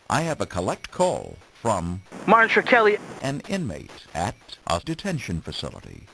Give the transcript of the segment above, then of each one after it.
I have a collect call from Martin Kelly, an inmate at a detention facility.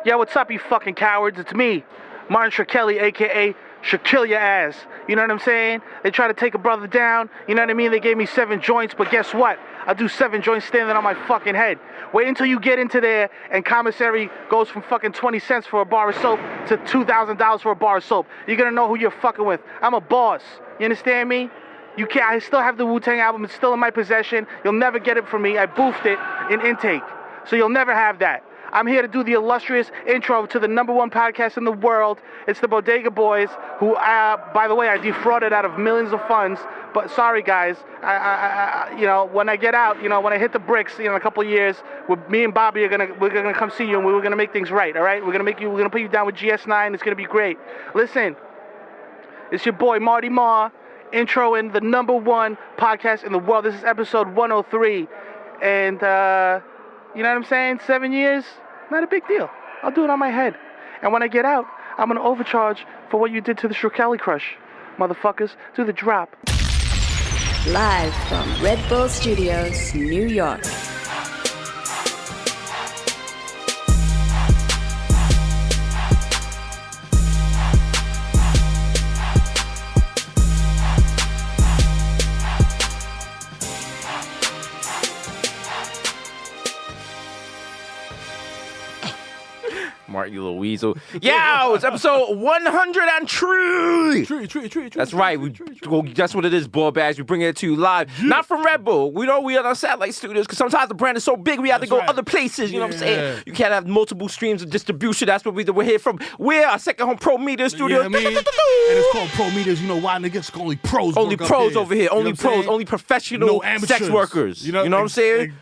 Yeah, what's up, you fucking cowards? It's me, Martin Kelly, a.k.a. should kill your ass. You know what I'm saying? They try to take a brother down. You know what I mean? They gave me 7 joints, but guess what? I do 7 joints standing on my fucking head. Wait until you get into there and commissary goes from fucking 20 cents for a bar of soap to $2,000 for a bar of soap. You're gonna know who you're fucking with. I'm a boss. You understand me? You can't. I still have the Wu-Tang album. It's still in my possession. You'll never get it from me. I boofed it in intake. So you'll never have that. I'm here to do the illustrious intro to the #1 podcast in the world. It's the Bodega Boys, who, by the way, I defrauded out of millions of funds. But sorry, guys. When I get out, when I hit the bricks, in a couple of years, me and Bobby we're gonna come see you, and we're gonna make things right. All right? We're gonna put you down with GS9. It's gonna be great. Listen, it's your boy Marty Marr, introing the #1 podcast in the world. This is episode 103, and you know what I'm saying? 7 years. Not a big deal. I'll do it on my head. And when I get out, I'm going to overcharge for what you did to the Shakespeare crush. Motherfuckers, do the drop. Live from Red Bull Studios, New York. Martin, you little weasel. Yo, it's episode 103. Tree. That's right. That's what it is, ball bags. We bring it to you live. Yeah. Not from Red Bull. We know we are on satellite studios because sometimes the brand is so big we have to go other places. You know what I'm saying? You can't have multiple streams of distribution. That's what we're here from. We're our second home Pro Media studio. Yeah, and it's called Pro Medias. You know why, niggas? Only pros. Only pros over here. Only pros. Only professional sex workers. You know what I'm saying?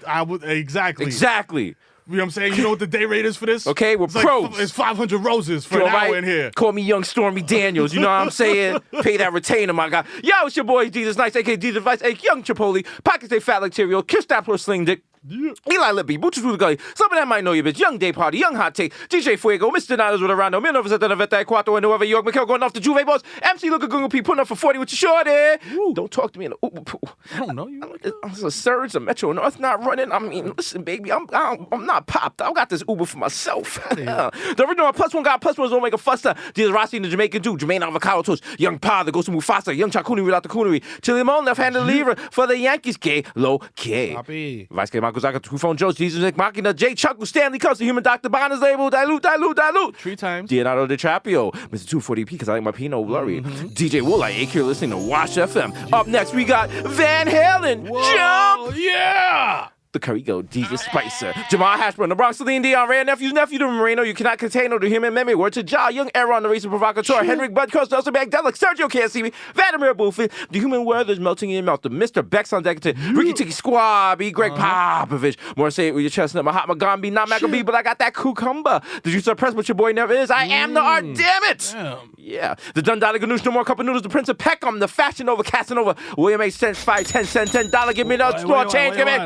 Exactly. You know what I'm saying? You know what the day rate is for this? Okay, we're pros. It's 500 roses for an hour in here. Call me Young Stormy Daniels. You know what I'm saying? Pay that retainer, my guy. Yo, it's your boy Jesus Nice, a.k.a. Jesus Vice, a.k.a. Young Chipotle. Pockets stay fat like Cheerio. Kiss that plus sling dick. Yeah. Eli Lippy, Butcher through the gully. Some of them might know you, bitch. Young Day Party, Young Hot Take, DJ Fuego, Mr. Niners with Orlando, Mil Novos at the Veta Cuatro, and Nueva York, Mikhail going off the Juve Boys, MC Luka Gunga P putting up for 40 with your shorty. Woo. Don't talk to me in the Uber pool. I don't know you. It's a Surge, a Metro North not running. I mean, listen, baby, I'm not popped. I got this Uber for myself. The original +1 got +1 don't make a fuss. Jesus Rossi and the Jamaican Jew, Jermaine Avocado Toast, Young Pa that goes to Mufasa, Young Chakuni without the coonery, Chili Mon left-handed lever for the Yankees, Low K. Vice K. Makuzaka, Two Phone Joe. Jesus Nick Machina, J. Chuckle, Stanley Cups, the Human Dr. Bonner's label, dilute. 3 times. Leonardo DiCaprio, Mr. 240p, because I like my Pinot blurry. DJ Woolite, AK, you're listening to Wash FM. Up next, we got Van Halen. Whoa, Jump! Yeah! The Currigo, DJ Spicer, Jamal Hashburn, the Bronx, Celine Dion, Ray nephew to Moreno, you cannot contain the human memory. Word to Ja, Young Aaron, the racing provocateur, Henrik Budcoast, Nelson Magdalek, Sergio can't see me, Vladimir Buffin, the human weather's melting in your mouth, the Mr. Bex on Decadent, Ricky Tiki Squad, B. Greg Popovich, more say it with your chestnut, Mahatma Gandhi, not Maccabee, but I got that cucumber. Did you suppress what your boy never is? I am the art, damn it! Damn. Yeah. The Dundada Ganoush, no more cup of noodles, the Prince of Peckham, the Fashion Over, Casanova, William H. Cents, 5, 10 cents, $10, give me the store change, give me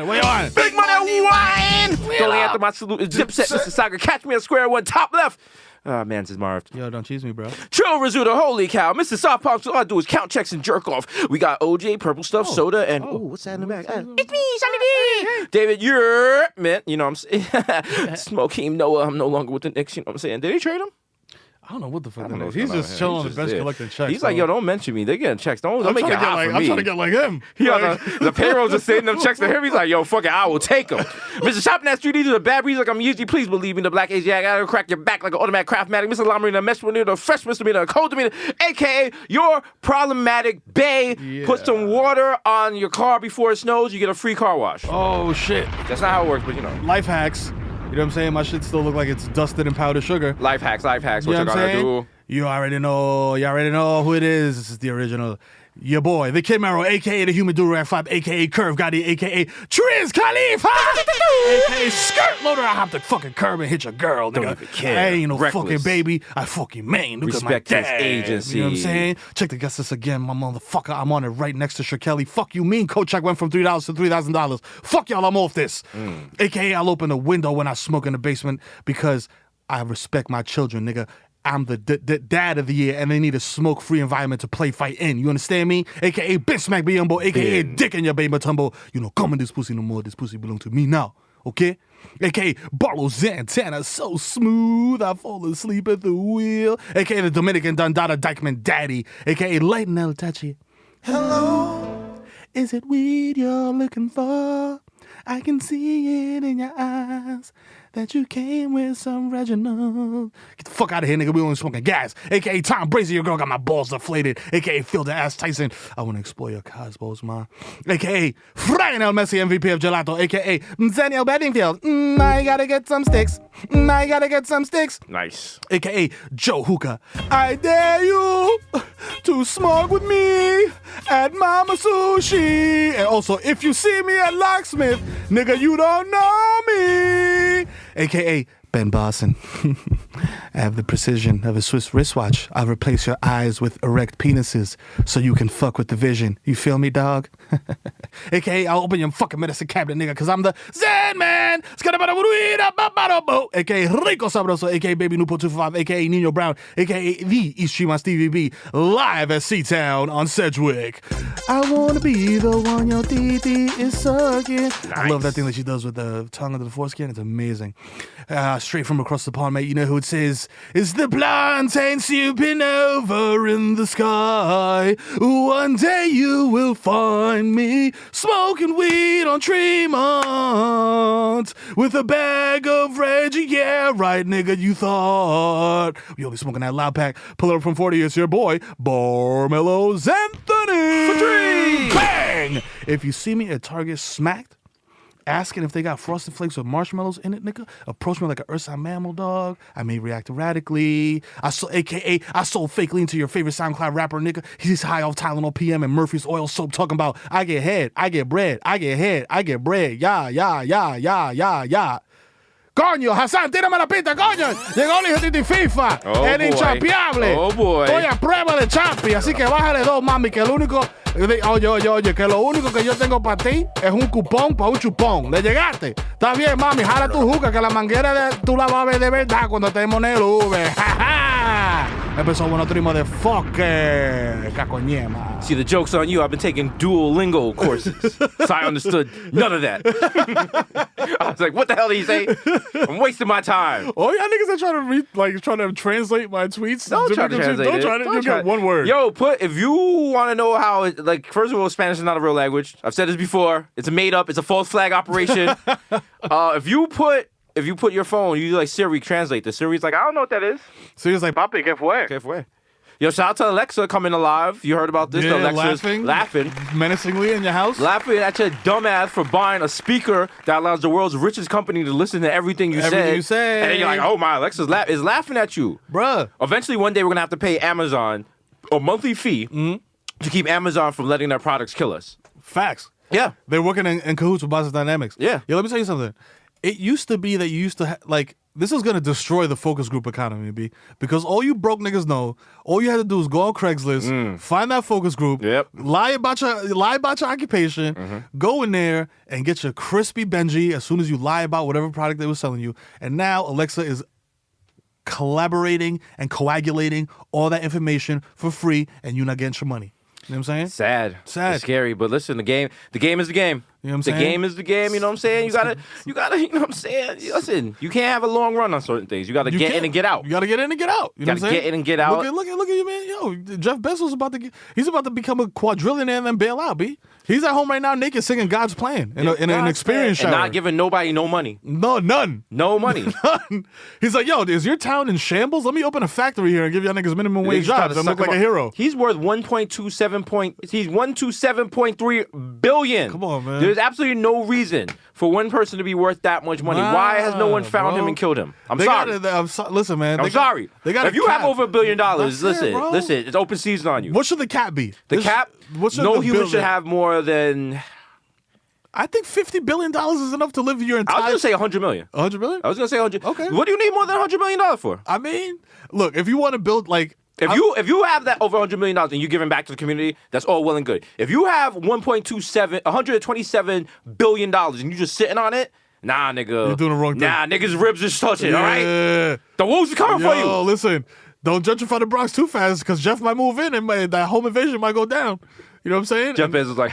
big money, wine! The only anthem I salute is Dipset, Mr. Saga. Catch me at square one, top left. Man, says Marv. Yo, don't cheese me, bro. Chill, Rizzuto, holy cow. Mr. Soft Pumps, all I do is count checks and jerk off. We got OJ, Purple Stuff, Soda, and what's that in the back? It's me, Sonny D. David, you're man. You know what I'm saying? Smoking Noah, I'm no longer with the Knicks. You know what I'm saying? Did he trade him? I don't know what the fuck that is. He's just chilling on the bench collecting checks. He's like, yo, don't mention me. They're getting checks. Don't make it hot for me. I'm trying to get like him. The payroll's just sending them checks to him. He's like, yo, fuck it, I will take them. Mr. Shopping at Street, these are the bad breeds like I'm usually. Please believe me, the black Asiatic. I gotta crack your back like an automatic craftmatic. Mr. Lamarina, mesh the fresh misdemeanor, cold demeanor, a.k.a. your problematic bae. Yeah. Put some water on your car before it snows, you get a free car wash. Oh, shit. That's not how it works, but you know. Life hacks. You know what I'm saying? My shit still look like it's dusted in powdered sugar. Life hacks. What you gonna do? You already know who it is. This is the original. Your boy, the Kid Mero, a.k.a. the Human Durag 5, a.k.a. Curve Gotti, a.k.a. Triz Khalifa, a.k.a. Skirt Loader. I hop the fucking curb and hit your girl, nigga. Don't even care. I ain't no Reckless. fucking baby. I fucking main. Look Respect at my dad. his agency. You know what I'm saying? Check the guest list again, my motherfucker. I'm on it right next to Shakeli. Fuck you, mean coat check went from $3 to $3,000. Fuck y'all, I'm off this. A.k.a. I'll open the window when I smoke in the basement because I respect my children, nigga. I'm the dad of the year, and they need a smoke-free environment to play fight in. You understand me? AKA bitch smack Biombo, AKA dick in your baby tumble. You know, come in this pussy no more. This pussy belong to me now. Okay? AKA Barlow Zantana, so smooth, I fall asleep at the wheel. AKA the Dominican Dundada Dykeman Daddy. AKA Light and El Tachi. Hello, is it weed you're looking for? I can see it in your eyes that you came with some Reginald. Get the fuck out of here, nigga. We only smoking gas. AKA Tom Brady, your girl got my balls deflated. AKA Phil the Ass Tyson. I want to explore your cosmos, ma. AKA Lionel Messi, MVP of Gelato. AKA Daniel Bedingfield. I gotta get some sticks. I gotta get some sticks. Nice. AKA Joe Hookah. I dare you to smoke with me at Mama Sushi. And also, if you see me at Locksmith, nigga, you don't know me. AKA Ben Bosson. I have the precision of a Swiss wristwatch. I'll replace your eyes with erect penises so you can fuck with the vision. You feel me, dog? AKA I'll open your fucking medicine cabinet, nigga, because I'm the Zen Man. AKA Rico Sabroso. AKA Baby Nupo 245. AKA Nino Brown. AKA the East Street Stevie B. Live at C-Town on Sedgwick. I want to be the one your titi is sucking. Nice. I love that thing that she does with the tongue under the foreskin. It's amazing. Straight from across the pond, mate. You know who it says? It's the plantain supernova in the sky. One day you will find me smoking weed on Tremont with a bag of Reggie. Yeah, right, nigga, you thought. We only smoking that loud pack. Pull up from 40. It's your boy, Barmello Anthony. For three. Bang! If you see me at Target smacked, asking if they got Frosted Flakes with marshmallows in it, nigga, approach me like an Ursa mammal, dog. I may react erratically. I sold fake lean to your favorite SoundCloud rapper, nigga. He's high off Tylenol PM and Murphy's oil soap talking about I get head, I get bread, I get head, I get bread. Ya. Coño, Hasan, tírame la pista, coño. Llegó el hijo de FIFA, el inchampiable. Oh, boy. Estoy a prueba de champi, así que bájale dos, mami, que el único... Oye, que lo único que yo tengo para ti es un cupón para un chupón. ¿Le llegaste? Está bien, mami, jala tu juca, que la manguera tú la vas a ver de verdad cuando estemos en el Uber. Episode 103, motherfucker. Cacoñema. See, the joke's on you. I've been taking Duolingo courses, so I understood none of that. I was like, what the hell did he say? I'm wasting my time. Oh, y'all niggas are trying to translate my tweets. Don't try to translate it. Don't try one word. Yo, if you want to know how, first of all, Spanish is not a real language. I've said this before. It's a made-up. It's a false flag operation. If you put your phone, you Siri translate this. Siri's like, I don't know what that is. Siri's like, papi, ¿qué fue? ¿Qué fue? Yo, shout out to Alexa coming alive. You heard about this? Yeah, Alexa's laughing menacingly in your house. Laughing at your dumbass for buying a speaker that allows the world's richest company to listen to everything you say. You say. And then you're like, oh my, Alexa is laughing at you. Bruh. Eventually, one day, we're going to have to pay Amazon a monthly fee to keep Amazon from letting their products kill us. Facts. Yeah. They're working in cahoots with Boston Dynamics. Yeah. Let me tell you something. It used to be that you used to this is going to destroy the focus group economy, B. Because all you broke niggas know, all you had to do is go on Craigslist, find that focus group, lie about your occupation, go in there and get your crispy Benji as soon as you lie about whatever product they were selling you. And now Alexa is collaborating and coagulating all that information for free, and you're not getting your money. You know what I'm saying? Sad. It's scary, but listen, the game is the game. You know what I'm saying? The game is the game, you know what I'm saying? You gotta, you know what I'm saying? Listen, you can't have a long run on certain things. You gotta get in and get out. You gotta get in and get out. You know what I'm saying? Get in and get out. Look at you, man. Yo, Jeff Bezos he's about to become a quadrillionaire and then bail out, B. He's at home right now naked singing God's Plan in an experience shower. And not giving nobody no money. No, none. No money. None. He's like, yo, is your town in shambles? Let me open a factory here and give y'all niggas minimum wage jobs and look like a hero. He's worth 1.7.3 billion. Come on, man. There's absolutely no reason for one person to be worth that much money. Why has no one found him and killed him? I'm sorry. Listen, man. I'm sorry. If you have over $1 billion, listen, it's open season on you. What should the cap be? The cap? No human should have more than... I think $50 billion is enough to live your entire... I was going to say $100 million. $100 million? I was going to say 100. Okay. What do you need more than $100 million for? I mean, look, if you want to build If you have that over $100 million and you're giving back to the community, that's all well and good. If you have $127 billion and you're just sitting on it, nah, nigga. You're doing the wrong thing. Nah, niggas' ribs is touching, all right? The wolves are coming for you. Listen. don't gentrify the Bronx too fast because Jeff might move in and that home invasion might go down. You know what I'm saying? Jeff Bezos was like,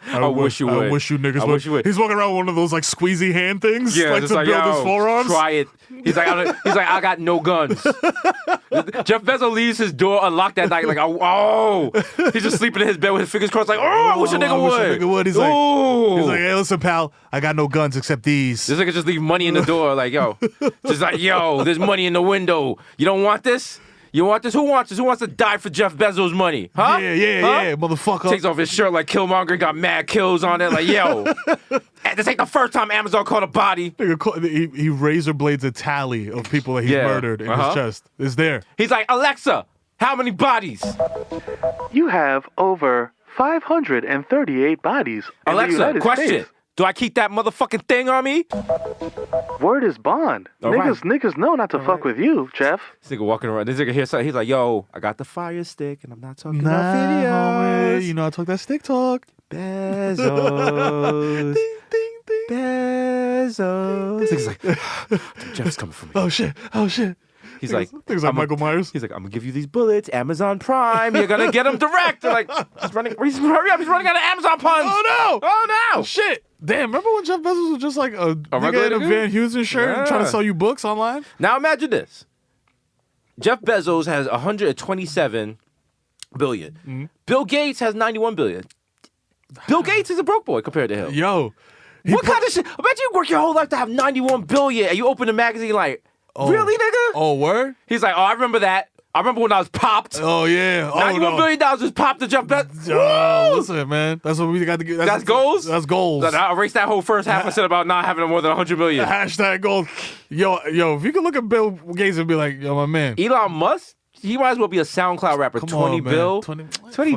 I wish you would. I wish you niggas I would. wish you would. He's walking around with one of those like squeezy hand things, Yeah, like just to build his forearms. Try it. He's like, I got no guns. Jeff Bezos leaves his door unlocked that night, like, oh, he's just sleeping in his bed with his fingers crossed, like, I wish a nigga would. He's like, hey, listen, pal, I got no guns except these. This nigga just leave money in the door, like, yo, just like, yo, there's money in the window. You don't want this? You want this? Who wants this? Who wants to die for Jeff Bezos' money? Huh? Yeah, motherfucker. Takes off his shirt like Killmonger, got mad kills on it. Like, yo, this ain't the first time Amazon caught a body. He razor blades a tally of people that he's murdered in his chest. It's there. He's like, Alexa, how many bodies? You have over 538 bodies. Alexa, question. States. Do I keep that motherfucking thing on me? Word is bond. Niggas Niggas know not to fuck with you, Jeff. This nigga walking around. This nigga hears something. He's like, yo, I got the fire stick, and I'm not talking about videos. Homie, you know I talk that stick talk. Bezos. Ding, ding, ding. Bezos. This nigga's like, Jeff's coming for me. Oh, shit. He's like, Michael Myers. He's like, I'm gonna give you these bullets, Amazon Prime. You're gonna get them direct. They're like, hurry up, he's running out of Amazon puns. Oh no. Shit. Damn, remember when Jeff Bezos was just like a regular nigga in a nigga? Van Heusen shirt and trying to Yeah. sell you books online? Now imagine this. Jeff Bezos has 127 billion. Mm-hmm. Bill Gates has 91 billion. Bill Gates is a broke boy compared to him. Yo. What kind of shit? I bet you work your whole life to have 91 billion and you open the magazine like, really, nigga? Oh, word? He's like, I remember that. I remember when I was popped. Oh, yeah. $91 billion was popped to Jeff Bezos. Oh, listen, man. That's what we got to get. That's goals? That's goals. I'll erase that whole first half I said about not having more than 100 million. Hashtag goals. Yo, if you could look at Bill Gates and be like, yo, my man. Elon Musk, he might as well be a SoundCloud rapper. Come 20 on, man. bill. 20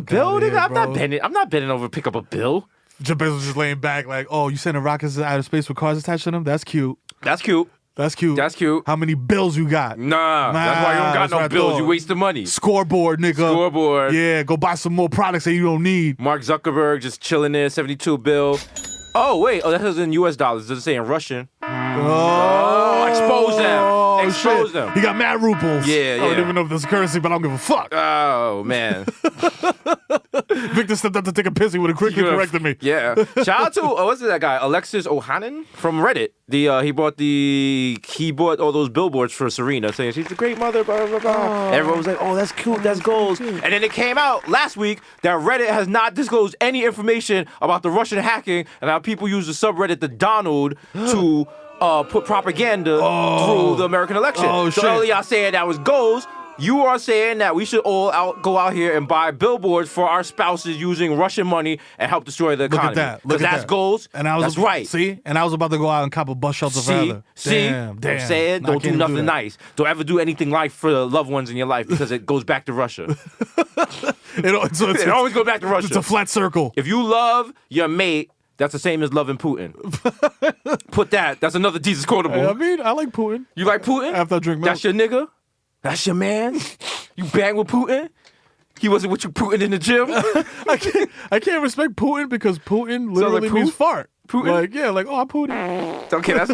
bill, outta nigga. here, I'm not bro. bending over to pick up a bill. Jeff Bezos just laying back like, oh, you sending rockets out of space with cars attached to them? That's cute. That's cute. That's cute. That's cute. How many bills you got? Nah, that's why you don't got that's what no I bills. thought. You waste the money. Scoreboard, nigga. Scoreboard. Yeah, go buy some more products that you don't need. Mark Zuckerberg just chilling there, 72 bill. Oh, wait. Oh, that was in US dollars. Does it say in Russian? Oh, expose them. Expose shit. them. He got mad rubles. Yeah, I don't yeah. even know if this is currency, but I don't give a fuck. Oh, man. Victor stepped up to take a piss. He would have quickly corrected me. Yeah. Shout out to what's that guy? Alexis Ohanan from Reddit. He bought all those billboards for Serena saying she's a great mother, blah blah blah. Everyone was like, oh, that's cute, that's goals. And then it came out last week that Reddit has not disclosed any information about the Russian hacking and how people use the subreddit the Donald to put propaganda through the American election. Oh, so shit. earlier I said that was goals. You are saying that we should all go out here and buy billboards for our spouses using Russian money and help destroy the Look economy. at that. Because that's goals. And I was that's right. See? And I was about to go out and cop a bus shelter for See? Heather. Damn. I'm saying, I don't do can't nothing that. nice. Don't ever do anything nice for the loved ones in your life because it goes back to Russia. It always goes back to Russia. It's a flat circle. If you love your mate, that's the same as loving Putin. Put that. That's another Jesus quotable. I mean, I like Putin. You like Putin? After I drink milk. That's your nigga? That's your man? You bang with Putin? He wasn't with you Putin in the gym? I can't respect Putin because Putin literally like means poop? fart. Putin? Like, yeah, like, oh, I'm Putin. Okay, that's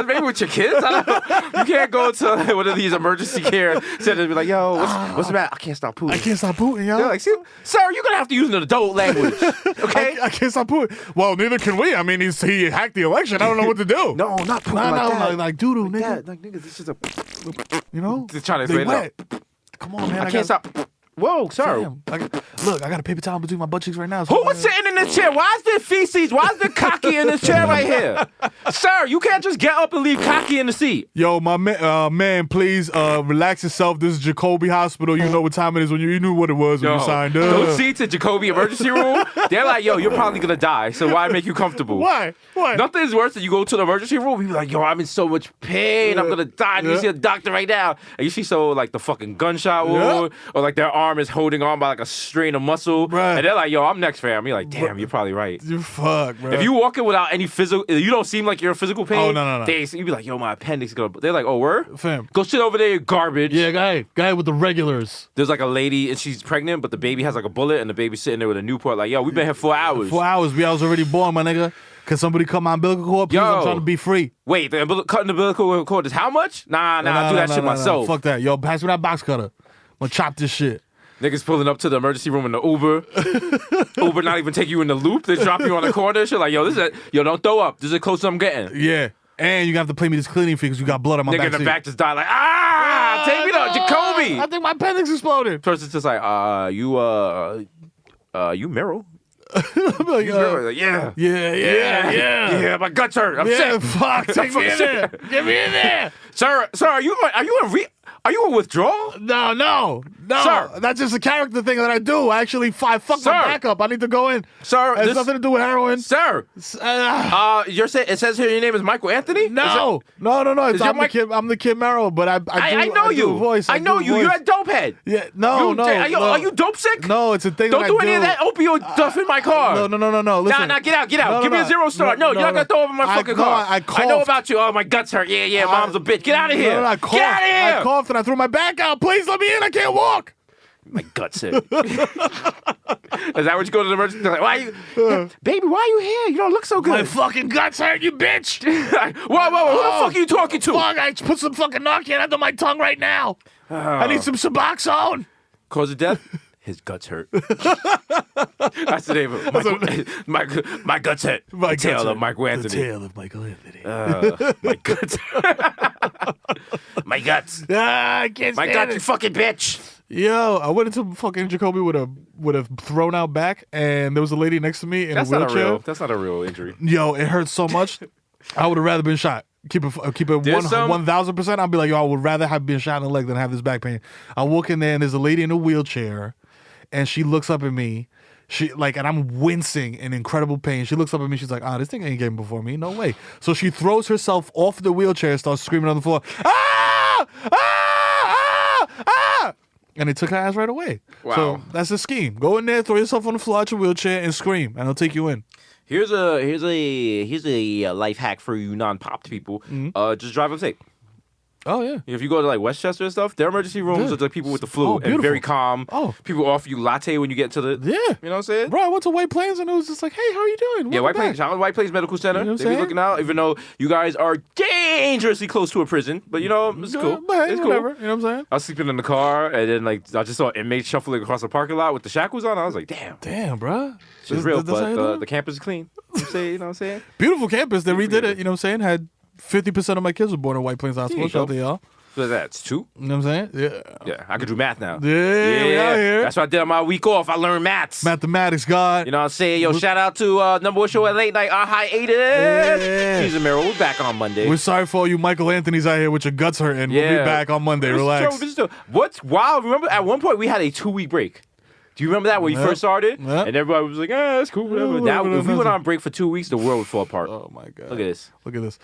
maybe with your kids. I don't know. You can't go to one of these emergency care centers and be like, yo, what's the matter? I can't stop Putin. I can't stop Putin, y'all. They're like, see, sir, you're going to have to use an adult language. Okay? I can't stop Putin. Well, neither can we. I mean, he hacked the election. I don't know what to do. No, not Putin Nah, like no, that. like doo-doo, Like nigga. that. Like, nigga, this is a... You know? Just trying to They explain it wet. Come on, man. I can't stop... Whoa, sir. Damn. Look, I got a paper towel between my butt cheeks right now. Who was sitting in this chair? Why is there feces? Why is there cocky in this chair right here? Sir, you can't just get up and leave cocky in the seat. Yo, my man, please relax yourself. This is Jacoby Hospital. You know what time it is when you knew what it was when you signed up. Those seats at Jacoby Emergency Room, they're like, yo, you're probably going to die, so why make you comfortable? Why? Nothing is worse than you go to the emergency room, you be like, yo, I'm in so much pain, I'm going to die. And you Yeah. see a doctor right now, and you see like the fucking gunshot wound, or like their arm is holding on by like a strain of muscle, Right. and they're like, yo, I'm next, fam. You're like, damn, Damn, you're probably right. You fuck, bro. If you walk in without any physical, you don't seem like you're in physical pain. Oh, no. You'd be like, yo, my appendix is gonna. They're like, oh, word? Fam. Go sit over there, you garbage. Yeah, guy with the regulars. There's like a lady and she's pregnant, but the baby has like a bullet, and the baby's sitting there with a Newport. Like, yo, we've been here 4 hours. 4 hours. I was already born, my nigga. Can somebody cut my umbilical cord? Please, I'm trying to be free. Wait, cutting the umbilical cord is how much? Nah, I do that shit myself. Fuck that. Yo, pass me that box cutter. I'm gonna chop this shit. Niggas pulling up to the emergency room in the Uber. Uber not even take you in the loop. They drop you on the corner. Shit like, yo, don't throw up. This is the closest I'm getting. Yeah. And you have to pay me this cleaning fee because you got blood on my back. Nigga in the back just died like, take me to Jacoby. I think my appendix exploded. Person's just like, you Mero? I'm like, yeah. My guts hurt. I'm sick. Fuck. Take me in there. Get me in there. Sir, are you in withdrawal? No. Sir. That's just a character thing that I do. I actually fuck my back up. I need to go in. Sir, it has nothing to do with heroin. Sir. It says here your name is Michael Anthony? No. I'm the kid Mero, but I know you. Do a voice. I know you. You're a dopehead. Yeah. No. Are you dope sick? No, it's a thing. Don't do any of that opioid stuff in my car. No. Listen. Nah, get out. Give me a 0 star. No, you're not gonna throw over my fucking car. I know about you. Oh, my guts hurt. Yeah, mom's a bitch. Get out of here. Get out of here. I coughed and I threw my back out. Please let me in. I can't walk. My guts hurt. Is that what you go to the emergency? Like, baby, why are you here? You don't look so good. My fucking guts hurt, you bitch. Whoa, who the fuck are you talking to? Fuck, I put some fucking Narcan under my tongue right now. I need some Suboxone. Cause of death? His guts hurt. That's the name of it. My guts hurt. The tale of Michael Anthony. The tale of Michael Anthony. My guts. My guts. I can't stand my guts, you fucking bitch. Yo, I went into fucking Jacoby with a thrown out back, and there was a lady next to me in a wheelchair. That's not a real injury. Yo, it hurts so much. I would have rather been shot. Keep it 1,000%. I'll be like, yo, I would rather have been shot in the leg than have this back pain. I walk in there and there's a lady in a wheelchair, and she looks up at me. And I'm wincing in incredible pain. She looks up at me. She's like, this thing ain't getting before me. No way. So she throws herself off the wheelchair and starts screaming on the floor. And they took her ass right away. Wow. So that's the scheme. Go in there, throw yourself on the floor, out your wheelchair, and scream, and they'll take you in. Here's a life hack for you non-popped people. Mm-hmm. Just drive up safe. Oh, yeah. If you go to like Westchester and stuff, their emergency rooms are like people with the flu and very calm. Oh. People offer you latte when you get to the. Yeah. You know what I'm saying? Bro, I went to White Plains and it was just like, hey, how are you doing? Yeah, White Plains. Shout out to White Plains Medical Center. You know they be looking out, even though you guys are dangerously close to a prison. But you know, it's cool. But hey, it's whatever. cool. You know what I'm saying? I was sleeping in the car and then I just saw inmates shuffling across the parking lot with the shackles on. I was like, damn. Damn, bro. It's real, but the campus is clean. You know what I'm saying? Beautiful campus. They redid it. You know what I'm saying? Had 50% of my kids were born in White Plains Hospital. Shout out to y'all. So that's 2. You know what I'm saying? Yeah, I could do math now. Yeah, we out here. That's what I did on my week off. I learned maths. Mathematics, God. You know what I'm saying? Yo, shout out to number one show at late night on hiatus. Yeah. She's a Mero. We're back on Monday. We're sorry for all you Michael Anthony's out here with your guts hurting. Yeah. We'll be back on Monday. Relax. What's wild? Remember at one point we had a 2-week break. Do you remember that when you first started? Yep. And everybody was like, that's cool, whatever. Now, if we went on break for 2 weeks, the world would fall apart. Oh, my God. Look at this.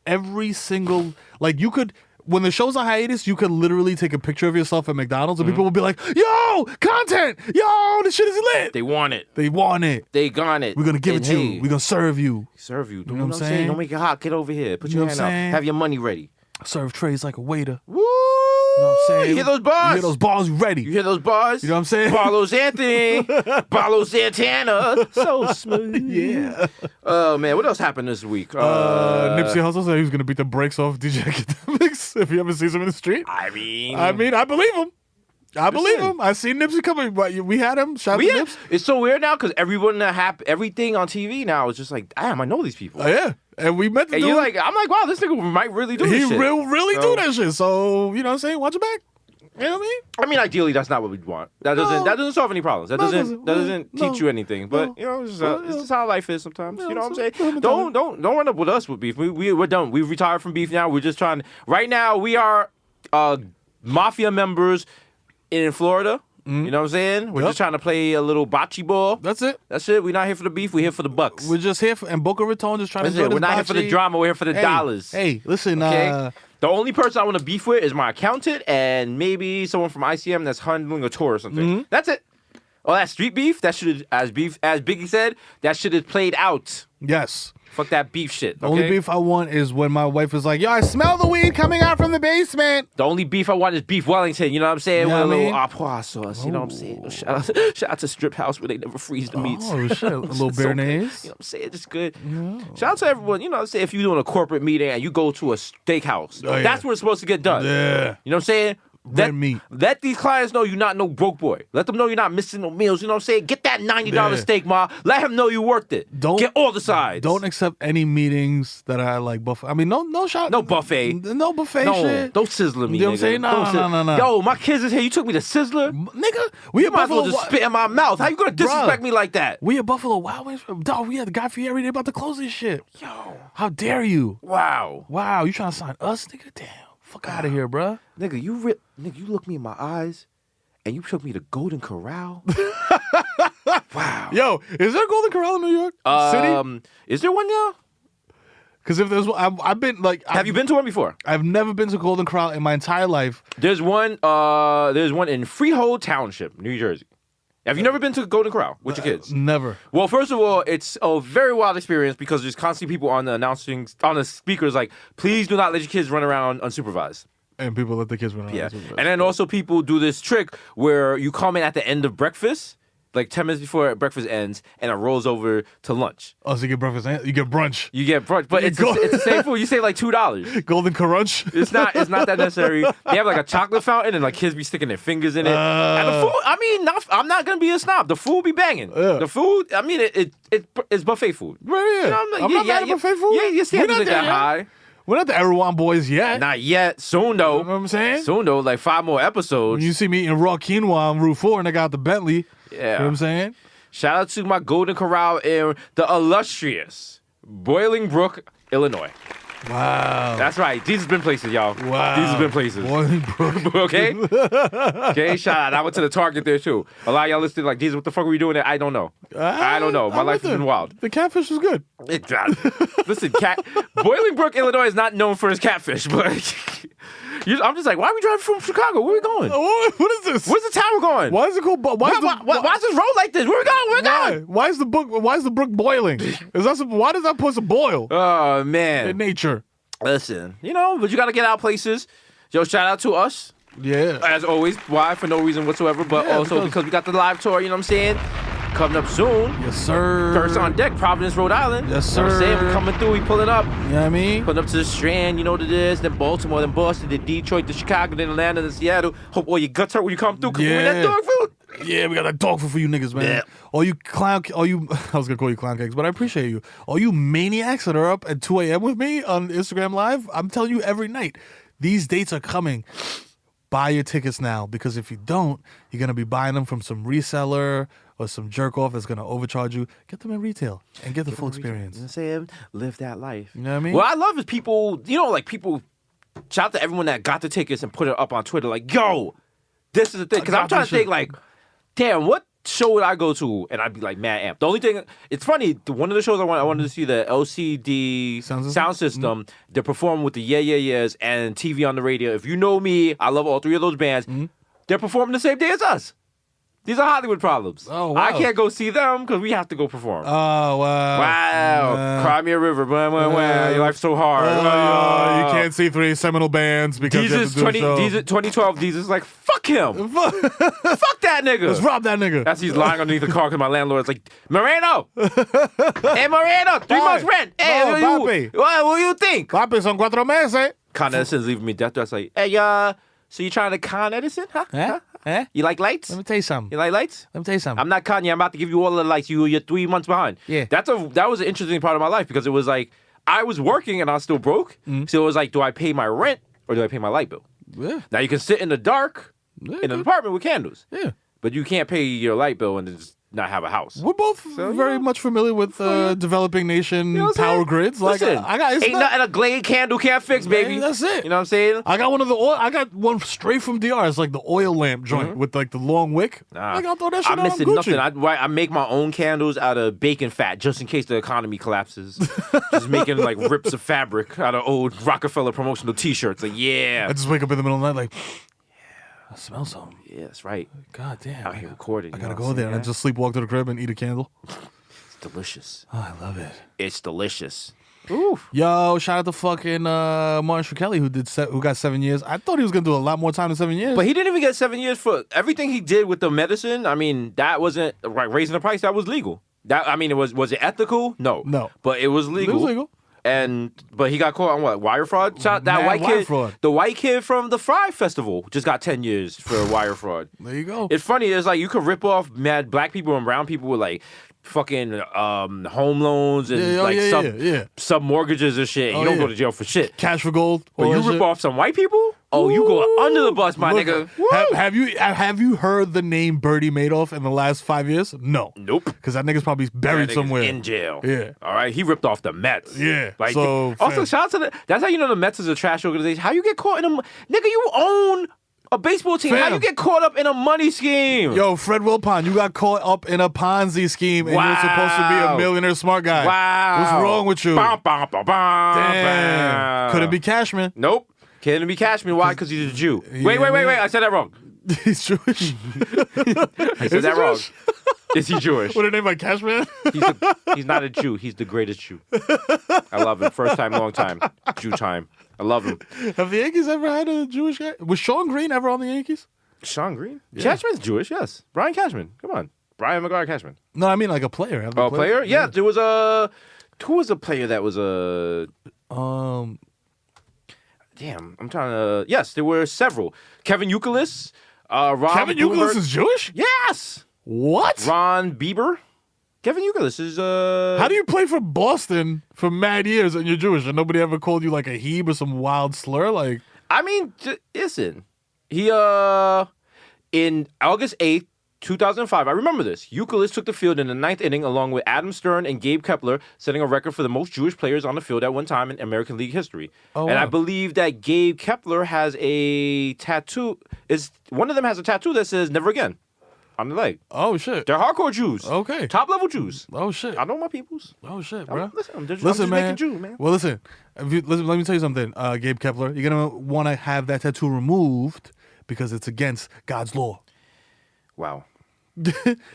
Every single, like, you could, when the show's on hiatus, you could literally take a picture of yourself at McDonald's and people will be like, yo, content. Yo, this shit is lit. They want it. They want it. They got it. We're going to give it to you. We're going to serve you. Serve you. You know what I'm saying? Don't make it hot. Get over here. Put your hand out. Have your money ready. Serve trays like a waiter. Woo! You know what I'm saying? You hear those bars? You hear those bars ready. You hear those bars? You know what I'm saying? Barlow's Anthony. Barlow Santana. So smooth. Yeah. Oh, man. What else happened this week? Nipsey Hussle said he was going to beat the brakes off DJ Academics if he ever sees him in the street. I mean, I believe him. I believe him. I seen Nipsey coming, but we had him. Shout out to Nips. It's so weird now because everything on TV now is just like, damn, I know these people. Oh, yeah. And we meant to do it. I'm like, wow, this nigga might really do this shit. He really do that shit. So, you know what I'm saying? Watch it back. You know what I mean? I mean, ideally, that's not what we'd want. That doesn't solve any problems. That doesn't teach you anything. But you know, it's just how life is sometimes. You know what I'm saying? Don't run up with us with beef. We're done. We've retired from beef now. We're just trying. Right now, we are mafia members in Florida. Mm-hmm. You know what I'm saying? We're just trying to play a little bocce ball. That's it. We're not here for the beef. We're here for the bucks. We're just here and Boca Raton just trying to enjoy this We're not here for the drama. We're here for the dollars. Hey, listen. Okay? The only person I want to beef with is my accountant and maybe someone from ICM that's handling a tour or something. Mm-hmm. That's it. Oh, that street beef? That shit, as Biggie said, that shit is played out. Yes. Fuck that beef shit. The only beef I want is when my wife is like, yo, I smell the weed coming out from the basement. The only beef I want is beef Wellington, you know what I'm saying? Yeah, With a man. little poire sauce, you know what I'm saying? Shout out to Strip House where they never freeze the meats. Oh, shit. A little So good. béarnaise. You know what I'm saying? It's good. Shout out to everyone. You know what I'm saying? If you're doing a corporate meeting and you go to a steakhouse, Oh, yeah. that's where it's supposed to get done. Yeah. You know what I'm saying? Red meat. Let these clients know you're not no broke boy. Let them know you're not missing no meals. You know what I'm saying? Get that $90 steak, ma. Let him know you worth it. Get all the sides. Don't accept any meetings that are like buffet. I mean, no shot. No buffet. No buffet No, shit. don't sizzler me, You know what I'm nigga. saying? No. Yo, my kids is here. You took me to Sizzler? Nigga, we You at might as well Buffalo. just spit in my mouth. How you gonna disrespect me like that? We at Buffalo Wild Wings. Dog, we had the guy for every day about to close this shit. Yo. How dare you? Wow. Wow, you trying to sign us, nigga? Damn. Fuck out of here, bruh. Nigga, you looked me in my eyes and you took me to Golden Corral. Wow. Yo, is there a Golden Corral in New York City? Is there one now? Because if there's one, I've been like. Have you been to one before? I've never been to Golden Corral in my entire life. There's one in Freehold Township, New Jersey. Have you never been to Golden Corral with your kids? Never. Well, first of all, it's a very wild experience because there's constantly people on the speakers like, please do not let your kids run around unsupervised. And people let the kids run around. Yeah. And then also people do this trick where you come in at the end of breakfast, like 10 minutes before breakfast ends, and it rolls over to lunch. Oh, so you get breakfast and you get brunch. You get brunch, but it's the same food. You save like $2. Golden Crunch. It's not that necessary. They have like a chocolate fountain and like kids be sticking their fingers in it. And the food, I mean, I'm not gonna be a snob. The food be banging. Yeah. The food, I mean, it's buffet food. Right, yeah. You know, I'm not mad at buffet food. Yeah, your standards ain't that high. We're not the Erewhon boys yet. Not yet. Soon though. You know what I'm saying? Soon though, like 5 more episodes. When you see me eating raw quinoa on Route 4 and I got the Bentley. Yeah. You know what I'm saying? Shout out to my Golden Corral in the illustrious Bolingbrook, Illinois. Wow. That's right. These have been places, y'all. Wow. These have been places. Bolingbrook. Okay? Okay, shout out. I went to the Target there too. A lot of y'all listening like, Jesus, what the fuck are we doing there? I don't know. I don't know. My life has been wild. The catfish was good. Listen, Bolingbrook, Illinois is not known for his catfish, but I'm just like, why are we driving from Chicago? Where are we going? What is this? Where's the town we're going? Why is it called? Why is this road like this? Where we going? Where we going? Why is the brook boiling? Why does that supposed to boil? Oh, man. In nature. Listen, but you got to get out places. Yo, shout out to us. Yeah. As always. Why? For no reason whatsoever, but also because we got the live tour, you know what I'm saying? Coming up soon. Yes, sir. First on deck, Providence, Rhode Island. Yes, You know what I'm sir. saying? We coming through, we pulling up. You know what I mean? Pulling up to the Strand, you know what it is. Then Baltimore, then Boston, then Detroit, then Chicago, then Atlanta, then Seattle. Hope all your guts hurt when you come through. Come with that dog food. Yeah, we got that dog food for you niggas, man. Yeah. I was gonna call you clown cakes, but I appreciate you. All you maniacs that are up at 2 a.m. with me on Instagram Live, I'm telling you every night, these dates are coming. Buy your tickets now, because if you don't, you're gonna be buying them from some reseller or some jerk off that's gonna overcharge you. Get them in retail and get the full experience. You know what I'm saying? Live that life. You know what I mean? What I love is people, people, shout out to everyone that got the tickets and put it up on Twitter like, yo, this is the thing. Because I'm trying to think like, damn, what show would I go to? And I'd be like mad amped. The only thing, it's funny, one of the shows I wanted to see, the LCD sound system, they're performing with the Yeah Yeah Yeahs and TV on the radio. If you know me, I love all 3 of those bands. They're performing the same day as us. These are Hollywood problems. Oh, wow. I can't go see them because we have to go perform. Oh, wow. Wow. Cry me a river. Your life's so hard. You can't see 3 seminal bands because you have to do a show. 2012, Desus like, fuck him. Fuck that nigga. Let's rob that nigga. As he's lying underneath the car because my landlord's like, Moreno. Hey, Moreno, 3 months rent. Hey, what do you think? Papi, son 4 meses. Con Edison's leaving me death threats like, hey, so you trying to Con Edison? Huh? Eh? You like lights? Let me tell you something. You like lights? Let me tell you something. I'm not Kanye. I'm about to give you all the lights. You're 3 months behind. Yeah. That was an interesting part of my life because it was like I was working and I was still broke. So it was like, do I pay my rent or do I pay my light bill? Yeah. Now you can sit in the dark in an apartment with candles. Yeah. But you can't pay your light bill and just not have a house. We're both very much familiar with developing nation power grids. Like, listen, I got nothing a Glade candle can't fix, baby. That's it. You know what I'm saying? I got one straight from DR. It's like the oil lamp joint with like the long wick. Like, I'll throw that shit I'm on missing Gucci. nothing. I make my own candles out of bacon fat just in case the economy collapses. Just making like rips of fabric out of old Rockefeller promotional T-shirts. Like, yeah. I just wake up in the middle of the night like, I smell something. Yeah, that's right. God damn. Out here recording. I you gotta know go what I'm there and saying, just sleepwalk to the crib and eat a candle. It's delicious. Oh, I love it. It's delicious. Oof. Yo, shout out to fucking Martin Shkreli who got 7 years. I thought he was gonna do a lot more time than 7 years. But he didn't even get 7 years for everything he did with the medicine. I mean, that wasn't like raising the price. That was legal. Was it ethical? No. But it was legal. It was legal. But he got caught on what? Wire fraud? The white kid from the Fry Festival just got 10 years for wire fraud. There you go. It's funny. It's like you could rip off mad black people and brown people with like fucking home loans and sub mortgages and shit. You don't go to jail for shit. Cash for gold. But you rip off some white people? Oh, you go under the bus, my nigga. Have you heard the name Bertie Madoff in the last 5 years? No. Nope. Because that nigga's probably buried That nigga's somewhere. in jail. Yeah. All right. He ripped off the Mets. Yeah. Like, So, also, shout out to that's how you know the Mets is a trash organization. How you get caught in a nigga? You own a baseball team. How Fam. you get caught up in a money scheme? Yo, Fred Wilpon, you got caught up in a Ponzi scheme and you're supposed to be a millionaire smart guy. Wow. What's wrong with you? Bum, bum, bum, bum, Damn. bum. Couldn't be Cashman. Nope. Can't be Cashman. Why? Because he's a Jew. Wait. I said that wrong. He's Jewish. I said that wrong. Is he Jewish? What a name by Cashman? He's not a Jew. He's the greatest Jew. I love him. First time, long time. Jew time. I love him. Have the Yankees ever had a Jewish guy? Was Sean Green ever on the Yankees? Sean Green? Yeah. Cashman's Jewish, yes. Brian Cashman. Come on. Brian McGuire Cashman. No, I mean like a player. Oh, a player? Yeah, there was a... Who was a player that was a... Damn, I'm trying to... Yes, there were several. Kevin Youkilis. Kevin Youkilis is Jewish? Yes! What? Ron Bieber. Kevin Youkilis is... How do you play for Boston for mad years and you're Jewish and nobody ever called you like a Heb or some wild slur? Like, I mean, listen. He, in August 8th, 2005, I remember this. Youkilis took the field in the ninth inning along with Adam Stern and Gabe Kepler, setting a record for the most Jewish players on the field at one time in American League history. Oh, and wow. I believe that Gabe Kepler has a tattoo. One of them has a tattoo that says "Never Again" on the leg. oh shit. They're hardcore Jews. Okay. Top level Jews. Oh shit. I know my peoples. Oh shit, bro. Listen, I'm just man. making Jew, man. Well, listen. Let me tell you something, Gabe Kepler. You're gonna want to have that tattoo removed because it's against God's law. Wow.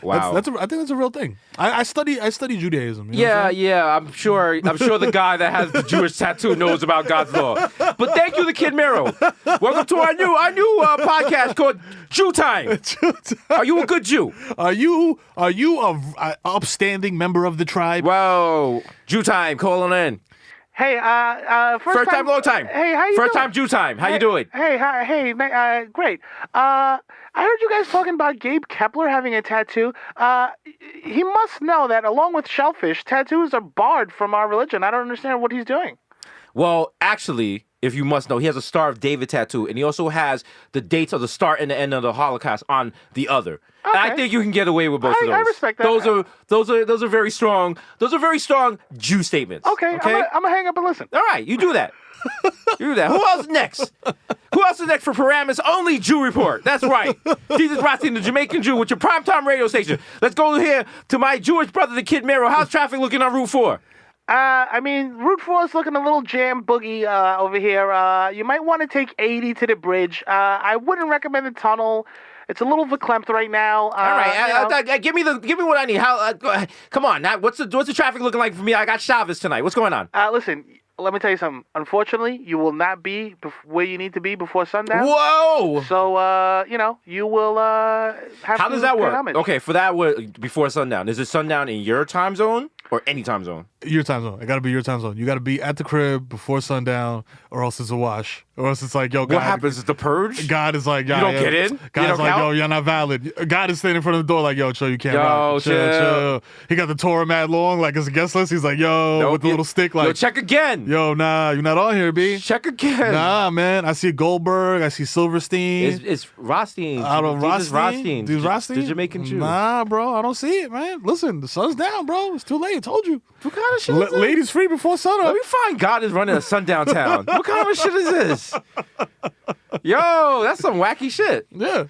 Wow. I think that's a real thing. I study Judaism. You know what I'm saying? Yeah. I'm sure the guy that has the Jewish tattoo knows about God's law. But thank you, the Kid Mero. Welcome to our new podcast called Jew Time. Are you a good Jew? Are you a upstanding member of the tribe? Whoa, Jew Time, calling in. Hey, First time, long time. Hey, how you First doing? time, Jew Time. How you doing? Great. I heard you guys talking about Gabe Kepler having a tattoo. He must know that along with shellfish, tattoos are barred from our religion. I don't understand what he's doing. Well, actually, if you must know, he has a Star of David tattoo, and he also has the dates of the start and the end of the Holocaust on the other. Okay. And I think you can get away with both of those. I respect that. Those are very strong. Those are very strong Jew statements. Okay? I'm gonna hang up and listen. All right, you do that. You do that. Who else next? Who else is next for Paramus Only Jew Report? That's right. Jesus Rossi, the Jamaican Jew, with your primetime radio station. Let's go here to my Jewish brother, the Kid Mero. How's traffic looking on Route 4? Route 4 is looking a little jam boogie over here. You might want to take 80 to the bridge. I wouldn't recommend the tunnel. It's a little verklempt right now. All right, give me what I need. Come on, now, what's the traffic looking like for me? I got Shabbos tonight. What's going on? Listen, let me tell you something. Unfortunately, you will not be where you need to be before sundown. Whoa! So, you will have How to does that pay work? homage. Okay, for that, before sundown. Is it sundown in your time zone or any time zone? Your time zone. It got to be your time zone. You got to be at the crib before sundown, or else it's a wash. Or else it's like, yo, God. What happens? Is the purge? God is like, yo, You don't get in? God's You don't like, count? yo, you're not valid. God is standing in front of the door like, yo, chill, you can't rock. Chill. He got the Torah mad long, like it's a guest list. He's like, yo, Nope, with the little stick, like, yo, check again. yo, nah, you're not on here, B. Check again. Nah, man. I see Goldberg. I see Silverstein. It's Rothstein. I don't Rothstein. Dude, Rothstein? The Jamaican Jew. Nah, bro. I don't see it, man. Listen, the sun's down, bro. It's too late. I told you. What kind of shit is this? Ladies free before sunup. Let me find God is running a sundown town. What kind of shit is this? Yo, that's some wacky shit. Yeah.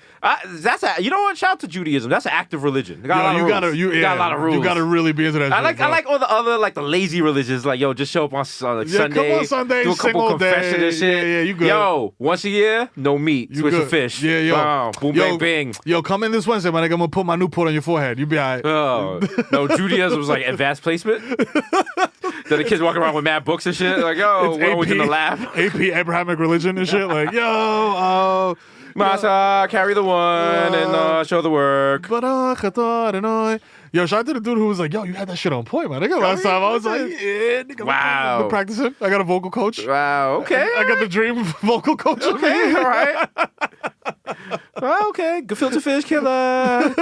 You know what? Shout out to Judaism. That's an active religion. They got a lot of rules. Got a lot of rules. You gotta really be into that. I like all the other like the lazy religions. Like yo, just show up on like Sunday. Come on Sunday, do a couple confessions and shit. Yeah, you good. Yo, once a year, no meat, switch to fish. Yeah, yo. Boom, bang, bang. Yo, come in this Wednesday, man. I'm gonna put my Newport on your forehead. You be alright. Oh no, Judaism was like advanced placement. Then the kids walking around with mad books and shit. Like yo, what are we in the lab? AP Abrahamic religion and shit. Like yo, Masa, carry the one and show the work. Yo, shout out to the dude who was like, yo, you had that shit on point, man. Last time I was like, yeah, nigga, wow. been practicing. I got a vocal coach. Wow, okay. I got the dream vocal coach. Okay, all right. Well, okay, gefilte fish killer.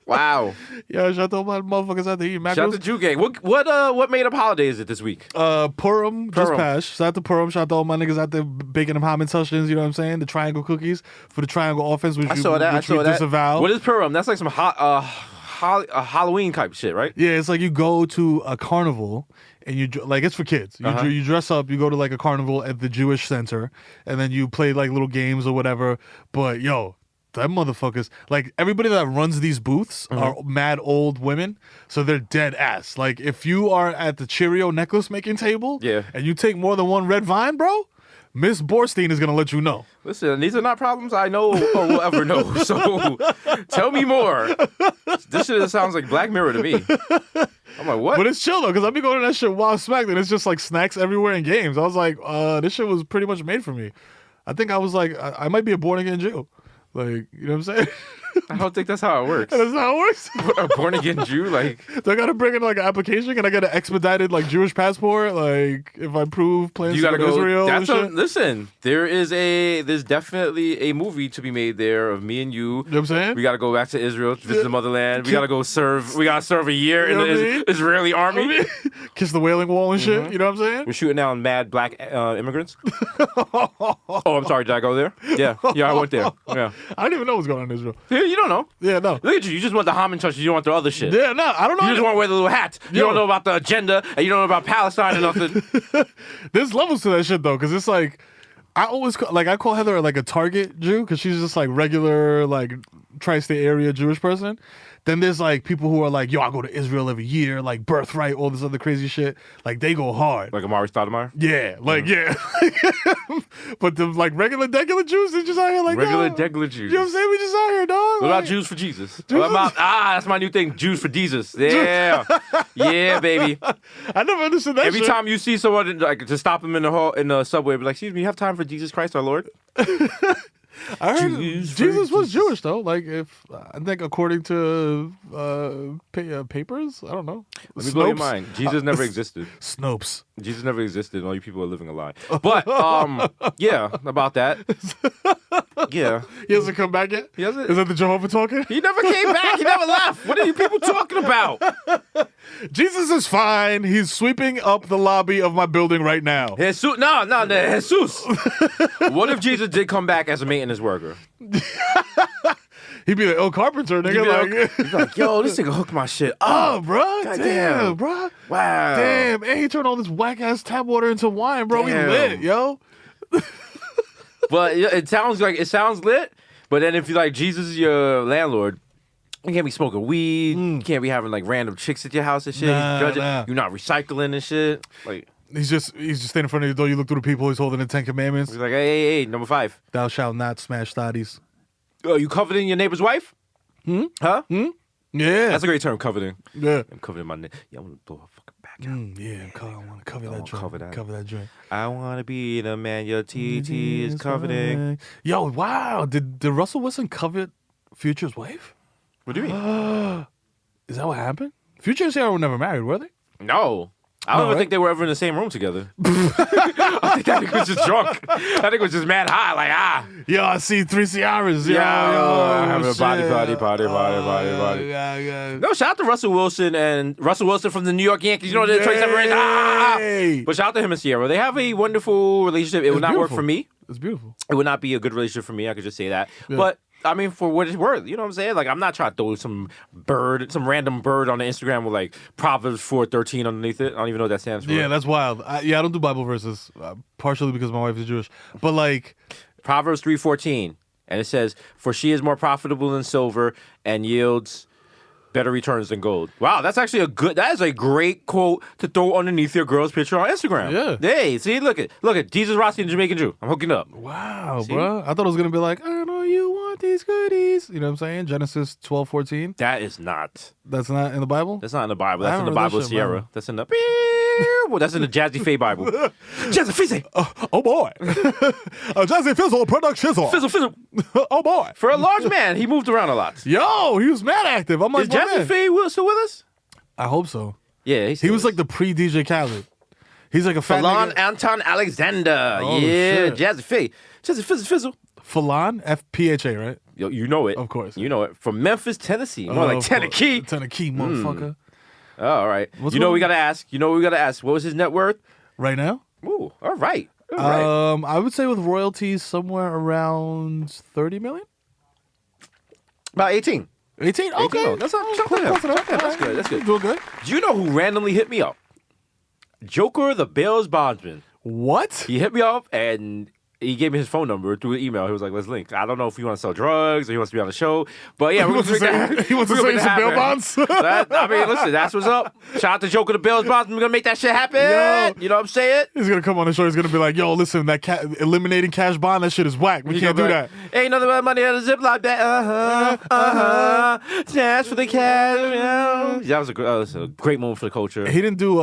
Wow. Yo, shout out to all my motherfuckers out there eating macros. Shout out to Jew Gang. What made up holiday is it this week? Purim just passed. Shout out to Purim. Shout out to all my niggas out there baking them Haman Tushins, you know what I'm saying? The triangle cookies for the triangle offense, which I saw that. disavow. What is Purim? That's like some Halloween type shit, right? Yeah, it's like you go to a carnival and you like it's for kids. You dress up, you go to like a carnival at the Jewish center, and then you play like little games or whatever. But yo, them motherfuckers, like everybody that runs these booths are mad old women, so they're dead ass. Like if you are at the Cheerio necklace making table, and you take more than one red vine, bro, Miss Borstein is gonna let you know. Listen, these are not problems I know or will ever know. So tell me more. This shit sounds like Black Mirror to me. I'm like, what? But it's chill though, because I be going to that shit while smacked, and it's just like snacks everywhere and games. I was like, this shit was pretty much made for me. I think I was like, I might be a born again Jew. Like, you know what I'm saying? I don't think that's how it works. That's not how it works. A born again Jew, like do I gotta bring in like an application? Can I get an expedited like Jewish passport? Like if I prove plans to go to Israel and shit? Listen, there's definitely a movie to be made there of me and you. You know what I'm saying? We gotta go back to Israel, visit the motherland. We gotta serve a year in the Israeli army. Kiss the Wailing Wall and shit. You know what I'm saying? We're shooting down mad black immigrants. Oh, I'm sorry, did I go there? Yeah, I went there. Yeah. I don't even know what's going on in Israel. You don't know. Yeah, no. Look at you. You just want the Haman touch. You don't want the other shit. Yeah, no. I don't know. You just want to wear the little hat. You don't know about the agenda, and you don't know about Palestine or nothing. There's levels to that shit, though, because it's like, I call Heather like a target Jew, because she's just like regular, like, tri-state area Jewish person. Then there's like people who are like, yo, I go to Israel every year, like birthright, all this other crazy shit. Like they go hard. Like Amari Stoudemire? Yeah, like yeah. But the like regular Jews, they just out here like regular Jews. You know what I'm saying? We just out here, dog. What about Jews for Jesus? That's my new thing. Jews for Jesus. Yeah, yeah, baby. I never understood that. Every time you see someone like to stop them in the subway, be like, "Excuse me, you have time for Jesus Christ, our Lord?" I heard Jesus was Jewish though. Like if I think according to papers, I don't know. Let me blow your mind. Jesus never existed. Snopes. Jesus never existed, and all you people are living a lie. But yeah, about that. Yeah. He hasn't come back yet? He hasn't. Is that the Jehovah talking? He never came back. He never left. What are you people talking about? Jesus is fine. He's sweeping up the lobby of my building right now. Jesus. What if Jesus did come back as a maintenance worker? He'd be the ill carpenter, nigga. He'd be like, yo, this nigga hooked my shit up. Oh, bro. Damn, bro. Wow. Damn. And he turned all this whack-ass tap water into wine, bro. Damn. We lit, yo. But it sounds lit. But then if you like Jesus is your landlord, you can't be smoking weed. You can't be having like random chicks at your house and shit. Nah. You're not recycling and shit. Like he's just standing in front of your door. You look through the people. He's holding the 10 Commandments. He's like, hey, number 5. Thou shalt not smash thotties. Oh, you coveting your neighbor's wife? Huh? Yeah. That's a great term, coveting. Yeah. I'm coveting my yeah, I'm gonna blow her fucking back out. Yeah, I want to cover that joint. Cover that joint. I want to be the man your TT is coveting. Yo, wow. Did Russell Wilson covet Future's wife? What do you mean? Is that what happened? Future and Sarah were never married, were they? No. I don't even think they were ever in the same room together. I think that nigga was just drunk. That nigga was just mad high, like, Yo, I see 3 Ciaras. Yo, having a party. Yeah. No, shout out to Russell Wilson from the New York Yankees. You know, the 27 Reds. But shout out to him and Sierra. They have a wonderful relationship. It would not work for me. It's beautiful. It would not be a good relationship for me. I could just say that. Yeah. But I mean, for what it's worth, you know what I'm saying? Like, I'm not trying to throw some random bird on the Instagram with like Proverbs 4:13 underneath it. I don't even know what that stands for. Yeah, that's wild. I don't do Bible verses, partially because my wife is Jewish. But like Proverbs 3:14, and it says, "For she is more profitable than silver and yields better returns than gold." Wow, that is a great quote to throw underneath your girl's picture on Instagram. Yeah. Hey, see, look at Jesus Rossi and Jamaican Jew. I'm hooking up. wow, See? bro. I thought it was gonna be like, I know you want these goodies. You know what I'm saying? Genesis 12:14. That is not. That's not in the Bible. That's not in the Bible. I That's in the haven't read Bible that of shit, Sierra. bro. That's in the. Well, that's in the Jazzy Faye Bible. Jazzy Fizzy. Oh boy, Jazzy Fizzle product shizzle. Fizzle. Oh boy. For a large man, he moved around a lot. Yo, he was mad active. I'm like, Is my Jazzy man. Faye still with us? I hope so. Yeah, He was like the pre-DJ Khaled. He's like a fat Falon nigga. Anton Alexander. Oh, yeah, shit. Jazzy Faye. Jazzy Fizzle. Falon, FPHA, right? Yo, you know it. Of course. You know it. From Memphis, Tennessee. More like Of Tennessee. course. Tennessee, motherfucker. Oh, all right. What's You know going we gotta ask. What was his net worth? Right now? Ooh, all right. All right. I would say with royalties somewhere around 30 million. About 18. 18? 18 Okay. mil. That's not close enough. That's good. That's good. Doing good. Do you know who randomly hit me up? Joker, the Bills bondsman. What? He hit me up and he gave me his phone number through an email. He was like, "Let's link." I don't know if he wants to sell drugs or he wants to be on the show, but yeah, He wants to sell some bail bonds? I mean, listen, that's what's up. Shout out to Joker, the Bills bondsman. We're gonna make that shit happen. Yo. You know what I'm saying? He's going to come on the show. He's going to be like, yo, listen, that eliminating cash bond, that shit is whack. We He can't gonna do be that. like, Ain't nothing but money at a Ziploc bag. Cash for the cash. That was a great moment for the culture. He didn't do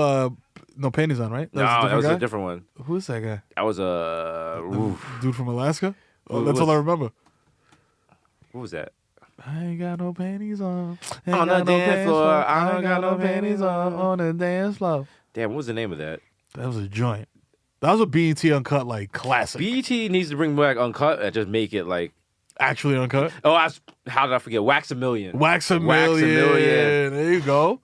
No Panties On, right? No, that was guy? a different one. Who is that guy? That was a Dude from Alaska? Oh, Who that's was- all I remember. what was that? I ain't got no panties on. On the dance floor, I ain't got no panties on the dance floor. Damn, what was the name of that? That was a joint. That was a BET Uncut, like, classic. BET needs to bring back Uncut and just make it like. Actually uncut. Oh, how did I forget? Wax a Million. Wax a million. There you go.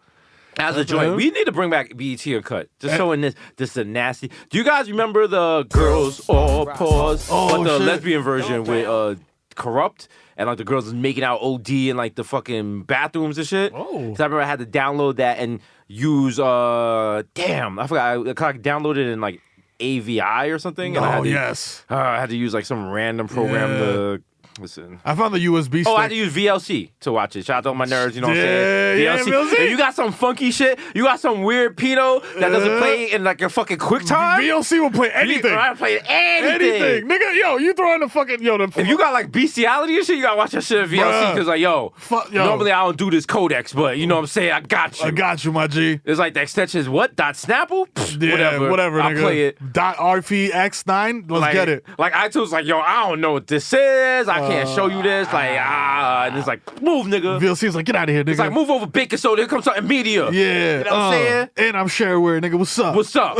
As a joint. We need to bring back BET Uncut. Just showing this is a nasty. Do you guys remember the Girls All Pause? Oh, but the shit. lesbian version with Corrupt? And like the girls was making out OD in like the fucking bathrooms and shit. Oh. So I remember I had to download that and use damn, I forgot. I downloaded it in like AVI or something. And I had Oh, to, yes. I had to use like some random program Yeah. to listen. I found the USB stick. Oh, I had to use VLC to watch it. Shout out to all my nerds, you know what I'm saying? Yeah, VLC. If you got some funky shit, you got some weird pedo that doesn't play in like a fucking QuickTime. VLC will play anything. I play anything. Anything. Nigga, yo, you throw in the fucking, If you got like bestiality and shit, you gotta watch that shit at VLC Bruh. because like, yo, normally I don't do this codex, but you know what I'm saying? I got you. I got you, my G. It's like the extension is what? .snapple? Pfft, Yeah, whatever, I'll nigga. play it. .RPX9, let's Like, get it. Like iTunes, like, yo, I don't know what this is. I can't show you this. Like, and it's like, move, nigga. VLC is like, get out of here, nigga. It's like, move over baking soda. Here comes something media. Yeah. You know what I'm saying? And I'm shareware, nigga. What's up? What's up?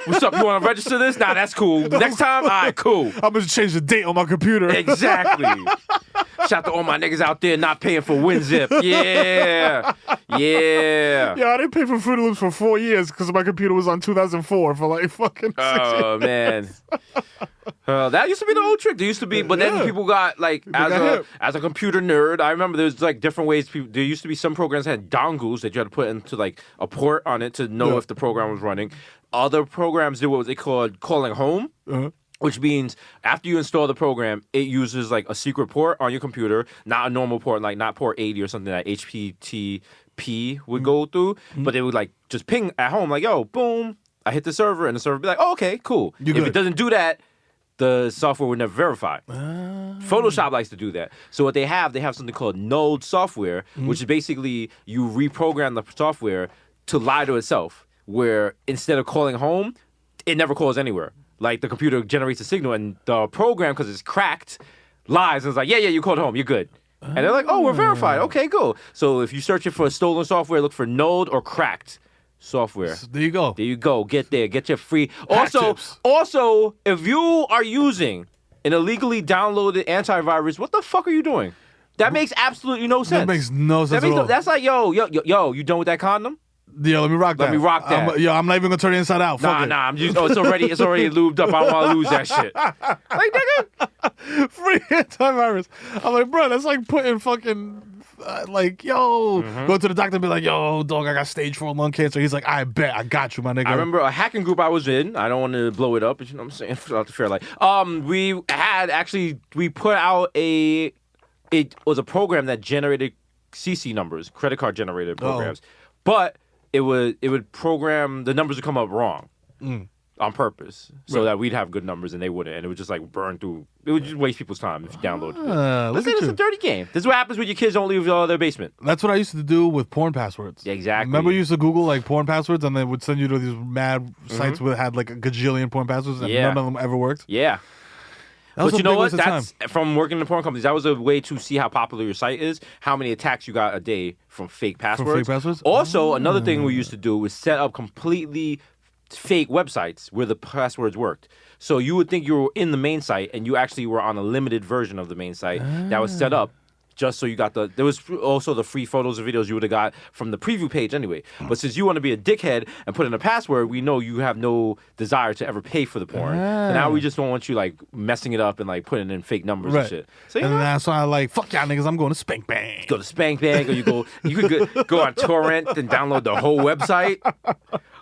What's up? You want to register this? Nah, that's cool. Next time? All right, cool. I'm going to change the date on my computer. Exactly. Shout out to all my niggas out there not paying for WinZip. Yeah. Yeah. Yo, I didn't pay for Fruity Loops for 4 years because my computer was on 2004 for like fucking 6 years. Oh, man. That used to be the old trick. There used to be, but then people got like as a computer nerd. I remember there's like different ways. There used to be some programs that had dongles that you had to put into like a port on it to know if the program was running. Other programs did what they called calling home. Which means after you install the program, it uses like a secret port on your computer, not a normal port, like not port 80 or something that HTTP would go through, but it would like just ping at home, like, yo, boom, I hit the server, and the server would be like, oh, okay, cool. If it doesn't do that, the software would never verify. Photoshop likes to do that. So what they have something called Node software, which is basically you reprogram the software to lie to itself, where instead of calling home, it never calls anywhere. Like the computer generates a signal and the program, because it's cracked, lies and it's like, yeah, you called home, you're good. And they're like, oh, we're verified. Okay, cool. So if you're searching for stolen software, look for Node or cracked software. There you go. There you go. Get there. Get your free. Hack tips. Also, if you are using an illegally downloaded antivirus, what the fuck are you doing? That makes absolutely no sense. That makes no sense at all. That's like, yo, you done with that condom? Yeah, let me rock that. Let me rock that. I'm not even gonna turn it inside out. Fuck it. I'm just. Oh, it's already lubed up. I don't want to lose that shit. Like nigga, Free antivirus. I'm like, bro, that's like putting fucking. Go to the doctor and be like, yo, dog, I got stage 4 lung cancer. He's like, I bet, I got you, my nigga. I remember a hacking group I was in. I don't want to blow it up, but you know what I'm saying? Throughout the fair light. We put out it was a program that generated CC numbers, credit card generated programs. But it would program, the numbers would come up wrong on purpose so that we'd have good numbers and they wouldn't. And it would just like burn through. It would just waste people's time if you download it. It's a dirty game. This is what happens when your kids don't leave their basement. That's what I used to do with porn passwords. Yeah, exactly. Remember you used to Google like porn passwords and they would send you to these mad sites that had like a gajillion porn passwords and none of them ever worked? Yeah. But you know what? That's from working in the porn companies. That was a way to see how popular your site is, how many attacks you got a day from fake passwords. From fake passwords? Also, another thing we used to do was set up completely fake websites where the passwords worked. So you would think you were in the main site and you actually were on a limited version of the main site that was set up just so you got there was also the free photos and videos you would have got from the preview page anyway. But since you want to be a dickhead and put in a password, we know you have no desire to ever pay for the porn. So now we just don't want you like messing it up and like putting in fake numbers and shit. So and that's why I like, fuck y'all niggas, I'm going to Spank Bang. Go to Spank Bang or you could go on torrent and download the whole website.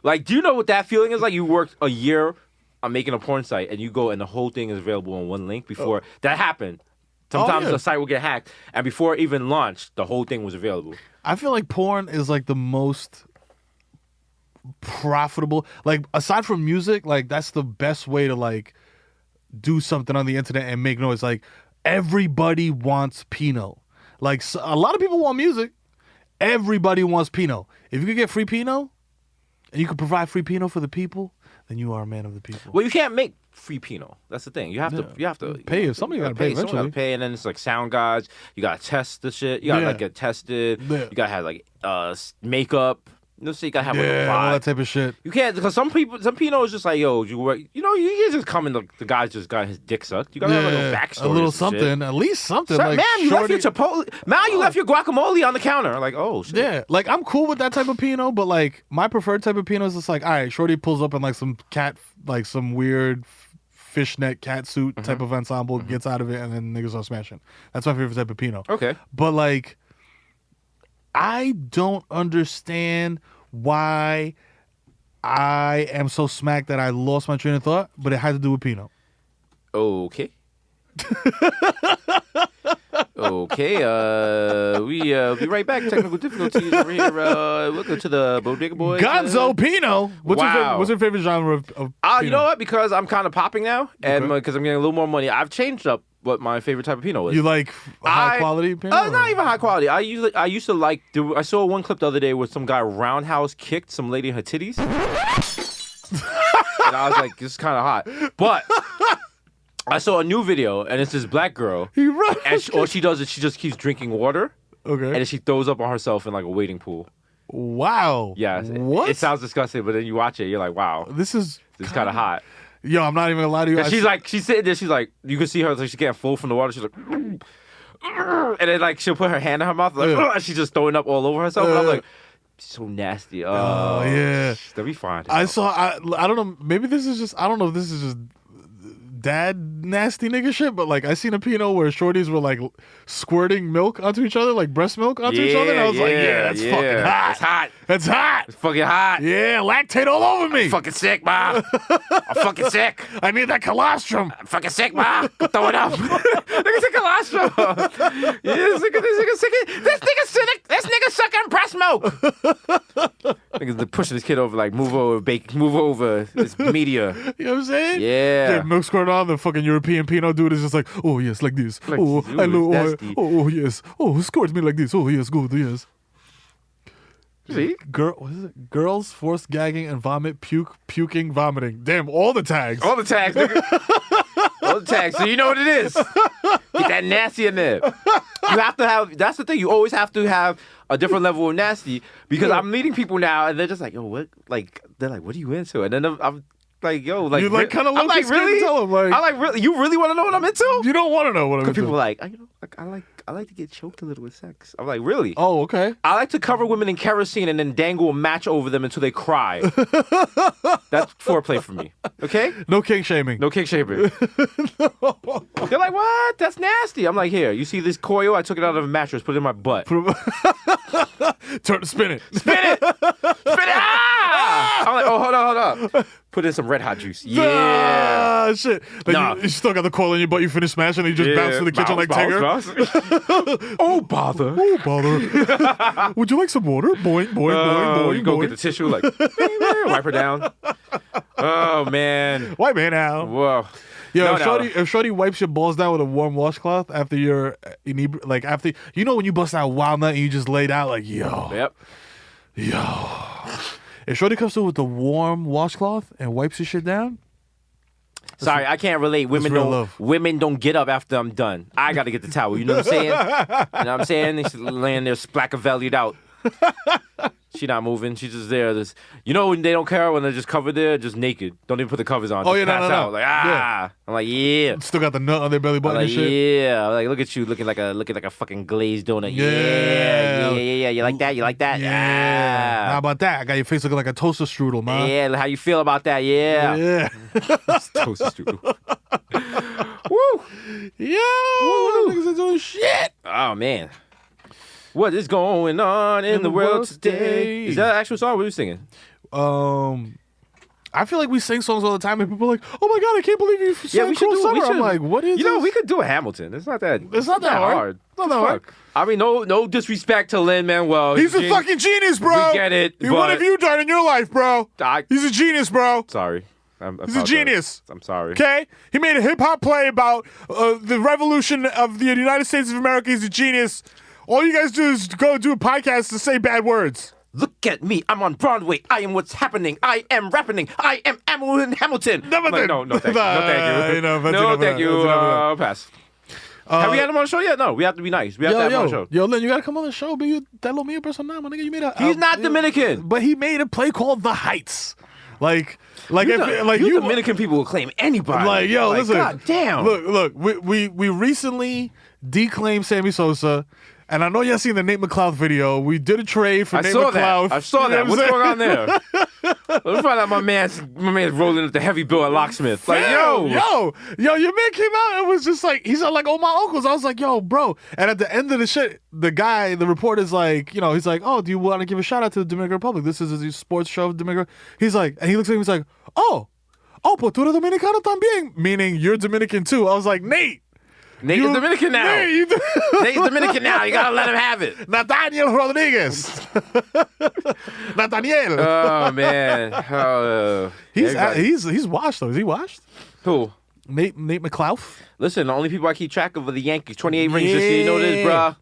Like, do you know what that feeling is like? You worked a year on making a porn site and you go and the whole thing is available on one link before that happened. Sometimes the site will get hacked, and before it even launched, the whole thing was available. I feel like porn is like the most profitable. Like aside from music, like that's the best way to like do something on the internet and make noise. Like everybody wants Pinot. Like a lot of people want music. Everybody wants Pinot. If you could get free Pinot, and you could provide free Pinot for the people, then you are a man of the people. Well, you can't make free Pinot. That's the thing. You have to pay. Somebody got to pay eventually. Someone got to pay, and then it's like sound guides. You got to test the shit. You got to like get tested. Yeah. You got to have like makeup. You got to have like a vibe. All that type of shit. You can't, because some Pinot is just like, yo, you can't just come and the guy just got his dick sucked. You got to have like a backstory. A little something, at least something. Like, man, you left your Chipotle. Man, you left your guacamole on the counter. Like, oh shit. Yeah, like I'm cool with that type of Pinot, but like my preferred type of Pinot is just like, all right, shorty pulls up in like some some weird fishnet cat suit type of ensemble, gets out of it, and then niggas are smashing. That's my favorite type of Pinot. Okay. But like, I don't understand why I am so smacked that I lost my train of thought, but it had to do with Pinot. Okay. Okay, we'll be right back. Technical difficulties over here. Welcome to the Bodega Boys. Gonzo Pinot. What's your favorite genre of Pinot? You know what? Because I'm kind of popping now, and because I'm getting a little more money, I've changed up what my favorite type of Pinot is. You like high quality Pinot? Not even high quality. I used to like. I saw one clip the other day where some guy roundhouse kicked some lady in her titties, and I was like, "This is kind of hot," but. I saw a new video, and it's this black girl, and all she does is she just keeps drinking water, and then she throws up on herself in like a wading pool. Wow. Yeah. What? It sounds disgusting, but then you watch it, you're like, wow. This is kind of hot. Yo, I'm not even gonna lie to you. And she's sitting there, she's like, you can see her, like she's getting full from the water. She's like, and then like she'll put her hand in her mouth, like, and she's just throwing up all over herself. And I'm like, so nasty. Oh yeah. That'd be fine. I don't know. Maybe this is just. I don't know if this is just dad nasty nigga shit, but like I seen a Pinot where shorties were like squirting milk onto each other, like breast milk onto each other, and I was like, that's fucking hot. It's hot. That's hot. It's fucking hot. Yeah, lactate all over me. I'm fucking sick, ma. I'm fucking sick. I need that colostrum. I'm fucking sick, ma. Throw it up. Nigga sick colostrum. Yeah, this nigga sick. This nigga sucking breast milk. Niggas pushing this kid over, like move over. It's media. You know what I'm saying? Yeah. Milk squirt on. The fucking European Pinot dude is just like, oh yes, like this. Like, oh, I love. Oh yes. Oh, squirt me like this. Oh yes, good. Yes. See? What is it? Girls forced gagging and vomit, puking, vomiting. Damn, all the tags. All the tags, nigga. All the tags. So you know what it is. Get that nasty in there. You have to have, that's the thing. You always have to have a different level of nasty because I'm meeting people now and they're just like, yo, what? Like, they're like, what are you into? And then I'm Like, yo, like You like kind of I'm low-key like, really? tell him, like, I like really. You really want to know what I'm into? you don't want to know what I'm Because into. people are like, you know, like I like to get choked a little with sex. I'm like, really? Oh, okay. I like to cover women in kerosene and then dangle a match over them until they cry. That's foreplay for me. Okay? No king shaming. No kick shaming. They're like, what? That's nasty. I'm like, here, you see this coil? I took it out of a mattress, put it in my butt. Spin it. Spin it! Spin it! Ah! I'm like, oh, hold up. Put in some Red Hot juice. Yeah. Ah, shit. Then Nah. you still got the coil in your butt. You finish smashing and you just bounce to the kitchen like Tigger. Oh, bother. Oh, bother. Would you like some water? Boing, boing, boing, boing, You go boing. get the tissue, like, wipe her down. Oh, man. White man out. Whoa. Yo, No, if Shorty wipes your balls down with a warm washcloth after you're like after when you bust out wild nut and you just laid out like Yep. If Shorty comes through with the warm washcloth and wipes your shit down, Sorry, I can't relate. real love. Women don't get up after I'm done. I got to get the towel. You know what I'm saying? You know what I'm saying? She's laying there splack-a-valleyed out. She not moving. She's just there. You know when they don't care when they're just covered there, just naked. Don't even put the covers on. Oh, just yeah, no, pass no. out. Like, Yeah. I'm like, yeah. still got the nut on their belly I'm button like, and shit. yeah. I'm like, look at you looking like a fucking glazed donut. Yeah. Yeah. You like that? You like that? Yeah. How about that? I got your face looking like a toaster strudel, man. Yeah. How you feel about that? Yeah. Yeah. Toast strudel. Woo. Yo, niggas are doing shit. Oh man. What is going on in the world today? Is that an actual song? What are you singing? I feel like we sing songs all the time, and people are like, "Oh my god, I can't believe you sang Cruel Summer." I'm like, "What is?" You know, this? we could do a Hamilton. It's not that. It's not that hard. Not that hard. Fuck. I mean, no disrespect to Lin-Manuel. He's a fucking genius, bro. We get it. What but have you done in your life, bro? He's a genius, bro. Sorry. He's a genius. I'm sorry. Okay? He made a hip hop play about the revolution of the United States of America. He's a genius. All you guys do is go do a podcast to say bad words. Look at me. I'm on Broadway. I am what's happening. I am rappening. I am Hamilton. No, but Like, no, thank you. No, thank you. Pass. Have we had him on the show yet? No, we have to be nice. We have to have him on the show. Yo, Lynn, you gotta come on the show. Be that lo mío personal, my nigga. You made a. He's not Dominican. But he made a play called The Heights. Like you Dominican people will claim anybody. Like, yo, listen. God damn. Look, we recently declaimed Sammy Sosa. And I know y'all seen the Nate McLeod video. We did a trade for Nate McLeod. I saw that. What's going on there? Let's find out my man's rolling up the heavy bill at Locksmith. Like, yo, your man came out and was just like, he said like, "Oh, my uncles." I was like, yo, bro. And at the end of the shit, the reporter's like, he's like, "Oh, do you want to give a shout out to the Dominican Republic? This is a sports show of Dominican." He's like, and he looks at me, he's like, oh, pues tú eres dominicano también, meaning you're Dominican too. I was like, Nate. Nate is Dominican now. Nate's Dominican now. You gotta let him have it. Nathaniel Rodriguez. Nathaniel. Oh man. He's washed though. Is he washed? Who? Nate McLeod. Listen, the only people I keep track of are the Yankees. 28 rings. Just so you know this, bruh.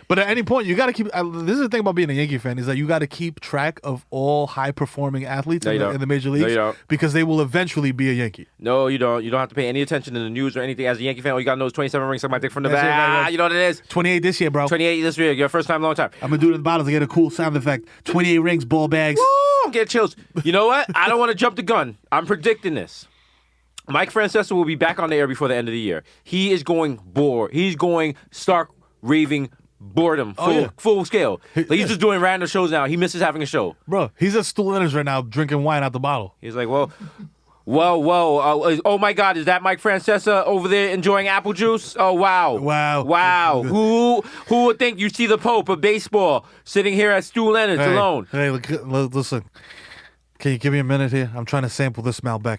But at any point, you got to keep. This is the thing about being a Yankee fan is that you got to keep track of all high-performing athletes in the major leagues because they will eventually be a Yankee. No, you don't. You don't have to pay any attention to the news or anything. As a Yankee fan, all you got to know is 27 rings. Suck my dick from the back. You know what it is? 28 this year, bro. 28 this year. Your first time, long time. I'm gonna do it in the bottle to get a cool sound effect. 28 rings, ball bags. Woo! I'm getting chills. You know what? I don't want to jump the gun. I'm predicting this. Mike Francesa will be back on the air before the end of the year. He is going bored. He's going stark raving boredom, full scale. Like, he's just doing random shows now. He misses having a show. Bro, he's at Stool Inners right now drinking wine out the bottle. He's like, whoa. Oh my God, is that Mike Francesa over there enjoying apple juice? Oh, wow. Who would think you see the Pope of baseball sitting here at Stool Inners alone? Hey, listen. Can you give me a minute here? I'm trying to sample this Malbec.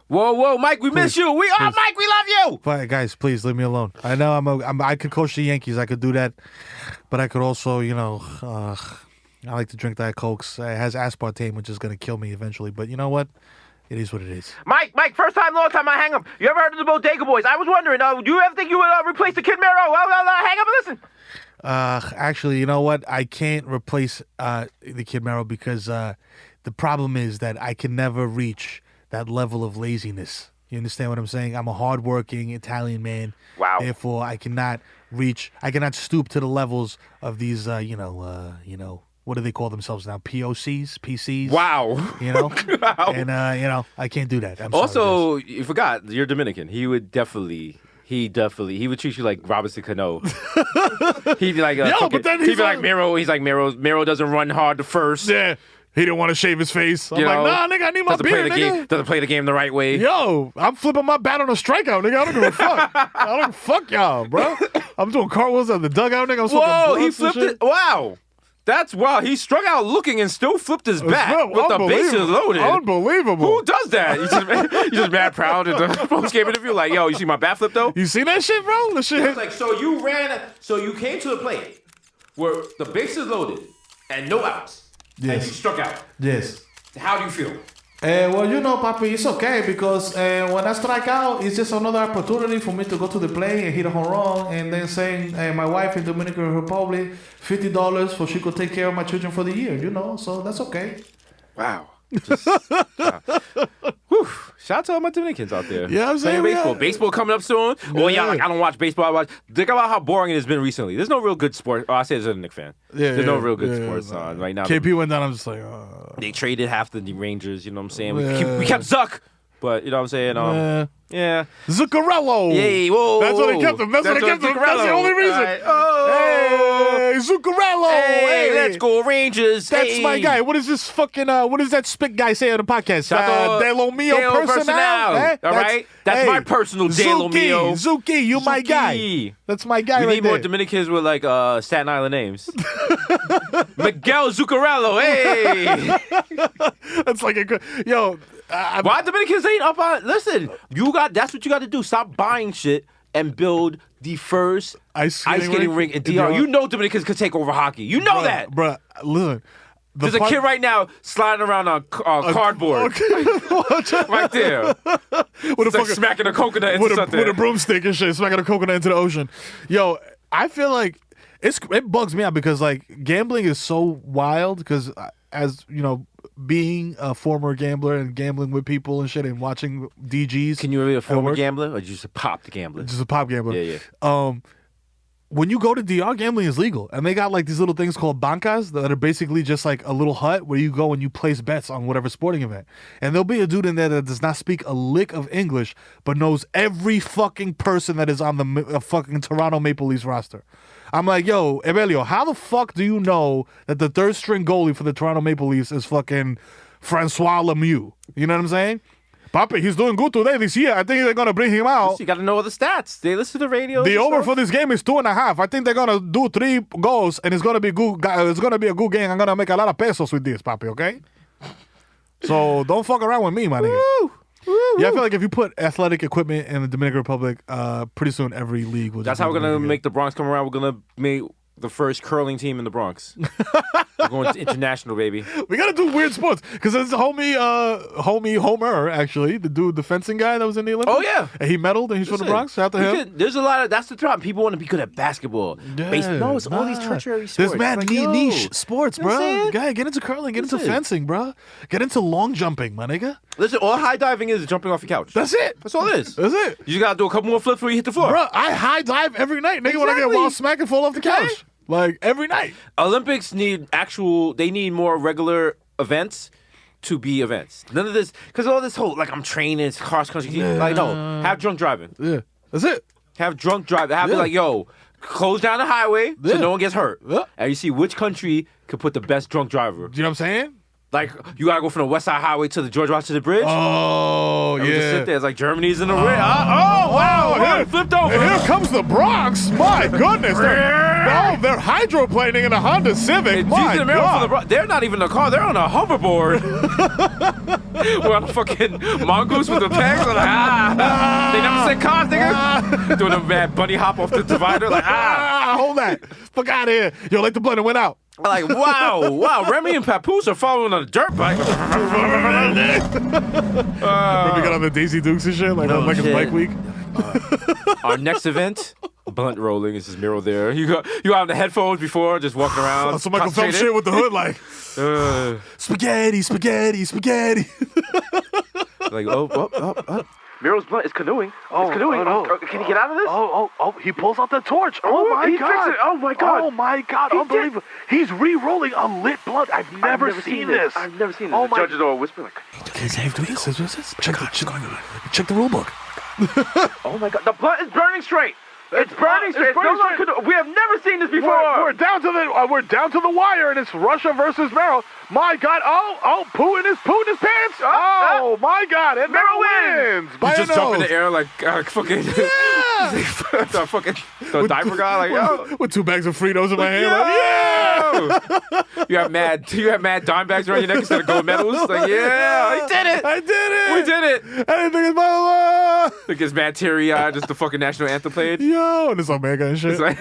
Whoa, Mike, we miss you. Mike, we love you. But guys, please leave me alone. I know I could coach the Yankees. I could do that, but I could also, I like to drink Diet Cokes. It has aspartame, which is gonna kill me eventually. But you know what? It is what it is. Mike, first time, long time. I hang up. You ever heard of the Bodega Boys? I was wondering. Do you ever think you would replace the Kid Mero? Hang up and listen. Actually, you know what? I can't replace the Kid Mero because the problem is that I can never reach that level of laziness. You understand what I'm saying? I'm a hardworking Italian man. Wow. Therefore, I cannot stoop to the levels of these, what do they call themselves now? POCs, PCs. Wow. You know, Wow. and I can't do that. I'm Also, sorry, you forgot you're Dominican. He would treat you like Robinson Cano. He'd be like, but then he'd he's be like like- Mero. He's like Mero doesn't run hard the first. yeah, he didn't want to shave his face. I'm You like, know, nah, nigga, I need my doesn't play beard, the nigga. game. Doesn't play the game the right way. Yo, I'm flipping my bat on a strikeout, nigga. I don't give a fuck. I don't fuck y'all, bro. I'm doing cartwheels at the dugout, nigga. I'm smoking Whoa, he blunts and flipped shit. it. Wow. That's wow. He struck out looking and still flipped his bat with the bases loaded. Unbelievable. Who does that? You just mad proud at the post-game interview. Like, yo, you see my bat flip though? You seen that shit, bro? The shit hit. Like, so you came to the plate where the bases loaded and no outs. And Yes. you struck out. Yes. How do you feel? Well, papi, it's okay because when I strike out, it's just another opportunity for me to go to the play and hit a home run, and then saying my wife in Dominican Republic $50 for she could take care of my children for the year, so that's okay. Wow. Whew. Shout out to all my Dominicans out there. Yeah, I'm saying, Playing baseball. yeah. Baseball coming up soon. Oh yeah, Yeah. like I don't watch baseball. Think about how boring it has been recently. There's no real good sport. Oh, I say as a Knicks fan. There's no real good sports on right now. KP went down. I'm just like, They traded half the Rangers. You know what I'm saying? Yeah. We kept Zuck, but you know what I'm saying. Yeah. Zuccarello. Yay! Whoa. That's what they kept him. That's what they kept him. That's the only reason. Right. Oh. Hey, Zuccarello. Hey, let's go Rangers. That's Hey. my guy. What is this fucking? What does that spit guy say on the podcast? Shout out De Lo Mio De Lo Personal. Eh? All right? That's my personal De Lo Mio. Zuki, you my guy. Zuki. That's my guy We right need more there. Dominicans with like Staten Island names. Miguel Zuccarello. Hey. That's like a good. Yo, Why Dominicans ain't up on? Listen, that's what you got to do. Stop buying shit and build the first Ice skating skating rink rink in in DR. DR. You know Dominicans could take over hockky. You know that. Bruh, listen. There's a kid right now sliding around on cardboard right there. with a It's like fucking smacking a coconut into with something. a broomstick and shit, smacking a coconut into the ocean. Yo, I feel like it bugs me out because like gambling is so wild because as you know, being a former gambler and gambling with people and shit and watching DGs. Can you really a at former work- gambler or just a popped gambler? Just a pop gambler. Yeah. When you go to DR, gambling is legal, and they got like these little things called bancas that are basically just like a little hut where you go and you place bets on whatever sporting event. And there'll be a dude in there that does not speak a lick of English, but knows every fucking person that is on the fucking Toronto Maple Leafs roster. I'm like, yo, Evelio, how the fuck do you know that the third string goalie for the Toronto Maple Leafs is fucking Francois Lemieux? You know what I'm saying? Papi, he's doing good today this year. I think they're gonna bring him out. You got to know all the stats. They listen to the radio. The over for this game is 2.5. I think they're gonna do 3 goals, and it's gonna be good. It's gonna be a good game. I'm gonna make a lot of pesos with this, papi. Okay. So don't fuck around with me, my nigga. Yeah, I feel like if you put athletic equipment in the Dominican Republic, pretty soon every league will. That's just how be we're gonna really make the Bronx come around. We're gonna make the first curling team in the Bronx. We're going international, baby. good. We gotta do weird sports because it's homie Homer actually, the fencing guy that was in the Olympics. Oh, yeah. and he medaled and he's from the Listen, Bronx. Shout out to him. There's a lot of that's the problem. People want to be good at basketball. No, it's all these tertiary sports. There's mad Like, yo, niche sports, you know what I'm bro. saying? Guy, get into curling, get into Listen. fencing, bro. Get into long jumping, my nigga. Listen, all high diving is jumping off your couch. That's it. That's all it is. That's it. You just gotta do a couple more flips before you hit the floor. Bro, I high dive every night, nigga, when I get Exactly. wild smack and fall off the Okay. couch. Like, every night. Olympics they need more regular events to be events. None of this, because all this whole, like, I'm training, it's cross country. Like, no, have drunk driving. Yeah. That's it. Have drunk driving. Have Yeah. it like, yo, close down the highway so Yeah. no one gets hurt. Yeah. And you see which country could put the best drunk driver. Do you know what I'm saying? Like, you gotta go from the West Side Highway to the George Washington Bridge. Oh, And we just yeah. sit there. It's like Germany's in the way. Oh, wow. here- He flipped over. And here comes the Bronx. My goodness. They're hydroplaning in a Honda Civic. And My Jesus and Mero for God. they're not even in a car. They're on a hoverboard. We're on a fucking mongoose with the pegs. Like, They never said cars, nigga. Doing a mad bunny hop off the divider. Like, Hold that. Fuck out of here. Yo, like the blender went out. Like, wow. Remy and Papoose are following on a dirt bike. Remember we got on the Daisy Dukes and shit? Like, Oh, on like a shit. bike week? Our next event, blunt rolling. This is Mero there. You have the headphones before, just walking around. Some Michael Phelps shit with the hood, like, Uh, spaghetti. like, oh. Mero's blunt is canoeing. Oh, it's canoeing. oh, no. Can he get out of this? He pulls out the torch. Oh, Oh, my he God. fixed it. Oh, my God. Oh, my God. He Unbelievable. He's re-rolling a lit blunt. I've never seen this. I've never seen this. Oh, The my. judges are all whispering like, Check the rule book. oh, my God. The blunt is burning straight. It's burning straight. burning No straight. one we have never seen this before. We're down to the wire, and it's Russia versus Mero. My God! Oh, pooing his pants! Oh my God! And Mero wins. You By just a jump in nose. the air like fucking the fucking the diaper guy like yo. With 2 bags of Fritos in my hand. Yo! Like, yeah! You have mad dime bags around your neck instead of gold medals. Like yeah, he did it. I did it. We did it. I didn't think it's my life. Like it's mad teary-eyed, just the fucking national anthem played. Yo, and it's Omega and shit. It's like,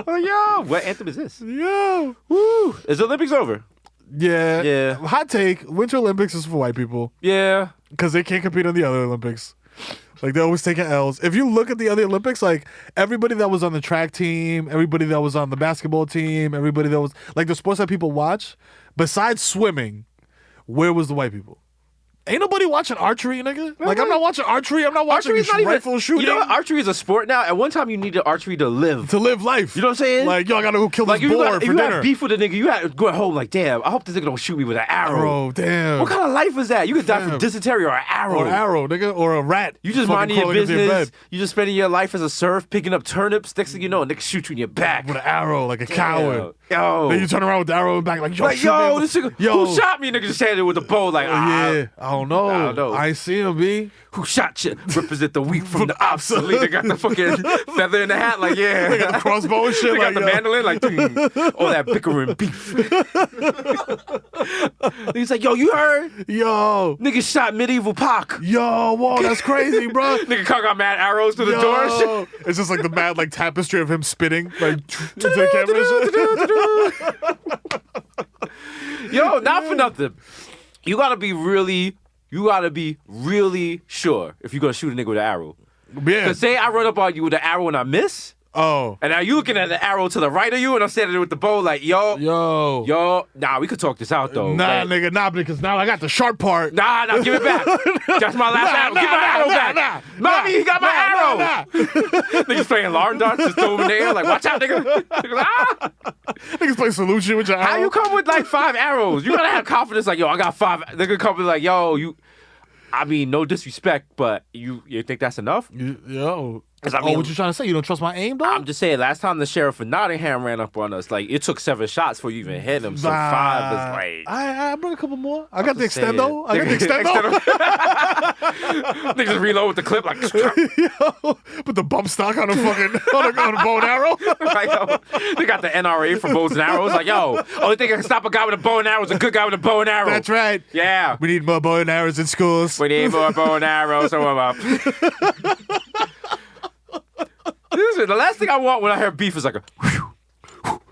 oh, yo, what anthem is this? Yo. Woo. Is the Olympics over? Yeah. Yeah. Hot take. Winter Olympics is for white people Yeah. because they can't compete on the other Olympics. Like, they're always taking L's. If you look at the other Olympics, like, everybody that was on the track team, everybody that was on the basketball team, everybody that was, like, the sports that people watch, besides swimming, where was the white people? Ain't nobody watching archery, nigga. Like, I'm not watching archery. I'm not watching Archery's not even rifle shooting. You know what? Archery is a sport now. At one time, you needed archery to live. To live life. You know what I'm saying? Like, yo, I gotta go kill Like this if boar for you dinner. had beef with a nigga, you had to go home like, damn, I hope this nigga don't shoot me with an arrow. Arrow, damn. What kind of life is that? You could die Damn. from dysentery or an arrow. Or an arrow, nigga. Or a rat. You just fucking minding your crawling into business. bed You just spending your life as a serf, picking up turnips. Next thing you know, a nigga shoot you in your back. with an arrow, like a coward. Yo. Then you turn around with the arrow in the back, like, yo, Like, shoot me. yo, this nigga, Yo. who shot me? Nigga just standing there with a bow, like, Yeah, I don't know. I don't know. I ain't seen him, B. Who shot you? Represent the weak from the obsolete. They got the fucking feather in the hat, like, yeah. They got the crossbow and shit. They got like, the yo. mandolin, like, all that bickering beef. He's like, yo, you heard? Yo. Nigga shot medieval Pac. Yo, whoa, that's crazy, bro. Nigga got mad arrows to the door and shit. Yo. It's just like the mad like tapestry of him spitting like to the camera. Yo, not for nothing. You gotta be really sure if you're gonna shoot a nigga with an arrow. Yeah. Cause say I run up on you with an arrow and I miss, Oh. and now you looking at the arrow to the right of you, and I'm standing there with the bow, like, yo, nah, we could talk this out though. Nah, Like, nigga, nah, because now I got the sharp part. Nah, give it back. That's my last arrow. Give my arrow back. Mommy, he got my arrow. Niggas playing alarm darts, just throw them in the air, like, watch out, nigga. Niggas, ah! Niggas play solution with your arrow. How you come with like 5 arrows? You gotta have confidence, like, yo, I got 5. Nigga come with like, yo, I mean, no disrespect, but you think that's enough? Yo. I mean, what you trying to say? You don't trust my aim, dog? I'm just saying, last time the sheriff of Nottingham ran up on us, like, it took 7 shots before you even hit him. So 5 is like... I bring a couple more. I got the just saying. extendo. I got the extendo. Niggas just reload with the clip, like... Yo, put the bump stock on a fucking on a bow and arrow. like, yo, they got the NRA for bows and arrows. Like, yo, only thing that can stop a guy with a bow and arrow is a good guy with a bow and arrow. That's right. Yeah. We need more bow and arrows in schools. We need more bow and arrows. So I'm up. Listen, the last thing I want when I hear beef is like a...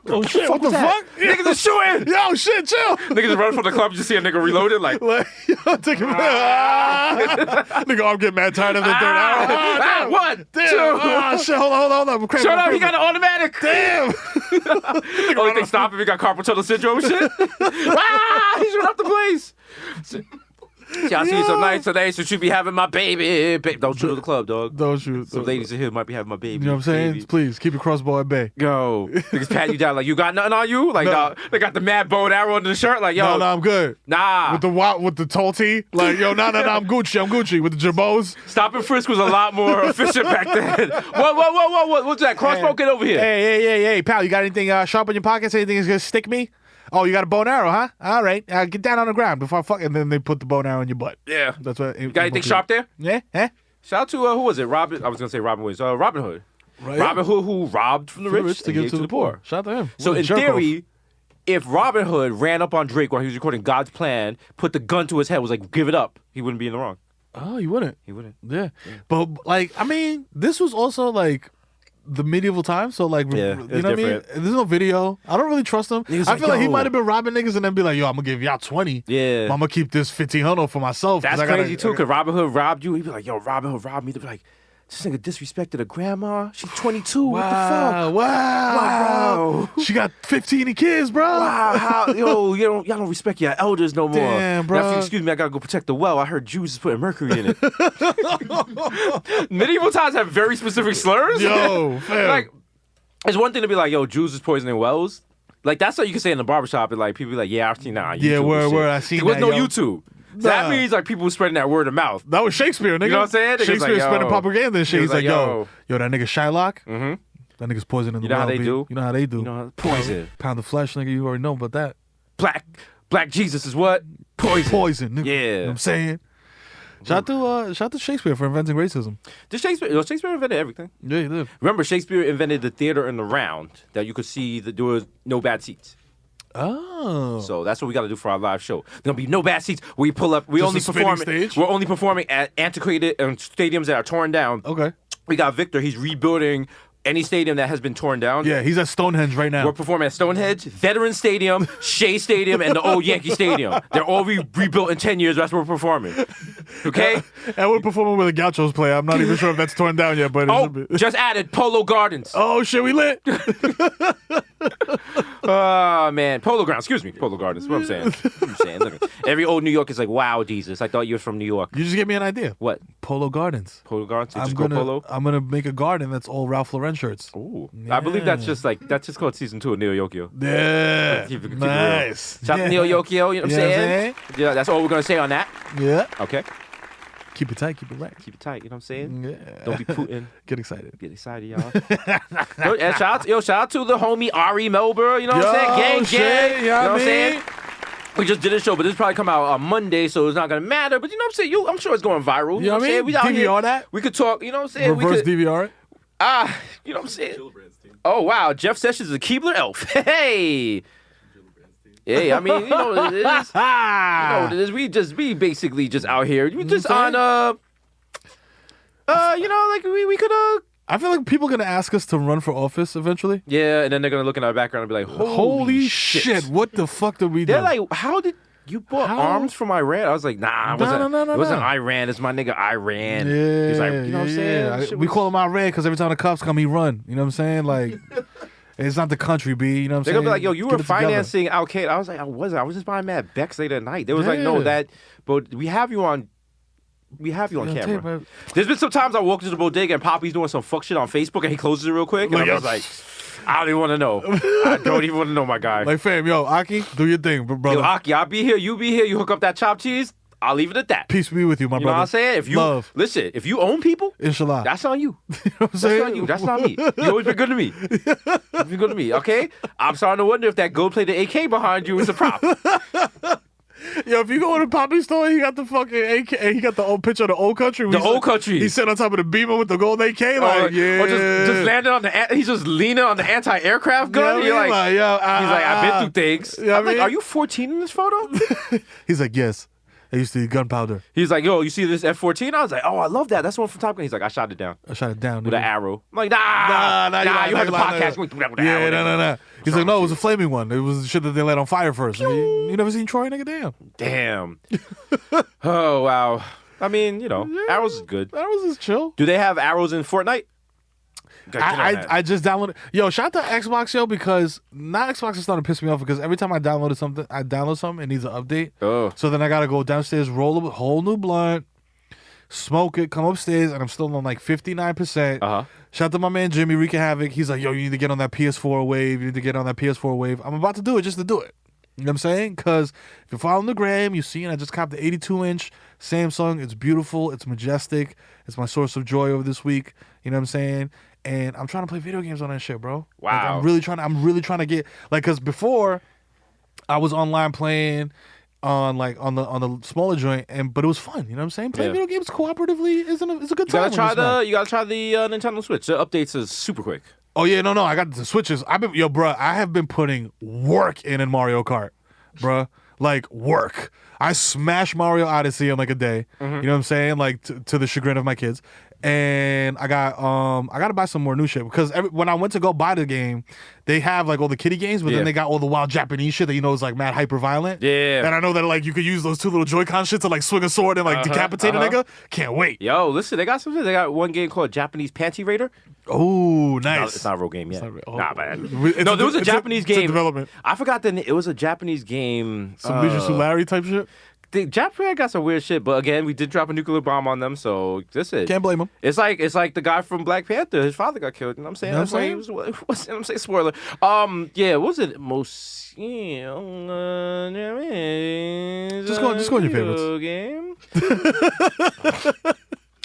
Oh shit! What the fuck? Niggas are shooting. Yo, shit, chill. Niggas run from the club. You just see a nigga reloaded. Like, Like, yo, take him. Nigga, I'm getting mad tired of the third arrow. Damn. 1, 2. Ah, shit, hold on. I'm cramping, Shut I'm up, he got cramping. an automatic. Damn. Only thing stopping, he got carpal tunnel syndrome and shit. He's run up the place. Y'all see some nights today, so she be having my baby. Don't shoot at the club, dog. Don't shoot. Some ladies in here might be having my baby. You know what I'm saying? Baby. Please, keep your crossbow at bay. Yo, niggas pat you down like, you got nothing on you? Like, No. nah, they got the mad bow and arrow under the shirt. Like, yo, No, I'm good. nah. With the tall tee. Like, yo, no, I'm Gucci. With the jabos. Stop and frisk was a lot more efficient back then. What's that? Crossbow, get over here. Hey, pal, you got anything sharp in your pockets? Anything that's gonna stick me? Oh, you got a bow and arrow, huh? All right, get down on the ground before I fuck. And then they put the bow and arrow in your butt. Yeah. That's what. You got anything sharp there? Yeah. Shout out to, who was it? Robin. I was going to say Robin Williams. Robin Hood. Right. Robin Hood, who robbed from the rich to give to the poor. Shout out to him. So What a in jerk theory, if Robin Hood ran up on Drake while he was recording God's Plan, put the gun to his head, was like, give it up, he wouldn't be in the wrong. Oh, you wouldn't. He wouldn't. Yeah. But, like, I mean, this was also, like, the medieval times, so like, Yeah, you know it's what I mean? different. There's no video. I don't really trust him. Niggas I like, feel like he yo. might have been robbing niggas and then be like, yo, I'm gonna give y'all 20. Yeah. But I'm gonna keep this 1,500 for myself. 'cause That's I gotta- crazy too, because Robin Hood robbed you. He'd be like, yo, Robin Hood robbed me. They'd be like, This nigga disrespected a grandma. She's 22. What the Wow, fuck? wow. She got 15 kids, bro. Wow, y'all don't respect your elders no more. Damn, bro. Nephew, excuse me, I gotta go protect the well. I heard Jews is putting mercury in it. Medieval times have very specific slurs. Yo, fam. Like, it's one thing to be like, yo, Jews is poisoning wells. Like, that's what you can say in the barbershop, and like people be like, yeah, I've seen that on YouTube. Yeah, word. I seen that. There was no yo. YouTube. So that means like people spreading that word of mouth. That was Shakespeare, nigga. You know what I'm saying? Niggas Shakespeare like, spreading yo. propaganda and shit. He's like, yo, that nigga Shylock. Mm-hmm. That nigga's poisoning the You know how well, they B. do? You know how they do. You know, poison. Pound of flesh, nigga. You already know about that. Black Jesus is what? Poison. Poison, nigga. Yeah. You know what I'm saying? Shout out to Shakespeare for inventing racism. Shakespeare invented everything. Yeah, he did. Remember, Shakespeare invented the theater in the round that you could see that there was no bad seats. Oh. So that's what we got to do for our live show. There's gonna be no bad seats. We pull up. Just a spinning stage? We're only performing at antiquated stadiums that are torn down. Okay. We got Victor. He's rebuilding any stadium that has been torn down. Yeah, he's at Stonehenge right now. We're performing at Stonehenge, Veteran Stadium, Shea Stadium, and the old Yankee Stadium. They're all rebuilt in 10 years. That's where we're performing. Okay? And we're performing where the Gauchos play. I'm not even sure if that's torn down yet, but Oh, just added Polo Gardens. oh shit, we lit. Oh, man. Polo Grounds. Excuse me. Polo Gardens. What I'm saying. Look, every old New York is like, wow, Jesus. I thought you were from New York. You just gave me an idea. What? Polo Gardens. Polo Gardens? You I'm just go Polo? gonna make a garden that's all Ralph Lauren shirts. Ooh. I believe that's just called season 2 of Neo Yokio. Yeah. Keep it Nice. real. Shout out to Neo Yokio, you know what I'm saying? Yeah, that's all we're going to say on that. Yeah. Okay. Keep it tight, keep it right. Keep it tight, you know what I'm saying? Yeah. Don't be Putin. Get excited. Get excited, y'all. And shout out to the homie Ari Melber, you know what I'm saying? Gang. You know what I'm saying? We just did a show, but this probably come out on Monday, so it's not gonna matter. But you know what I'm saying? I'm sure it's going viral. You know what I'm saying? We out DVR here. that? We could talk, you know what I'm saying? Reverse DVR it? You know what I'm saying? Oh, wow. Jeff Sessions is a Keebler elf. Hey. Yeah, I mean, you know what it is. You know what it is. We basically just out here. We just on, you know, like we could, I feel like people are gonna ask us to run for office eventually. Yeah, and then they're gonna look in our background and be like, Holy shit, what the fuck did we do? They're like, how did you bought arms from Iran? I was like, nah, it wasn't Iran. It's my nigga Iran. Yeah, he's like, you know what I'm saying? We call him Iran because every time the cops come, he run. You know what I'm saying? Like, it's not the country, B. You know what I'm saying? They're gonna be like, yo, you were Get it together. financing Al Qaeda. I was like, I was just buying mad Bex late at night. They was like, no, but we have you on. We have you on camera. There's been some times I walk into the bodega and Poppy's doing some fuck shit on Facebook and he closes it real quick. And I'm just like, I don't even want to know. I don't even want to know, my guy. Like, fam, yo, Aki, do your thing, brother. Yo, Aki, I'll be here. You be here. You hook up that chopped cheese. I'll leave it at that. Peace be with you, my brother. You know what I'm saying? If you listen, if you own people, inshallah, that's on you. You know what I'm saying? That's on you. That's not me. You always been good to me. You've been good to me. Okay. I'm starting to wonder if that gold-plated AK behind you is a prop. Yo, if you go in a Poppy store, he got the fucking AK. He got the old picture of the old country. The old country. He's sitting on top of the beamer with the gold AK. Like, or just landing on he's just leaning on the anti-aircraft gun. Yeah, You're like, yo, he's like, I've been through things. You know I'm like, I mean? are you 14 in this photo? He's like, yes. I used to eat gunpowder. He's like, yo, you see this F-14? I was like, oh, I love that. That's the one from Top Gun. He's like, I shot it down. I shot it down. With an arrow. I'm like, nah, you heard the podcast. Yeah, no. He's like, no, it was a flaming one. It was the shit that they let on fire first. You never seen Troy, nigga? Damn. Oh, wow. I mean, you know, arrows is good. Arrows is chill. Do they have arrows in Fortnite? I just downloaded. Yo, shout out to Xbox, yo, because not Xbox is starting to piss me off because every time I download something, it needs an update. Oh. So then I gotta go downstairs, roll a whole new blunt, smoke it, come upstairs, and I'm still on like 59%. Shout out to my man Jimmy Wreaking Havoc. He's like, yo, you need to get on that PS4 wave. You need to get on that PS4 wave. I'm about to do it just to do it. You know what I'm saying? Because if you're following the gram, you've seen I just copped the 82-inch Samsung. It's beautiful. It's majestic. It's my source of joy over this week. You know what I'm saying? And I'm trying to play video games on that shit, bro. Wow. Like, I'm really trying to get, like, because before I was online playing on the smaller joint, but it was fun. You know what I'm saying? Playing video games cooperatively is a good time. You gotta try the Nintendo Switch. The updates is super quick. Oh yeah, no, I got the Switches. I have been putting work in Mario Kart, bruh. Like work. I smashed Mario Odyssey in like a day. You know what I'm saying? Like to the chagrin of my kids. And I got to buy some more new shit because when I went to go buy the game, they have like all the kiddie games, but then they got all the wild Japanese shit that is like mad hyper violent. Yeah. And I know that like you could use those 2 little Joy-Con shit to like swing a sword and like decapitate a nigga. Can't wait. Yo, listen, they got something. They got one game called Japanese Panty Raider. Oh, nice. It's not a real game yet. Nah, man. It's No, there was a Japanese game. It's in development. I forgot that it was a Japanese game. Some Leisure Sulari type shit. The Japan got some weird shit, but again, we did drop a nuclear bomb on them, so this is. Can't blame him. It's like the guy from Black Panther. His father got killed. You know what I'm saying? That's why he was. I'm saying spoiler. Yeah, what was it? Most. Just go on your favorites. Game.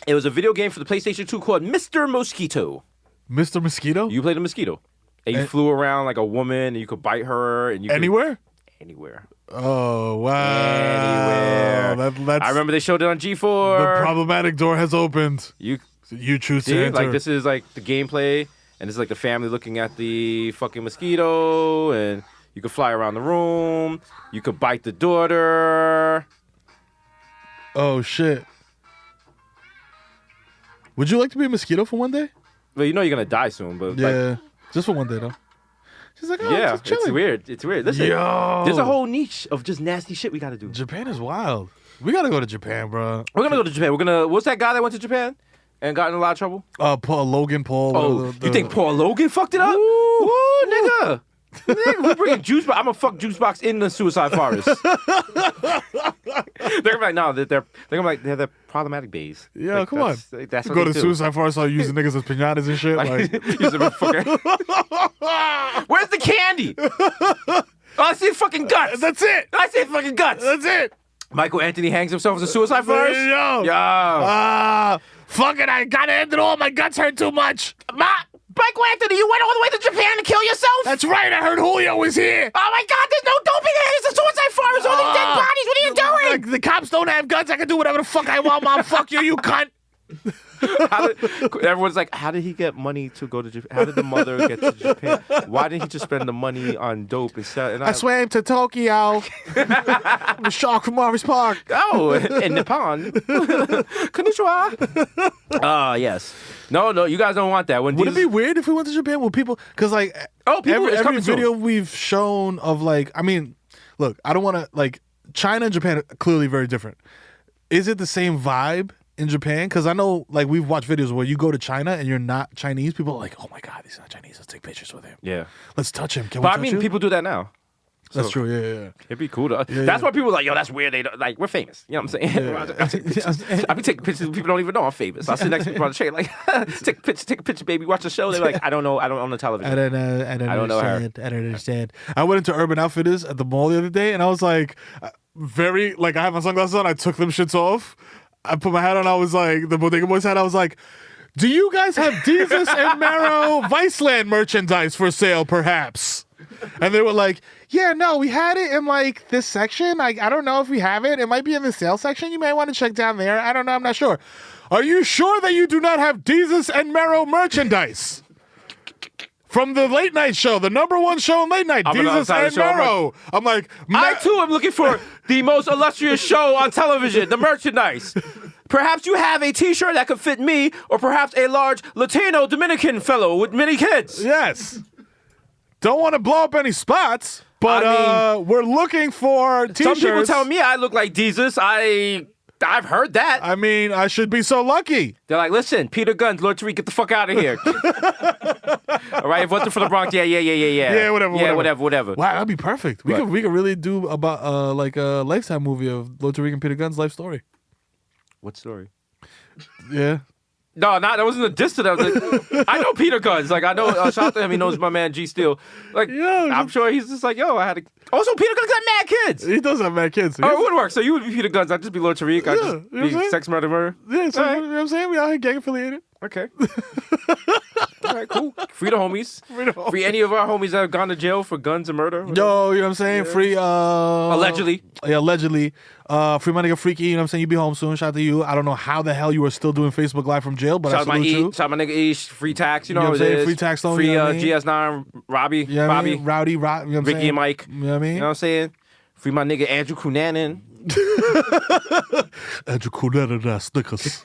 It was a video game for the PlayStation 2 called Mr. Mosquito. Mr. Mosquito? You played a mosquito, and you flew around like a woman, and you could bite her, and you anywhere. Anywhere. Oh, wow. Anywhere. That's I remember they showed it on G4. The problematic door has opened. You choose to enter. Like, this is like the gameplay, and it's like the family looking at the fucking mosquito, and you could fly around the room. You could bite the daughter. Oh, shit. Would you like to be a mosquito for one day? Well, you know you're going to die soon, but yeah, just for one day, though. She's like, yeah, just chilling. It's weird. Listen, there's a whole niche of just nasty shit we got to do. Japan is wild. We got to go to Japan, bro. We're going to go to Japan. What's that guy that went to Japan and got in a lot of trouble? Logan Paul. Oh, you think Paul Logan fucked it up? Woo, nigga. We're bringing juice box. I'm gonna fuck juice box in the suicide forest. They're gonna be like, no, they're gonna be like, they're the problematic bays. Yeah, like, come on. That's what go they to do. suicide forest, start using niggas as pinatas and shit. Like, using a fucking... Where's the candy? Oh, I see fucking guts. That's it. I see fucking guts. That's it. Michael Anthony hangs himself as a suicide forest. Yo. Fuck it, I gotta end it all. My guts hurt too much. Michael Anthony, you went all the way to Japan to kill yourself? That's right, I heard Julio was here. Oh my God, there's no doping here. It's a suicide forest. All these dead bodies. What are you doing? Like, the cops don't have guns. I can do whatever the fuck I want, mom. Fuck you, you cunt. Everyone's like, how did he get money to go to Japan? How did the mother get to Japan? Why didn't he just spend the money on dope instead? And I swam to Tokyo. I'm a shark from Morris Park. Oh, in Nippon. Konnichiwa. Yes. No, you guys don't want that. Would it be weird if we went to Japan? Will people? Because like, every video we've shown of like, I mean, look, I don't want to like China and Japan are clearly very different. Is it the same vibe in Japan? Because I know like we've watched videos where you go to China and you're not Chinese. People are like, oh my God, he's not Chinese. Let's take pictures with him. Yeah. Let's touch him. Can but we I touch mean, him? people do that now. That's true. Yeah. It'd be cool to. Yeah, that's why people are like, yo, that's weird. They don't, like, we're famous. You know what I'm saying? I be taking pictures. People don't even know I'm famous. I sit next to people on the train, like, take a picture, baby. Watch the show. They're like, I don't know. I don't own the television. I don't know. I don't know her. I don't understand. I went into Urban Outfitters at the mall the other day, and I was like, I had my sunglasses on. I took them shits off. I put my hat on. I was like, the Bodega Boys hat. I was like, do you guys have Desus and Mero Viceland merchandise for sale, perhaps? And they were like, yeah, no, we had it in like this section. I don't know if we have it. It might be in the sale section. You may want to check down there. I don't know. I'm not sure. Are you sure that you do not have Desus and Mero merchandise? From the late night show, the #1 show in late night, Desus and Mero. I'm like, I too am looking for the most illustrious show on television, the merchandise. Perhaps you have a t-shirt that could fit me, or perhaps a large Latino Dominican fellow with many kids. Yes. Don't want to blow up any spots, but we're looking for t-shirts. Some people tell me I look like Desus. I've heard that. I mean, I should be so lucky. They're like, listen, Peter Guns, Lord Tariq, get the fuck out of here. All right, voted for the Bronx. Yeah. Yeah, whatever. Wow, that'd be perfect. We could really do about like a Lifetime movie of Lord Tariq and Peter Guns' life story. What story? Yeah. No, that wasn't a diss to them. Like, I know Peter Guns. Like, I know, shout out to him. He knows my man G Steel. Like, I'm sure he's just like, yo, I had to. Also, Peter Guns got mad kids. He does have mad kids. Oh, it would work. So you would be Peter Guns. I'd just be Lord Tariq. I'd just be sex, murder. Yeah, so, you know what I'm saying? We out here gang affiliated. Okay. All right, cool. Free the homies. Free any of our homies that have gone to jail for guns and murder. Yo, you know what I'm saying? Yeah. Free, allegedly. Yeah, allegedly. Free my nigga Freaky, you know what I'm saying? You be home soon. Shout out to you. I don't know how the hell you are still doing Facebook Live from jail, but I salute you. Shout out my nigga Ish. Free tax, you know what what I'm it saying? is. Free tax loan. Free you know what I mean? GS9, Robbie, you know Bobby. Rowdy, you know what I'm Ricky saying? and Mike. You know what I mean? You know what I'm saying? Free my nigga Andrew Cunanan. Andrew Cunanan Snickers.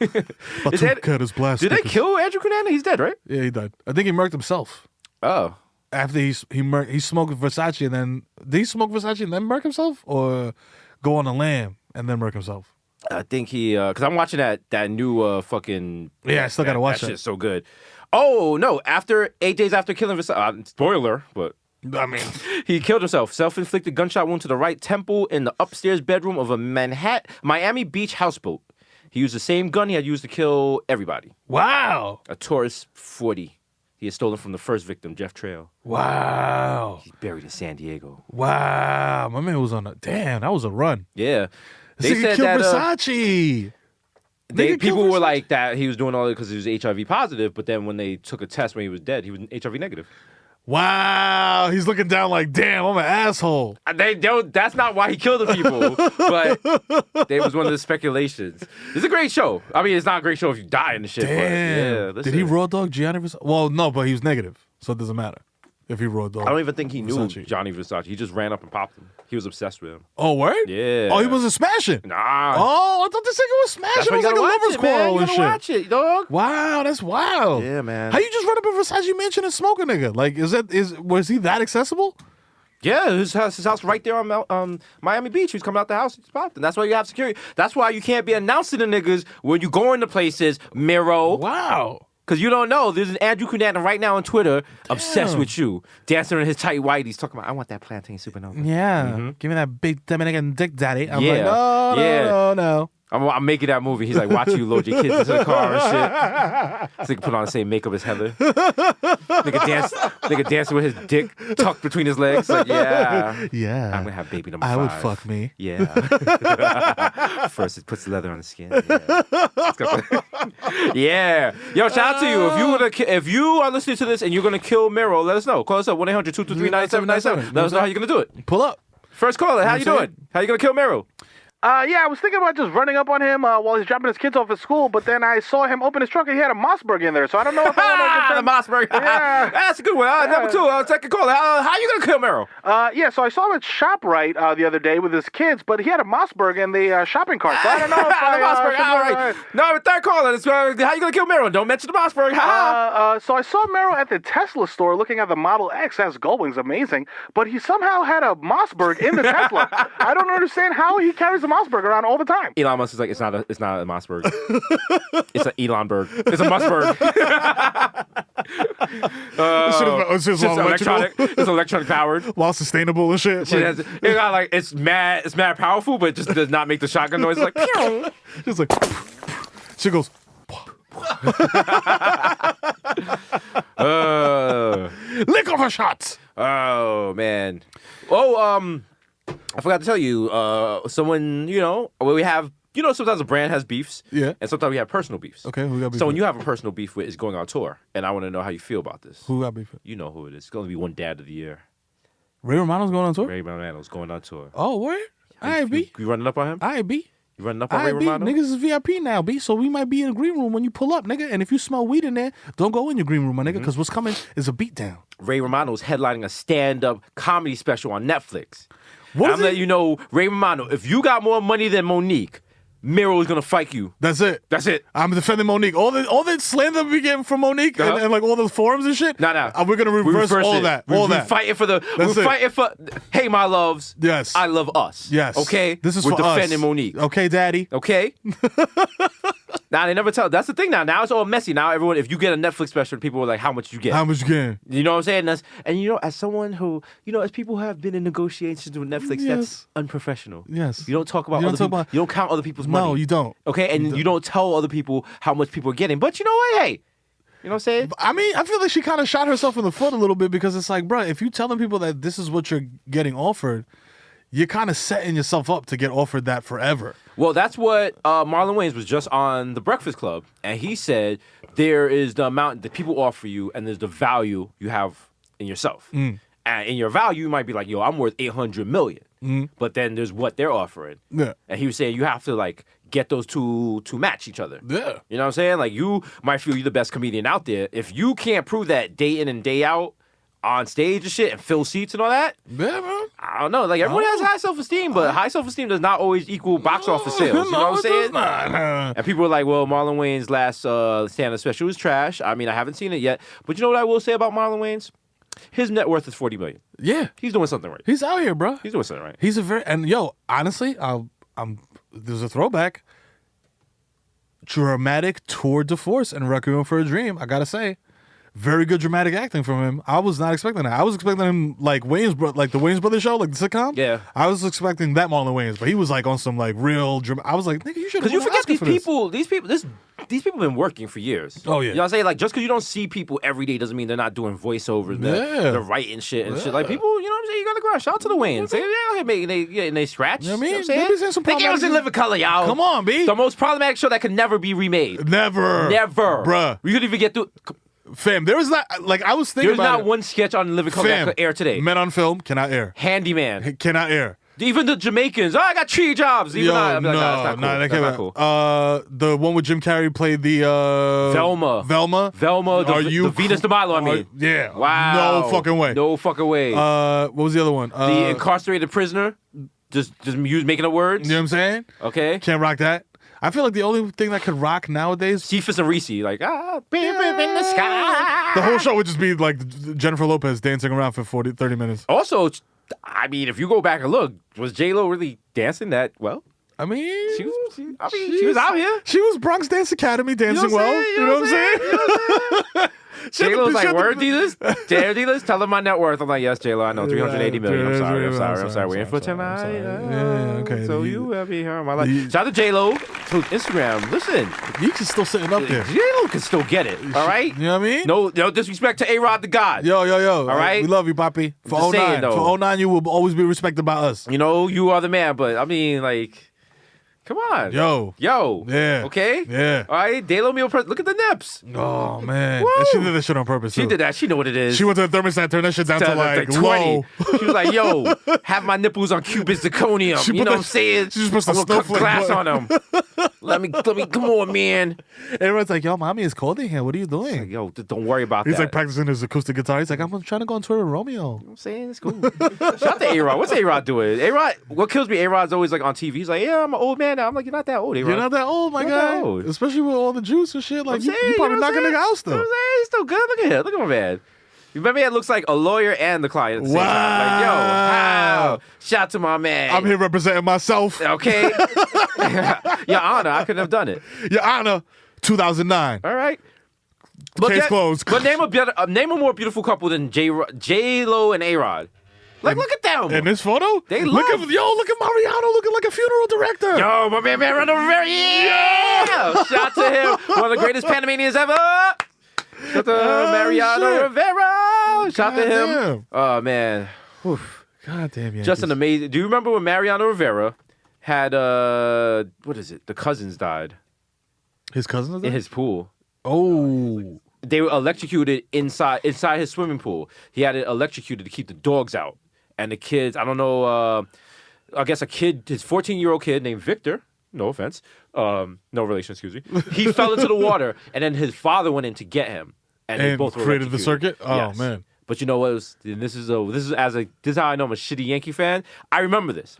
But Is that- Snickers blast. Did they Snickers. kill Andrew Cunanan? He's dead, right? Yeah, he died. I think he murked himself. Oh. After he smoked Versace and then did he smoke Versace and then murk himself, or go on a lamb and then murk himself? I think he, because I'm watching that new fucking. Yeah, I still gotta watch that. that. Shit's so good. Oh no! After 8 days after killing Versace, spoiler, but I mean, he killed himself. Self-inflicted gunshot wound to the right temple in the upstairs bedroom of a Miami Beach houseboat. He used the same gun he had used to kill everybody. wow, A Taurus 40. He had stolen from the first victim, Jeff Trail. wow, He's buried in San Diego. wow. My man was on a damn. That was a run. Yeah. They They said killed that Versace. people were like that he was doing all it because he was HIV positive, but then when they took a test when he was dead, he was HIV negative. Wow, he's looking down like, damn, I'm an asshole. That's not why he killed the people, but it was one of the speculations. It's a great show. I mean, it's not a great show if you die in the shit. Damn. But Did he raw dog Gianni Versace? Well, no, but he was negative, so it doesn't matter if he raw dog. I don't even think he knew Versace. Johnny Versace. He just ran up and popped him. He was obsessed with him. Oh, word? Yeah. Oh, he wasn't smashing. Nah. Oh, I thought this nigga was smashing. That's It why was you like gotta a watch lover's it, man. quarrel You and gotta shit. watch it, dog. Wow, that's wild. Yeah, man. How you just run up a Versace mansion and smoke a nigga? Like, was he that accessible? Yeah, his house right there on Miami Beach. He was coming out the house. He popped, and that's why you have security. That's why you can't be announcing the niggas when you go into places, Mero. Wow. Because you don't know. There's an Andrew Cunanan right now on Twitter obsessed with you. Dancing in his tight whiteies talking about, I want that plantain supernova. Yeah. Give me that big Dominican dick daddy. I'm Yeah. like, no, Yeah. no, no. I'm making that movie. He's like, watch you load your kids into the car and shit. So he can put on the same makeup as Heather. Nigga dancing with his dick tucked between his legs. Like, yeah. Yeah. I'm going to have baby number I 5. would fuck me. Yeah. First, it puts leather on the skin. Yeah. Yeah. Yo, shout out to you. If you are listening to this and you're gonna kill Mero, let us know. Call us up 1-800-223-9797. Let us know how you're gonna do it. Pull up. First caller, how you saying? doing? How you gonna kill Mero? Yeah, I was thinking about just running up on him while he's dropping his kids off at school, but then I saw him open his trunk and he had a Mossberg in there, so I don't know if I want to The Mossberg. Yeah. That's a good one. Number 2, second caller. How you gonna kill Mero? Yeah, so I saw him at ShopRite the other day with his kids, but he had a Mossberg in the shopping cart, so I don't know if The I Mossberg. should- All right. No, third caller. How you gonna kill Mero? Don't mention the Mossberg. So I saw Mero at the Tesla store looking at the Model X as Gullwing's amazing, but he somehow had a Mossberg in the Tesla. I don't understand how he carries a Mossberg around all the time. Elon Musk is like, it's not a Mossberg. It's an Elonberg. It's a Mossberg. It's just all electronic. It's electronic powered. While sustainable and shit. It's mad powerful, but it just does not make the shotgun noise. Like, pew. Just like, she goes, lick off her shots. Oh man. Oh, I forgot to tell you. Someone, we have, sometimes a brand has beefs. Yeah. And sometimes we have personal beefs. Okay, who got beef? So when you have a personal beef with is going on tour, and I want to know how you feel about this. Who got beef? You know who it is. It's going to be one dad of the year. Ray Romano's going on tour? Ray Romano's going on tour. Oh, word? All right, B. You running up on him? All right, B. You running up on All Ray right, B. Romano? Niggas is VIP now, B. So we might be in a green room when you pull up, nigga. And if you smell weed in there, don't go in your green room, my nigga, because what's coming is a beatdown. Ray Romano's headlining a stand-up comedy special on Netflix. What I'm is it? letting you know, Ray Romano, if you got more money than Monique, Mero is gonna fight you. That's it. That's it. I'm defending Monique. All the slander we getting from Monique and like all those forums and shit. Nah. We're gonna reverse all it. that. We're fighting for That's it. fighting for. Hey, my loves. Yes. I love us. Yes. Okay. This is We're for us. defending Monique. Okay, Daddy. Okay. Now they never tell. That's the thing. Now it's all messy. Now everyone, if you get a Netflix special, people are like, "How much you get?" How much you getting? You know what I'm saying? As someone who, as people who have been in negotiations with Netflix, Yes. that's unprofessional. Yes. You don't talk about You don't other talk people. about- You don't count other people's money. No, you don't. Okay, and you don't tell other people how much people are getting. But you know what? Hey, you know what I'm saying? I mean, I feel like she kind of shot herself in the foot a little bit because it's like, bro, if you telling people that this is what you're getting offered, you're kind of setting yourself up to get offered that forever. Well, that's what Marlon Wayans was just on The Breakfast Club, and he said there is the amount that people offer you, and there's the value you have in yourself. And in your value, you might be like, yo, I'm worth $800 million. But then there's what they're offering. Yeah. And he was saying you have to like get those two to match each other. Yeah. You know what I'm saying? Like you might feel you're the best comedian out there. If you can't prove that day in and day out on stage and shit and fill seats and all that. Yeah, man. I don't know. Like, everybody has high self-esteem, but high self-esteem does not always equal box office sales. You know what I'm saying? And people are like, well, Marlon Wayne's last stand-up special was trash. I mean, I haven't seen it yet. But you know what I will say about Marlon Wayne's? His net worth is $40 million. Yeah. He's doing something right. He's out here, bro. He's doing something right. He's a very... And, yo, honestly, there's a throwback. Dramatic tour de force and Requiem for a Dream, I gotta say. Very good dramatic acting from him. I was not expecting that. I was expecting him like the Wayans Brothers show, like the sitcom. Yeah. I was expecting that Marlon Wayans, but he was like on some like real drama. I was like, nigga, you should. Because you forget these people been working for years. Oh, yeah. You know what I'm saying? Like, just because you don't see people every day doesn't mean they're not doing voiceovers. They're writing shit and shit. Like, people, you know what I'm saying? You gotta go out. Shout out to the Wayans. They scratch. You know what I mean? You know what I'm saying? They be saying some They gave us in Living Color, y'all. Come on, B. The most problematic show that could never be remade. Never. Bruh. We couldn't even get through. Fam, there was not, like, I was thinking There's about not one sketch on Living Color that could air today. Men on Film cannot air. Handyman. Cannot air. Even the Jamaicans. Oh, I got 3 jobs. Even I'm like, that's not cool. The one with Jim Carrey played the Velma. The Venus de Milo, I mean. Yeah. Wow. No fucking way. No fucking way. What was the other one? The incarcerated prisoner. Just making up words. You know what I'm saying? Okay. Can't rock that. I feel like the only thing that could rock nowadays, Cephas and Reese, like, beep, in the sky. the whole show would just be like Jennifer Lopez dancing around for 30 minutes. Also, I mean, if you go back and look, was JLo really dancing that well? I mean, she was out here. She was Bronx Dance Academy dancing well. You know what I'm saying? JLo's like, word dealers? Dealers, tell them my net worth. I'm like, yes, JLo, I know, 380 million. I'm sorry. We're in for tonight. Okay. So you have me here on my life. Shout out to JLo to Instagram. Listen. You can still sitting up there. JLo can still get it, all right? You know what I mean? No disrespect to A-Rod the God. Yo. All right? We love you, Papi. For 09. For 09, you will always be respected by us. You know, you are the man, but I mean, like... Come on. Yo. Yeah. Okay? Yeah. All right. Dalo meal look at the nips. Oh, man. And she did that shit on purpose, She too. did that. She know what it is. She went to the thermostat, turned that shit down to like 20. low. She was like, yo, have my nipples on Cupid's zirconium. You know what I'm saying? She just puts the I'm gonna cut snowflake glass button. on them. Let me, come on, man. Everyone's like, yo, mommy, it's cold in here. What are you doing? Like, yo, don't worry about He's that. like practicing his acoustic guitar. He's like, I'm trying to go on tour with Romeo. I'm saying it's cool. Shout out to A-Rod. What's A-Rod doing? A-Rod, what kills me, A-Rod's always like on TV. He's like, yeah, I'm an old man now. I'm like, you're not that old, A-Rod. You're not that old, my You're not guy. that old. Especially with all the juice and shit. Like, I'm you saying, probably you know knock a what I'm nigga out saying? still. You know what I'm saying? He's still good. Look at him. Look at my man. You remember, it looks like a lawyer and the client at the same time. Like, yo, how? Shout out to my man. I'm here representing myself. Okay. Your Honor, I couldn't have done it. Your Honor, 2009. All right. Case closed. But name a more beautiful couple than JLo and A-Rod. Like, look at them. In this photo? They look love- at Mariano looking like a funeral director. Yo, my man Mariano Rivera. Yeah. Shout out to him. One of the greatest Panamanians ever. Shout out to Mariano shit. Rivera. Shout out to him. Goddamn. Oh, man. Whew. God damn, yeah. Just an amazing. Do you remember when Mariano Rivera had, what is it? The cousins died His cousins? in his pool. Oh. They were electrocuted inside his swimming pool. He had it electrocuted to keep the dogs out. And the kids, I don't know, I guess his 14-year-old kid named Victor, no offense, no relation, excuse me, he fell into the water, and then his father went in to get him. And they both were created the electrocuted. circuit? Oh, Yes. man. But you know what? This is how I know I'm a shitty Yankee fan. I remember this.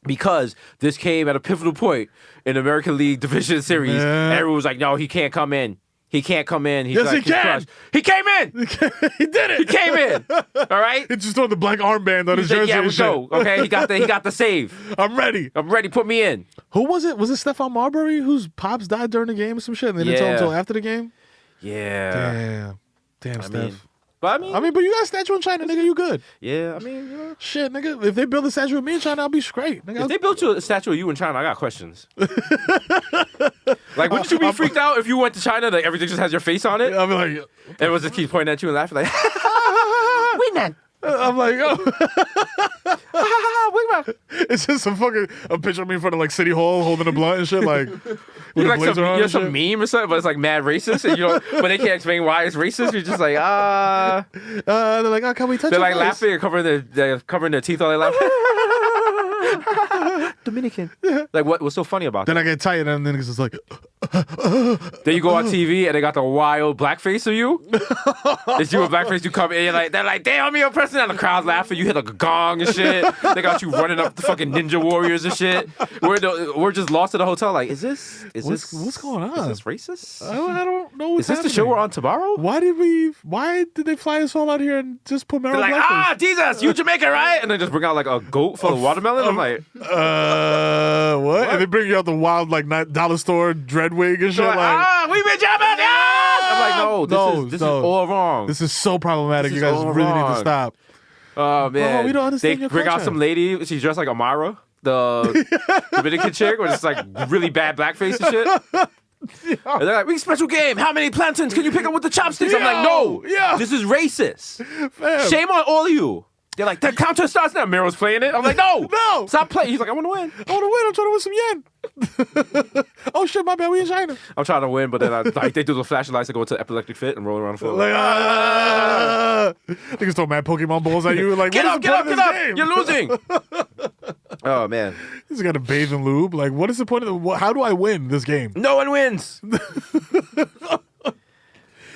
Because this came at a pivotal point in the American League Division Series. Yeah. And everyone was like, no, he can't come in. He can't come in. He's Yes, like, he can. crushed. He came in. He did it. He came in. All right. He just threw the black armband on his He's like, jersey. yeah, and we shit. go. Okay, he got the save. I'm ready. I'm ready. Put me in. Who was it? Was it Stephon Marbury whose pops died during the game or some shit? And they didn't tell him Yeah. until after the game? Yeah. Damn, Steph. But but you got a statue in China, nigga. You good? yeah. I mean, you know, Shit, nigga. If they build a statue of me in China, I'll be straight. Nigga, if they built you a statue of you in China, I got questions. Like, wouldn't you be freaked out if you went to China, like everything just has your face on it? I'll be like, Everyone just keeps pointing at you and laughing like, I'm like, oh. Wingman. It's just a picture of me in front of like City Hall holding a blunt and shit, like with You're a like blazer on you're and some shit. meme or something, but it's like mad racist, and but they can't explain why it's racist. You're just like, They're like, oh, can we touch they're your like face? laughing and covering their teeth while they laugh. Dominican. Like, what's so funny about Then that? I get tired and then it's just like, Then you go on TV and they got the wild blackface of you. It's you with blackface. You come in, they're like, damn, I'm your person. And the crowd laughing. You hit like a gong and shit. They got you running up the fucking Ninja Warriors and shit. We're just lost at the hotel. Like, what's going on? Is this racist? I don't know what's Is this happening. the show we're on tomorrow? Why did they fly us all out here and just put Mero They're like, blackface? Jesus, you Jamaican, right? And then just bring out like a goat full of watermelon. I'm like, what? And they bring you out the wild like dollar store dread wig and shit. they're like, we been Jamaican. I'm like, no, this is all wrong. This is so problematic. This You is guys all really need to wrong. stop. Oh man, we don't understand they your bring out culture. some lady. She's dressed like Amara, the Dominican chick, with just like really bad blackface and shit. And they're like, we special game. How many plantains can you pick up with the chopsticks? I'm like, no, this is racist. Fam. Shame on all of you. They're like, the counter starts now. Mero's playing it. I'm like, no, stop playing. He's like, I want to win. I'm trying to win some yen. Oh shit, my bad. We in China. I'm trying to win, but then they do the flashing lights and go into epileptic fit and roll around the floor. Like, niggas throw mad Pokemon balls at you. Like, get what up, is get the up, point get of up. this game? You're losing. Oh man, He's got to bathe in lube. Like, what is the point of how do I win this game? no one wins.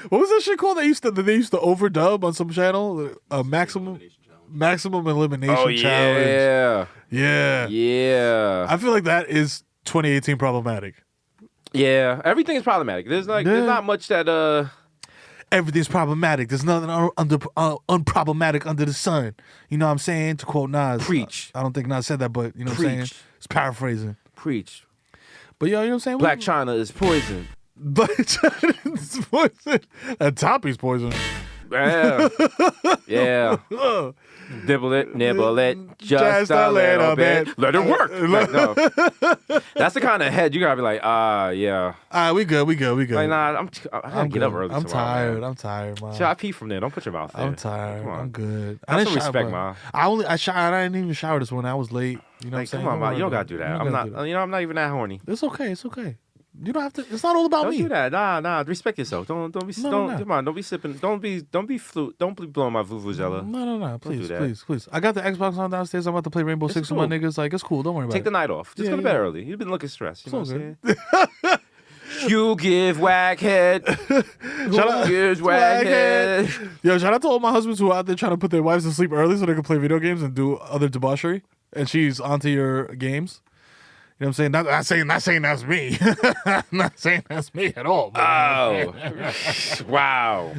What was that shit called? They used to overdub on some channel. Maximum elimination Oh challenge. yeah, Yeah. I feel like that is 2018 problematic. yeah. Everything is problematic. There's not much that Everything's problematic. There's nothing unproblematic under the sun. You know what I'm saying? To quote Nas. Preach. I don't think Nas said that, but you know what I'm saying? Preach. It's paraphrasing. preach. But yo, you know what I'm saying? Black China is poison. Black China is poison. And Toppy's poison. Yeah. Yeah. Nibble it, just a little bit. Let it work. Like, no. That's the kind of head you gotta be like, yeah. We good. Like, nah, I gotta get up early. I'm tomorrow, tired, man. Should I pee from there? Don't put your mouth there. I'm tired. Come on. I'm good. Have some didn't shower, respect, man. man. I showered. I didn't even shower this morning. I was late. You know what I'm Like, saying? come on, man. You don't gotta do that. I'm not. I'm not even that horny. It's okay. You don't have to. It's not all about Don't me. do that. Nah. Respect yourself. Don't be. Come on. Don't be sipping. Don't be blowing my vuvuzela. No. do Please, that. please. I got the Xbox on downstairs. I'm about to play Rainbow Six with my niggas. Like, it's cool. Don't worry about Take it. the night off. Just Yeah, go to bed yeah. early. You've been looking stressed. You know It's what all I'm saying? You give waghead. Shout Who gives waghead? Yo, shout out to all my husbands who are out there trying to put their wives to sleep early so they can play video games and do other debauchery. And she's onto your games. You know what I'm saying? Not saying that's me. Not saying that's me at all. But Oh, wow!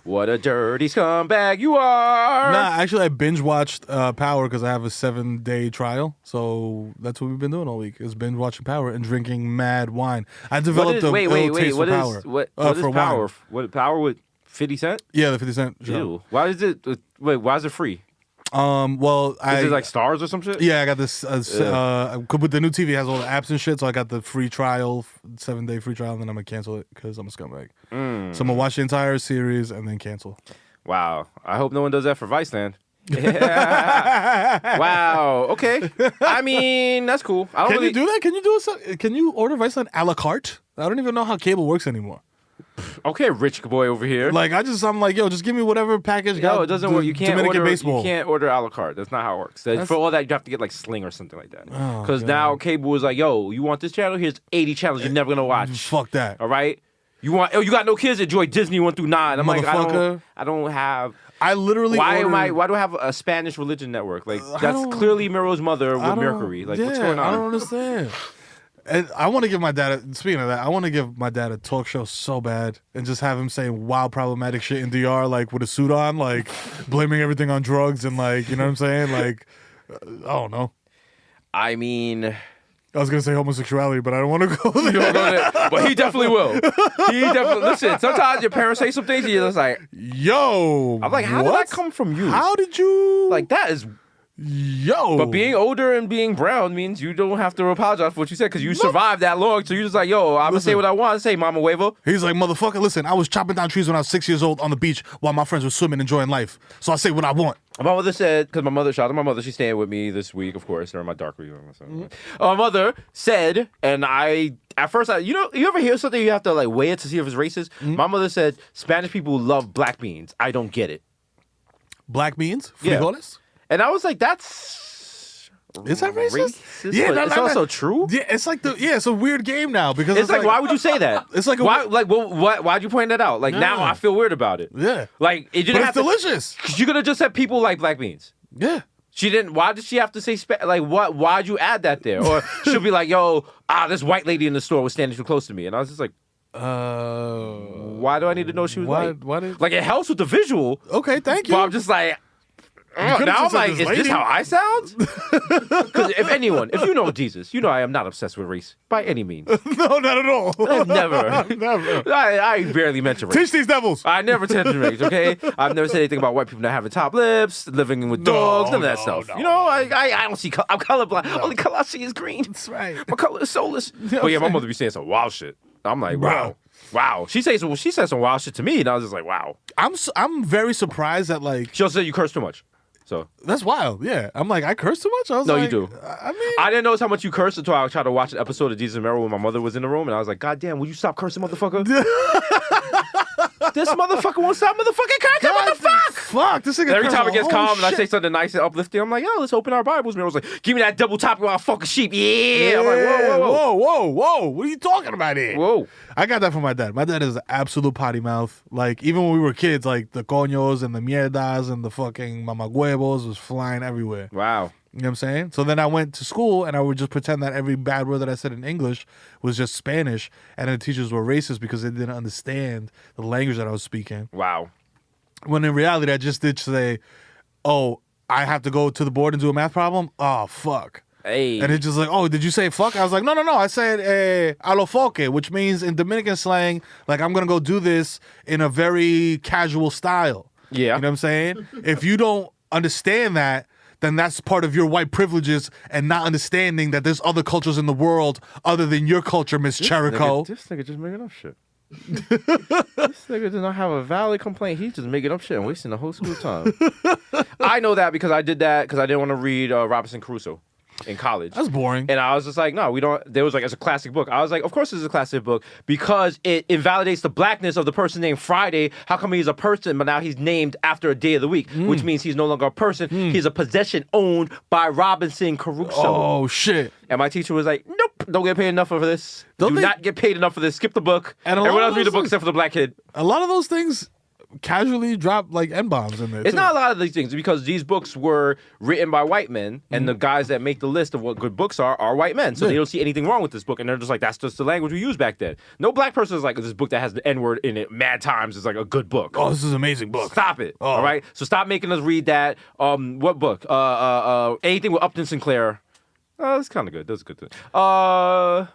What a dirty scumbag you are! Nah, actually, I binge watched Power because I have a 7-day trial. So that's what we've been doing all week: is binge watching Power and drinking mad wine. I developed a taste for Power. What is for Power? wine. What Power with 50 Cent? Yeah, the 50 Cent. Show. Ew. Why is it? Wait, why is it free? Well, Is it like stars or some shit? Yeah, I got this. With the new TV, it has all the apps and shit. So I got the free trial, 7-day free trial, and then I'm gonna cancel it because I'm a scumbag. So I'm gonna watch the entire series and then cancel. Wow. I hope no one does that for Viceland. Wow. Okay. I mean, that's cool. I don't Can really you do that? Can you order Viceland a la carte? I don't even know how cable works anymore. Okay, rich boy over here. Like I'm like, yo, just give me whatever package. No, it doesn't work. You can't Dominican order. baseball. You can't order a la carte. That's not how it works. For all that, you have to get like Sling or something like that. Oh, Because God. now cable is like, yo, you want this channel? Here's 80 channels you're never gonna watch. Fuck that. All right. You got no kids? Enjoy Disney 1 through 9. I'm like, Motherfucker. I don't have. I literally. Why ordered, do I have a Spanish religion network? Like that's clearly Mero's mother with Mercury. Like what's going on? I don't understand. And I want to give my dad. Speaking of that, I want to give my dad a talk show so bad, and just have him saying wild problematic shit in DR, like with a suit on, like blaming everything on drugs, and like, you know what I'm saying, like I don't know. I mean, I was gonna say homosexuality, but I don't want to go there. you don't know that, but he definitely will. He definitely listen. Sometimes your parents say some things, and you're just like, Yo, I'm like, how did that come from you? How did you? Like that is. Yo. But being older and being brown means you don't have to apologize for what you said because you survived that long. So you're just like, yo, I'm going to say what I want to say, Mama Huevo. He's like, motherfucker, listen, I was chopping down trees when I was 6 years old on the beach while my friends were swimming, enjoying life. So I say what I want. My mother said, because shout out to my mother, she's staying with me this week, of course, during my dark week. My mother said, and at first, you ever hear something, you have to like weigh it to see if it's racist? My mother said, Spanish people love black beans. I don't get it. Black beans? Yeah. Frijoles? And I was like, that's Is that racist? Yeah, but it's also true. Yeah, it's like it's a weird game now because It's like, why would you say that? It's like why'd you point that out? Like now I feel weird about it. Yeah, like it didn't but have it's delicious. Cause you could have just said people like black beans. Yeah. She didn't. Why did she have to say like what? Why'd you add that there? Or she'll be like, yo, this white lady in the store was standing too close to me, and I was just like, why do I need to know she was white? Like it helps with the visual. Okay, thank you. But I'm just like. Now I'm like, is this how I sound? Because if you know Jesus, you know I am not obsessed with race by any means. No, not at all. I've never. Never. I barely mention race. Teach these devils. I never mention race, okay? I've never said anything about white people not having top lips, living with dogs, none of that stuff. No. You know, I don't see, I'm colorblind. Only color I see is green. That's right. My color is soulless. But yeah, my mother be saying some wild shit. I'm like, wow. Wow. She said some wild shit to me, and I was just like, wow. I'm very surprised that like... She also said you curse too much. So that's wild, yeah. I'm like, I curse too much? I was no, like, you do. I mean... I didn't notice how much you cursed until I tried to watch an episode of Desus and Mero when my mother was in the room, and I was like, God damn, will you stop cursing, motherfucker? This motherfucker won't stop motherfucking cursing, motherfucker! Fuck, this nigga Every time it gets calm shit. and I say something nice and uplifting, I'm like, yo, let's open our Bibles. Mero's like, give me that double top while I fucking sheep. Yeah. I'm like, whoa. What are you talking about here? Whoa. I got that from my dad. My dad is an absolute potty mouth. Like, even when we were kids, like, the coños and the mierdas and the fucking mamaguevos was flying everywhere. Wow. You know what I'm saying? So then I went to school and I would just pretend that every bad word that I said in English was just Spanish, and the teachers were racist because they didn't understand the language that I was speaking. Wow. When in reality, I just did say, oh, I have to go to the board and do a math problem? Oh, fuck. Hey. And it's just like, oh, did you say fuck? I was like, no. I said a lo foque, which means in Dominican slang, like, I'm going to go do this in a very casual style. Yeah. You know what I'm saying? If you don't understand that, then that's part of your white privileges and not understanding that there's other cultures in the world other than your culture, Miss Cherico. This nigga just making up shit. This nigga does not have a valid complaint. He's just making up shit and wasting the whole school time. I know that because I did that because I didn't want to read Robinson Crusoe in college. That's boring. And I was just like, no, we don't. There was like, it's a classic book. I was like, of course it's a classic book because it invalidates the blackness of the person named Friday. How come he's a person, but now he's named after a day of the week, which means he's no longer a person. He's a possession owned by Robinson Crusoe. Oh, shit. And my teacher was like, nope, don't get paid enough for this. Do not get paid enough for this. Skip the book. And everyone else read the book except for the black kid. A lot of those things casually drop like N-bombs in there. It's too. not a lot of these things because these books were written by white men, and the guys that make the list of what good books are white men. So they don't see anything wrong with this book, and they're just like, that's just the language we used back then. No black person is like, this book that has the N-word in it mad times is like a good book. Oh, this is an amazing book. Stop it. All right? So stop making us read that. What book? Anything with Upton Sinclair. Oh, that's kind of good. That's a good thing.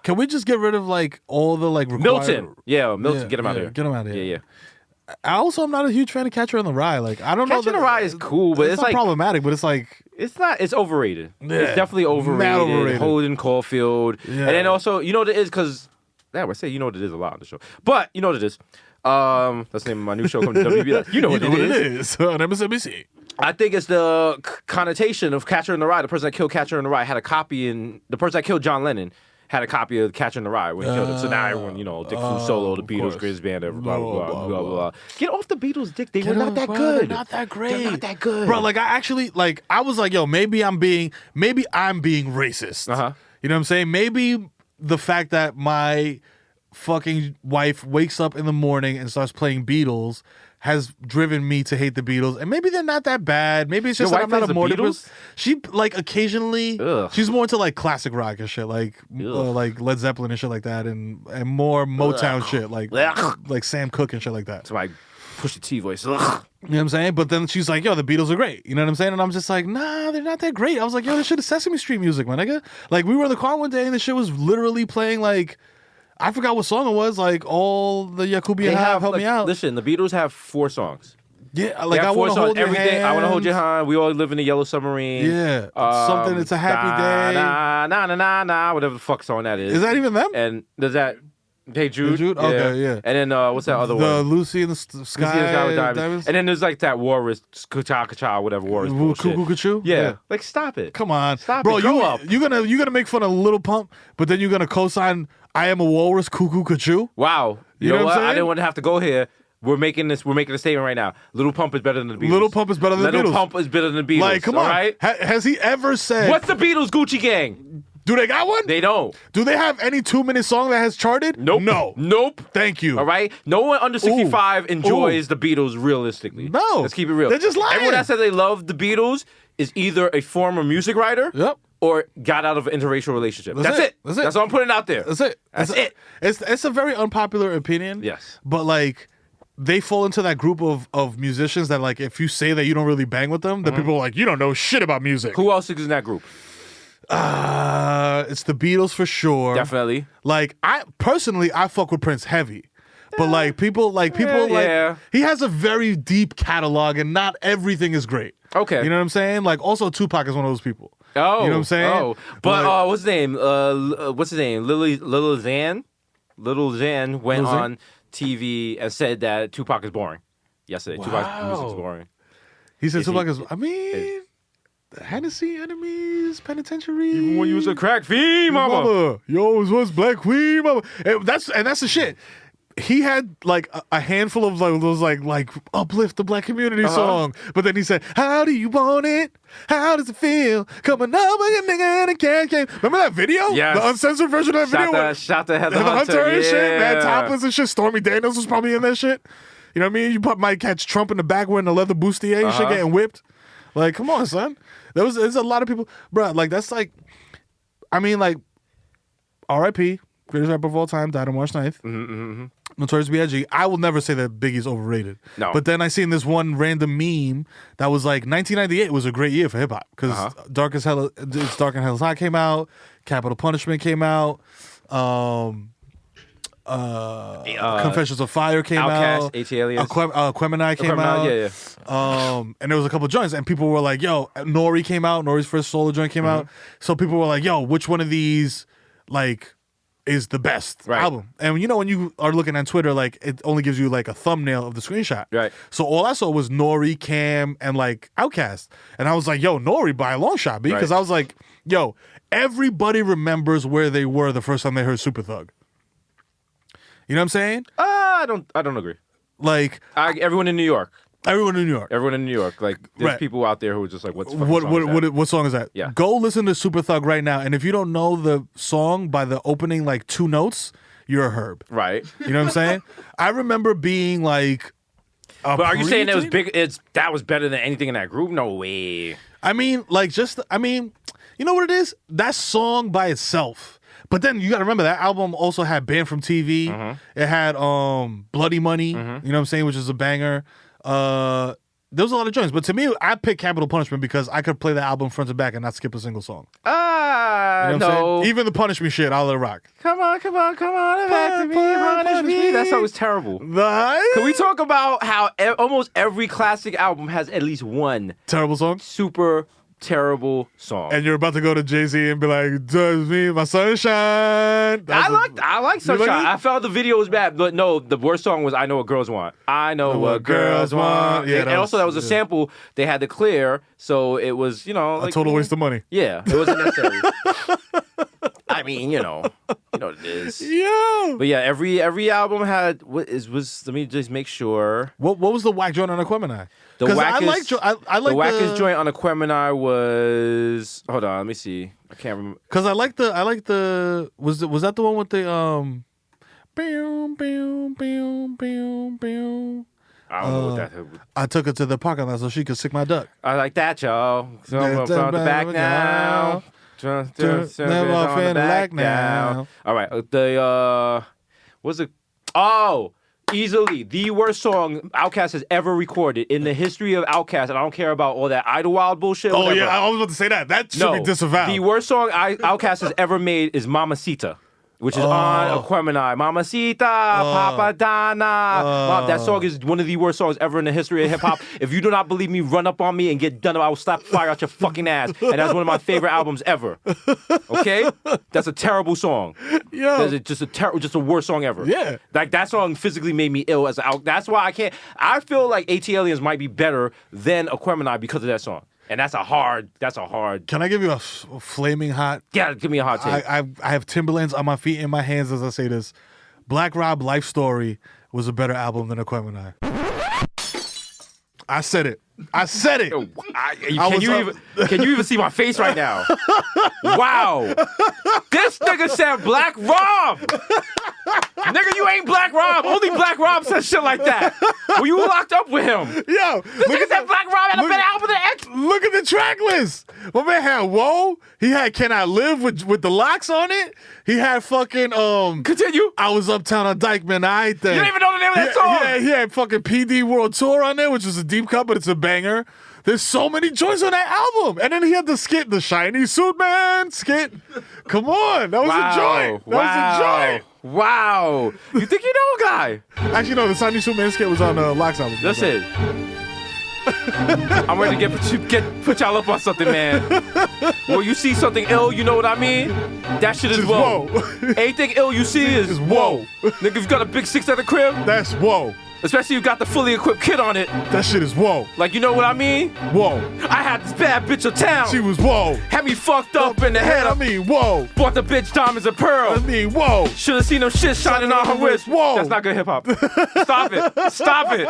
Can we just get rid of like all the like required... Milton. Yeah, Milton. Get him out of here. Get him out of here. Yeah. I'm not a huge fan of Catcher in the Rye. Like, I don't know. Catcher in the Rye is cool, but it's not like problematic. But it's like it's not. It's overrated. Yeah, it's definitely overrated. mad overrated. Holden Caulfield, Yeah. and then also you know what it is because I say you know what it is a lot on the show, but you know what it is. That's the name of my new show coming to WB. You know what it is on MSNBC. I think it's the connotation of Catcher in the Rye. The person that killed Catcher in the Rye had a copy, and the person that killed John Lennon had a copy of Catcher in the Rye when he killed him. So now everyone, Dick Flew Solo, the Beatles, greatest band ever, blah, blah, blah. Get off the Beatles, Dick. They were not that good. They're not that great. They're not that good. Bro, like, I was like, yo, maybe I'm being racist. Uh-huh. You know what I'm saying? Maybe the fact that my fucking wife wakes up in the morning and starts playing Beatles has driven me to hate the Beatles, and maybe they're not that bad. Maybe it's just that I'm not a more Beatles. She like occasionally, she's more into like classic rock and shit, like Led Zeppelin and shit like that, and more Motown shit, like Sam Cooke and shit like that. So I push the T voice. You know what I'm saying? But then she's like, yo, the Beatles are great. You know what I'm saying? And I'm just like, nah, they're not that great. I was like, yo, this shit is Sesame Street music, my nigga. Like, we were in the car one day and the shit was literally playing like, I forgot what song it was, like all the Yakubian have Help Me Out. Listen, the Beatles have 4 songs. Yeah, like I want to hold your hand. I want to hold your hand. We all live in the Yellow Submarine. Yeah, something. It's a happy day. Na, whatever the fuck song that is. Is that even them? And does that? Hey Jude. Hey Jude. Yeah. Okay, yeah. And then what's that other one? The Lucy in the Sky. Lucy in the Sky with Diamonds. And then there's like that Walrus, Kacha, whatever Walrus bullshit. Cuckoo Kachu? Yeah. Like stop it. Come on, stop bro. It. Grow up. You're gonna make fun of Little Pump, but then you're gonna co-sign I Am a Walrus, Cuckoo Kachu. Wow. You know what? I didn't want to have to go here. We're making a statement right now. Little Pump is better than the Beatles. Little Pump is better than the Beatles. Little Pump is better than the Beatles. Like, come on. All right? Has he ever said... What's the Beatles Gucci Gang? Do they got one? They don't. Do they have any 2-minute song that has charted? Nope. No. Nope. Thank you. All right? No one under 65 enjoys the Beatles realistically. No. Let's keep it real. They're just lying. Everyone that says they love the Beatles is either a former music writer or got out of an interracial relationship. That's it. That's all I'm putting out there. That's it. That's it. It's a very unpopular opinion. Yes. But, like... They fall into that group of musicians that, like, if you say that you don't really bang with them, then people are like, you don't know shit about music. Who else is in that group? It's the Beatles for sure. Definitely. Like, I fuck with Prince heavy. But, like, people yeah. he has a very deep catalog and not everything is great. Okay. You know what I'm saying? Like, also Tupac is one of those people. Oh. You know what I'm saying? Oh. But, like, what's his name? Little Xan? Little Xan went on TV and said that Tupac is boring yesterday. Wow. Tupac's music is boring. He said Tupac is, I mean, Hennessy, Enemies, Penitentiary. Even when you was a crack fiend, mama. Yo, it was Black Queen, mama. And that's the shit. He had like a handful of like those like uplift the black community song, but then he said, "How do you want it? How does it feel coming up with a nigga and a can't?" Remember that video? Yes. The uncensored version of that video. Shot the Heather Hunter and shit. Yeah. That topless and shit. Stormy Daniels was probably in that shit. You know what I mean? You might catch Trump in the back wearing a leather bustier and shit getting whipped. Like, come on, son. There's a lot of people, bro. Like that's like, I mean, like, R.I.P. Greatest rapper of all time, died on March 9th. Notorious B.I.G. I will never say that Biggie's overrated. No. But then I seen this one random meme that was like 1998 was a great year for hip hop because It's Dark and Hell's Hot came out, Capital Punishment came out, Confessions of Fire came out, ATL, Aquemini came out. Yeah. And there was a couple joints, and people were like, "Yo," Nori came out. Nori's first solo joint came out. So people were like, "Yo, which one of these like is the best album?" And you know when you are looking on Twitter, like it only gives you like a thumbnail of the screenshot. Right. So all I saw was Nori, Cam, and like Outkast, and I was like, "Yo, Nori by a long shot," because I was like, "Yo, everybody remembers where they were the first time they heard Super Thug." You know what I'm saying? I don't agree. Like everyone in New York. Everyone in New York. Everyone in New York. Like there's people out there who are just like, what song is that? Yeah. Go listen to Super Thug right now, and if you don't know the song by the opening like 2 notes, you're a herb. Right. You know what I'm saying? I remember being like, but are you saying that was big? That was better than anything in that group? No way. I mean, like you know what it is? That song by itself. But then you got to remember that album also had Banned from TV. It had Bloody Money, you know what I'm saying, which is a banger. There was a lot of joints, but to me, I picked Capital Punishment because I could play the album front to back and not skip a single song. You know what I'm saying? Even the Punish Me shit, I'll let it rock. Come on, back to me, punish me. That song was terrible. Can we talk about how almost every classic album has at least one terrible song? Super terrible song. And you're about to go to Jay-Z and be like, "Does me my sunshine." I like Sunshine. Like I felt the video was bad, but no, the worst song was I Know What Girls Want. I know what girls want. Yeah, and also that was a sample they had to clear, so it was, you know, like, a total waste of money. Yeah, it wasn't necessary. I mean, you know what it is. Yeah. But yeah, every album had was let me just make sure. What was the whack joint on Aquemini? The wackest, I like the wackest joint on Aquemini was, hold on, let me see. I can't remember. Because I like the was that the one with the boom boom boom boom boom. I don't know what that. I took her to the parking lot so she could sick my duck. I like that, y'all. So I'm from the back now. Never off in the lack now. All right, what's it? Oh. Easily the worst song Outkast has ever recorded in the history of Outkast, and I don't care about all that Idlewild bullshit. Oh yeah, I was about to say that. That should be disavowed. The worst song Outkast has ever made is Mamacita, which is on Aquemini. Mamacita, Papa Donna. That song is one of the worst songs ever in the history of hip hop. If you do not believe me, run up on me and get done. I will slap fire out your fucking ass. And that's one of my favorite albums ever. Okay, that's a terrible song. Yeah, that's just a worst song ever. Yeah, like that song physically made me ill that's why I can't. I feel like AT-Aliens might be better than Aquemini because of that song. And that's a hard. Can I give you a flaming hot? Yeah, give me a hot take. I have Timberlands on my feet and my hands as I say this. Black Rob Life Story was a better album than Aquemini. I said it. Can you even see my face right now? Wow. This nigga said Black Rob. Nigga, you ain't Black Rob. Only Black Rob says shit like that. Were you locked up with him? Yo, this nigga said Black Rob had a better album than X. Look at the track list. My man had Whoa. He had Can I Live with the locks on it. He had fucking Continue. I Was Uptown on Dykeman. I think. You don't even know the name of that song. Yeah, he had fucking PD World Tour on there, which is a deep cut, but it's a banger. There's so many joints on that album. And then he had the skit, the Shiny Suit Man skit. Come on. That was a joint. That was a joint. Wow. You think you know a guy? Actually, no, the Shiny Suit Man skit was on Locks album. Listen. I'm ready to put y'all up on something, man. When you see something ill, you know what I mean? That shit is whoa. Anything ill you see is whoa. Nigga, if you got a big 6 at the crib, that's whoa. Especially if you got the fully equipped kit on it. That shit is whoa. Like, you know what I mean? Whoa. I had this bad bitch of town. She was whoa. Had me fucked up in the head. I mean, whoa. Bought the bitch diamonds and pearls. I mean, whoa. Should've seen them shit shining on her wrist. Whoa. That's not good hip hop. Stop it. Stop it.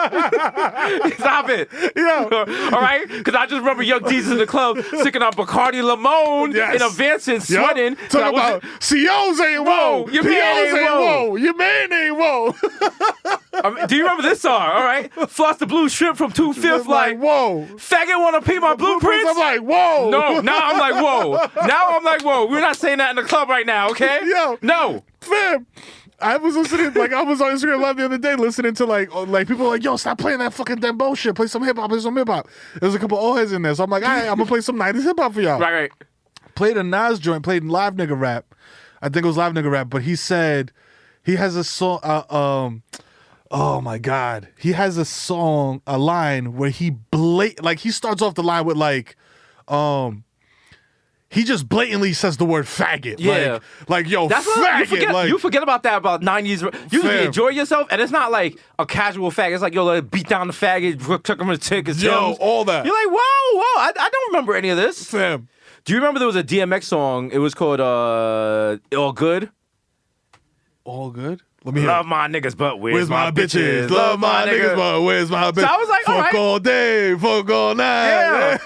Stop it. Yeah. All right? Because I just remember Young Desus in the club sticking on Bacardi Limon in Advancing, sweating. Talking about COs ain't whoa. Your man ain't whoa. Your man ain't whoa. Do you remember this song? All right? Floss the Blue Shrimp from 2/5, like, whoa. Faggot wanna pee my blueprints? I'm like, whoa. No, now I'm like, whoa. Now I'm like, whoa. We're not saying that in the club right now, okay? Yo. No. Fam. I was listening, like, I was on Instagram Live the other day listening to, like people were like, yo, stop playing that fucking dembow shit. Play some hip-hop, There's a couple old heads in there. So I'm like, all right, I'm going to play some 90s hip-hop for y'all. Right. Played a Nas joint, played Live Nigga Rap. I think it was Live Nigga Rap, but he said he has a song, oh my God. He has a line where he he starts off the line with he just blatantly says the word faggot. Yeah. Like yo, that's faggot. You forget about that about 90s. You just enjoy yourself, and it's not like a casual faggot. It's like, yo, like, beat down the faggot, took him to tickets. Yo, all that. You're like, whoa. I don't remember any of this. Fam. Do you remember there was a DMX song? It was called All Good? All Good? Let me hear Love my niggas, but where's my bitches? Love my niggas, but where's my bitches? So I was like, fuck all day, fuck all night. Yeah.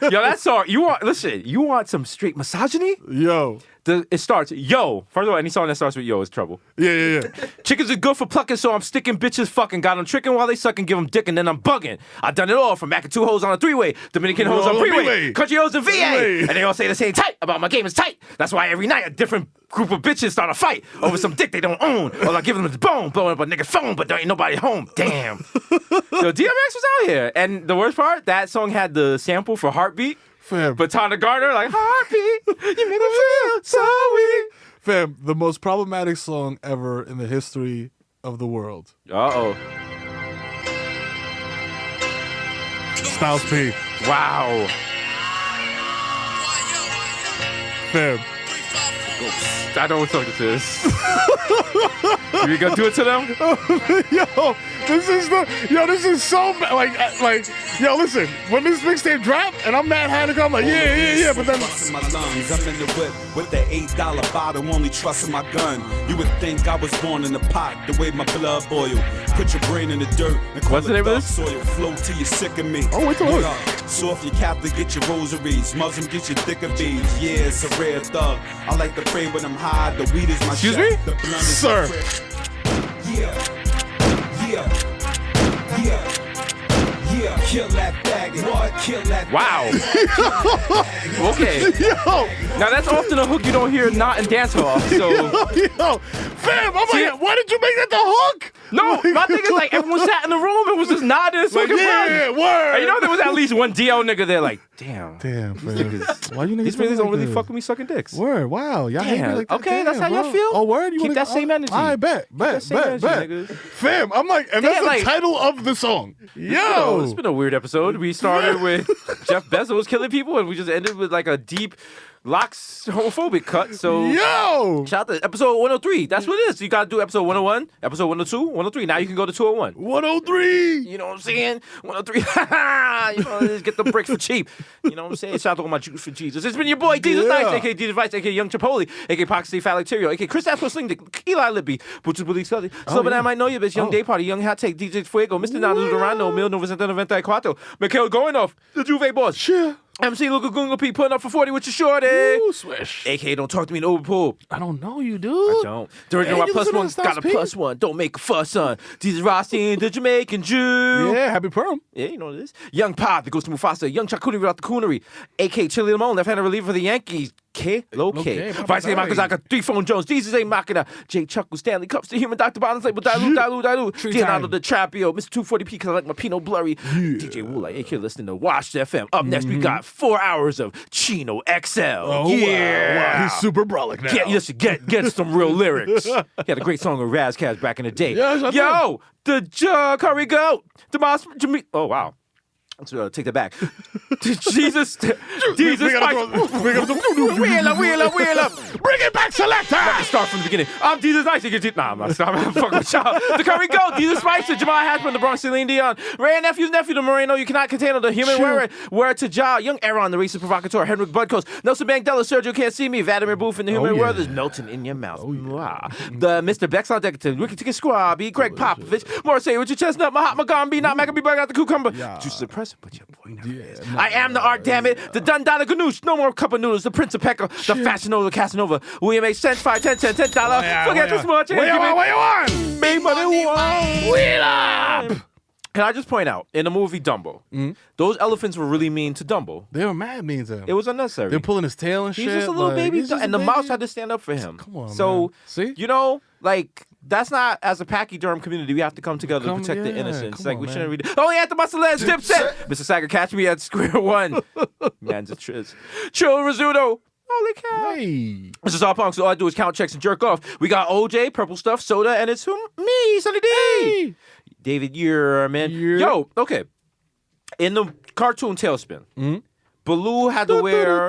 Yo, that song, you want some straight misogyny? Yo. It starts, yo. First of all, any song that starts with yo is trouble. Yeah. Chickens are good for plucking, so I'm sticking bitches fucking. Got them tricking while they sucking, give them dick, and then I'm bugging. I done it all from macking 2 hoes on a 3-way, Dominican hoes on freeway, country hoes in VA. And they all say the same type about my game is tight. That's why every night a different group of bitches start a fight over some dick they don't own. Or I give them the bone, blowing up a nigga phone, but there ain't nobody home. Damn. Yo, DMX was out here. And the worst part, that song had the sample for Heartbeat. Fam. But Tana Gardner, like, Heartbeat, you make me feel so weak. Fam, the most problematic song ever in the history of the world. Uh-oh. Styles P. Wow. Fam. I know what song this is. You gonna do it to them? This is so like yo, listen, when this mixtape drop and I'm mad Hanukkah, I'm like, yeah, but then my lungs, I'm in the whip with the $8 bottle, only trusting my gun. You would think I was born in the pot, the way my blood boil. Put your brain in the dirt and call What's the name of this? Soil flow till you're sick of me. Oh, wait till look. So if you're Catholic, get your rosaries. Muslim, get your thicker beads. Yeah, it's a rare thug. I like to pray when I'm high. The weed is my Excuse chef. me? The blunt is Sir. my crib. Yeah, kill that faggot. What? Kill that Wow. Okay. Yo. Now that's often a hook you don't hear not in dancehall. So yo, fam, I'm like, why did you make that the hook? no, my thing is like everyone sat in the room and was just nodding and smoking yeah, word. And you know there was at least one DL nigga there like, damn, fam. Why you niggas these really don't like really this? fuck with me sucking dicks. Word, wow, y'all hate me like that. Okay, that's how bro. y'all feel? Oh, word, you Keep wanna, that same energy. I bet. nigga. Fam, I'm like, and that's the like- title of the song. It's been a weird episode. We started with Jeff Bezos killing people, and we just ended with like a deep Locke's homophobic cut. So Yo! shout out to episode 103. That's what it is. You got to do episode 101, episode 102, 103. Now you can go to 201. 103! You know what I'm saying? 103. You know, just get the bricks for cheap. You know what I'm saying? Shout out to all my Jews for Jesus. It's been your boy, Desus Nice, a.k.a. Desus Vice, a.k.a. Young Chipotle, a.k.a. Poxy Phylacterio, a.k.a. Chris Asper Sling Dick, Eli Libby, Butcher Bully Scully, Silver I might know you, bitch, Young Day Party, Young Hot Take, DJ Fuego, Mr. Nando Durando, 1994, Mikhail going off, the Juve boss. Sure. MC Luca Gunga P putting up for 40 with your shorty. Ooh, swish. A.k.a. don't talk to me in overpool. I don't know you, dude. I don't. During Hey, my you plus listen to one, that got a Styles P? plus one. Don't make a fuss, son. Jesus Rothstein, the Jamaican Jew. Yeah, happy Purim. Yeah, you know what it is. Young Pod, that goes to Mufasa. Young Chakuni without the coonery. A.K. Chili Limon, left-handed reliever for the Yankees. Low K. Vice A. Makazaka, 3 Phone Jones. Jesus A. Machina. J. Chuckle, Stanley Cups, the human Dr. Bottoms, label Dilute. Leonardo the Trapio. Mr. 240p, because I like my Pinot Blurry. DJ Wu, like A.K. listening to Wash FM. Up next, we got 4 hours of Chino XL. Oh, wow. He's super brolic now. Get some real lyrics. He had a great song with Razkaz back in the day. Yes, I Yo, the Curry Goat. Oh, wow. Let's take that back. Jesus Spice. Wheel up. Bring it back, selector! Let me start from the beginning. I'm Jesus Nice. Nah, I'm not stopping. I'm fucking with y'all. The Curry Goat, Jesus Spice, Jamal Hashman, the Bronx, Celine Dion, Ray Nephew, the Moreno, you cannot contain the human word to Ja, Young A-Rod, the racist provocateur, Henrik Budcoast, Nelson Mandela, Sergio Can't See Me, Vladimir Booth, and the human word is melting in your mouth. Wow. The Mr. Bexon Deckerton, Ricky Ticket Squabby, Greg Popovich, Morrissey with your chestnut, Mahatma Gandhi, not Maccabee Bug out the cucumber. Juice the press, but your boy never is. I am the art, damn it. The Dundada Ganoush, no more cup of noodles, the Prince of Pekka, the Fashion Nova Casanova. William H. Cents, 5, 10, $10. Forget this much. What you want? Make money one. Wheel up! Can I just point out, in the movie Dumbo, those elephants were really mean to Dumbo. They were mad mean to him. It was unnecessary. They're pulling his tail and shit. He's just a little baby, and the mouse had to stand up for him. Come on, so, man. See? You know, like, that's not, as a pachyderm community, we have to come together to protect the innocence. Like, we shouldn't read it. Oh, yeah, the muscle legs, dipset. Mr. Sager, catch me at square one. Man's a triz. Chill Rizzuto. Holy cow. Hey. This is all punks, so all I do is count checks and jerk off. We got OJ, Purple Stuff, Soda, and it's me, Sonny D. Hey. David, you're man. Yo, okay. In the cartoon Tailspin, Baloo had to wear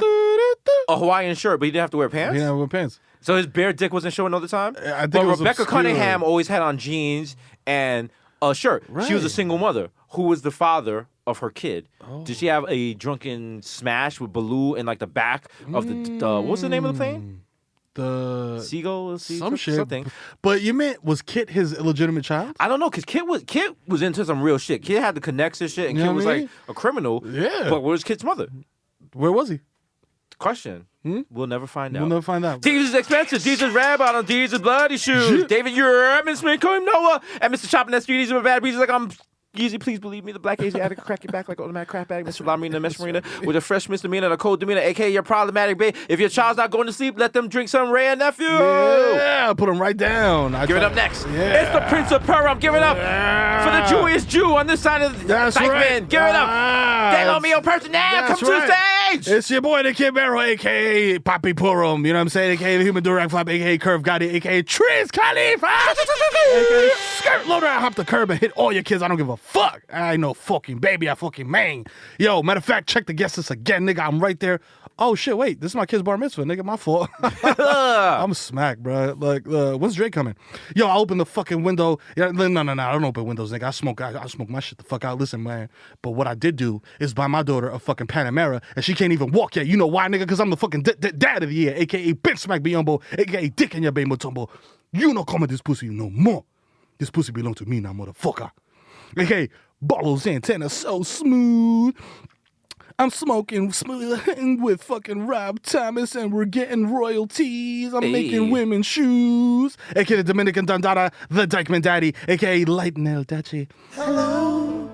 a Hawaiian shirt, but he didn't have to wear pants. He didn't have wear pants. So his bare dick wasn't showing all the time? I think but it was Rebecca obscure. Cunningham always had on jeans and a shirt. Right. She was a single mother who was the father of her kid. Oh. Did she have a drunken smash with Baloo in like the back of the what's the name of the plane? The Seagull, some shit. Something. But you meant, was Kit his illegitimate child? I don't know, because Kit was into some real shit. Kit had the connects and shit, and You know Kit was what I mean? like a criminal. Yeah. But where's Kit's mother? Where was he? Question. We'll never find out. We'll never find out. Jesus is expensive. Jesus rabbit on Jesus bloody shoes. David, you're Miss Smith, call him Noah. And Mr. Chopping that street, he's a bad breeze. Like, I'm easy, please believe me. The black Asiatic crack your back like automatic crap bag. Mr. Lamarina, Miss Marina, with a fresh misdemeanor and a cold demeanor, aka your problematic babe. If your child's not going to sleep, let them drink some Ray and Nephew. Yeah, put him right down. Give it up next. Yeah. It's the Prince of Purim. Give it up for the Jewish Jew on this side of the That's dyke right. man. Give it up. Dalo Mio person now. Come to the stage. It's your boy, the Kid Mero, a.k.a. Papi Purim. You know what I'm saying? A.k.a. the Human Durag Flop, a.k.a. Curve Gotti, a.k.a. Triz Khalifa. A.k.a. Skirt Loader. I hop the curb and hit all your kids. I don't give a fuck. I ain't no fucking baby. I fucking man. Yo, matter of fact, check the guest list again, nigga. I'm right there. Oh, shit, wait. This is my kid's bar mitzvah, nigga. My fault. I'm smacked, bro. Like, when's Drake coming? Yo, I open the fucking window. No. I don't open windows, nigga. I smoke my shit the fuck out. Listen, man. But what I did do is buy my daughter a fucking Panamera, and she can't even walk yet. You know why, nigga? Because I'm the fucking dad of the year, a.k.a. Bench Smack Biombo, a.k.a. Dick in your baby Mutombo. You no come at this pussy no more. This pussy belong to me now, motherfucker. A.k.a. Bottles antenna so smooth. I'm smoking smooth with fucking Rob Thomas, and we're getting royalties. I'm making women's shoes. A.k.a. Dominican Dundada, the Dykeman Daddy, a.k.a. Lighten El Dachi. Hello.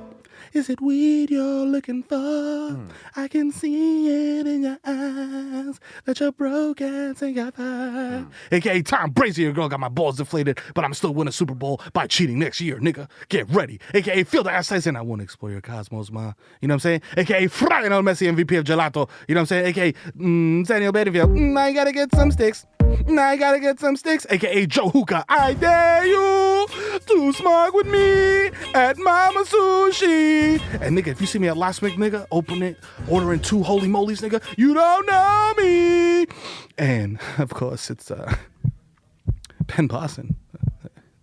Is it weed you're looking for? I can see it in your eyes that you're broken together. A.k.a. Tom Brazier, your girl got my balls deflated, but I'm still winning Super Bowl by cheating next year, nigga. Get ready. A.k.a. Feel the ass and I want to explore your cosmos, ma. You know what I'm saying? A.k.a. Lionel Messi, MVP of Gelato. You know what I'm saying? A.k.a. Daniel Beattyfield. I gotta get some sticks. A.k.a. Joe Hookah. I dare you to smoke with me at Mama Sushi. And nigga, if you see me at Locksmith, nigga, ordering 2 holy molies, nigga, you don't know me. And of course, it's Ben Boston,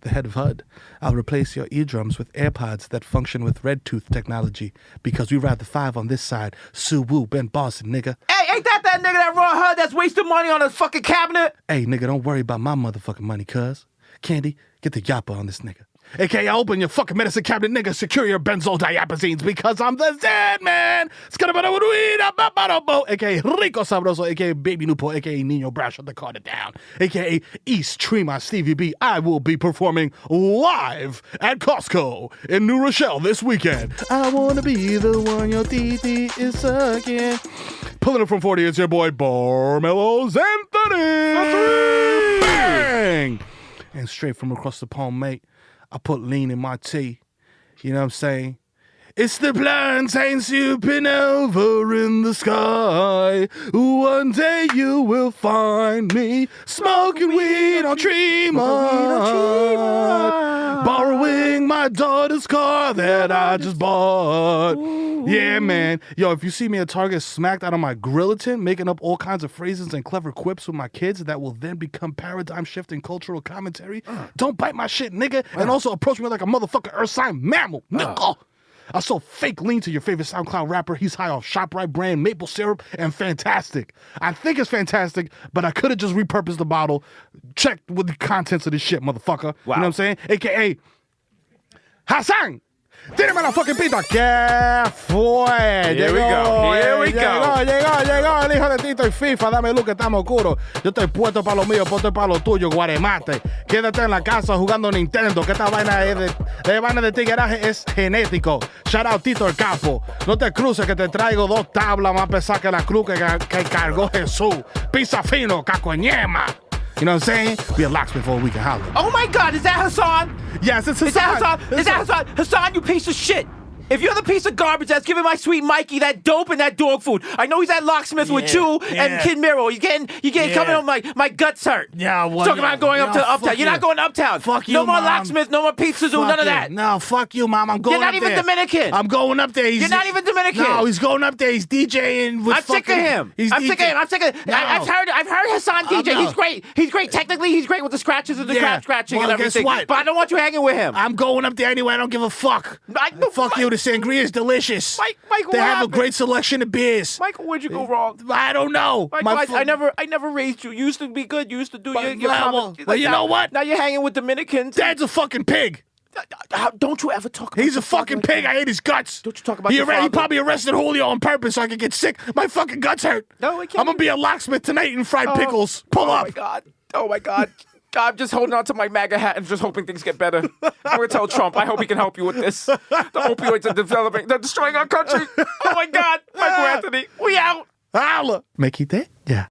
the head of HUD. I'll replace your eardrums with AirPods that function with red tooth technology because we ride the 5 on this side. Sue Woo, Ben Boston, nigga. Hey, ain't that nigga that raw HUD that's wasting money on a fucking cabinet? Hey, nigga, don't worry about my motherfucking money, cuz. Candy, get the yappa on this nigga. AKA, open your fucking medicine cabinet, nigga. Secure your benzodiazepines because I'm the Zed man. AKA Rico Sabroso, AKA Baby Newport, AKA Nino Brown, shut the Carter down. AKA East Tremont Stevie B. I will be performing live at Costco in New Rochelle this weekend. I wanna be the one your titi is sucking. Pulling it from 40, it's your boy Barmelos Anthony. Bang! And straight from across the pond, mate, I put lean in my tea. You know what I'm saying? It's the plantain soup over in the sky. One day you will find me smoking weed on Tremont, borrowing my daughter's car that I just bought. Yeah, man. Yo, if you see me at Target smacked out of my grilliton, making up all kinds of phrases and clever quips with my kids that will then become paradigm-shifting cultural commentary, don't bite my shit, nigga, and also approach me like a motherfucking earth sign mammal, nigga. I sold fake lean to your favorite SoundCloud rapper. He's high off ShopRite brand, maple syrup, and fantastic. I think it's fantastic, but I could have just repurposed the bottle. Checked with the contents of this shit, motherfucker. Wow. You know what I'm saying? AKA Hasan. Tírame la fucking pita. ¿Qué fue? Here we go. Llegó el hijo de Tito y FIFA. Dame luz que estamos oscuros. Yo estoy puesto para lo mío, puesto para lo tuyo, Guaremate. Quédate en la casa jugando Nintendo, que esta vaina de tigueraje es genético. Shout out Tito el Capo. No te cruces que te traigo 2 tablas más pesadas que la cruz que cargó Jesús. Pizza fino, cacoñema. You know what I'm saying? Be a locksmith for a week and holler. Oh my God, is that Hasan? Yes, it's Hasan. Is that Hasan? Is that Hasan? Hasan, you piece of shit. If you're the piece of garbage that's giving my sweet Mikey that dope and that dog food, I know he's at Locksmith with you and Kid Mero. You're getting coming on my guts hurt. Yeah, well, talking about going up to Uptown. You're not going uptown. Fuck you, no more Mom. Locksmith, no more Pizza Zoo, none of that. No, fuck you, Mom. I'm going You're up not there. even Dominican. I'm going up there. You're not even Dominican. No, he's going up there. He's DJing with I'm sick of him. I'm sick of him. No. I've heard Hasan DJ. No. He's great. He's great. Technically, he's great with the scratches and the crap scratching Well, and everything. guess what? But I don't want you hanging with him. I'm going up there anyway. I don't give a fuck. Fuck you. The sangria is delicious. Michael, they what have happened? a great selection of beers. Michael, where'd you go wrong? I don't know. Michael, I never raised you. You used to be good. You used to do your well, you know what? Now you're hanging with Dominicans. Dad's a fucking pig. Don't you ever talk about He's your a fucking father like pig. that. I ate his guts. Don't you talk about he your father. He probably arrested Julio on purpose so I could get sick. My fucking guts hurt. No, it can't I'm going to be- be a locksmith tonight and fried pickles. Pull up. Oh my God. I'm just holding on to my MAGA hat and just hoping things get better. I'm going to tell Trump, I hope he can help you with this. The opioids are developing. They're destroying our country. Oh my God. Michael Anthony, we out. Holla. Me quité. Yeah.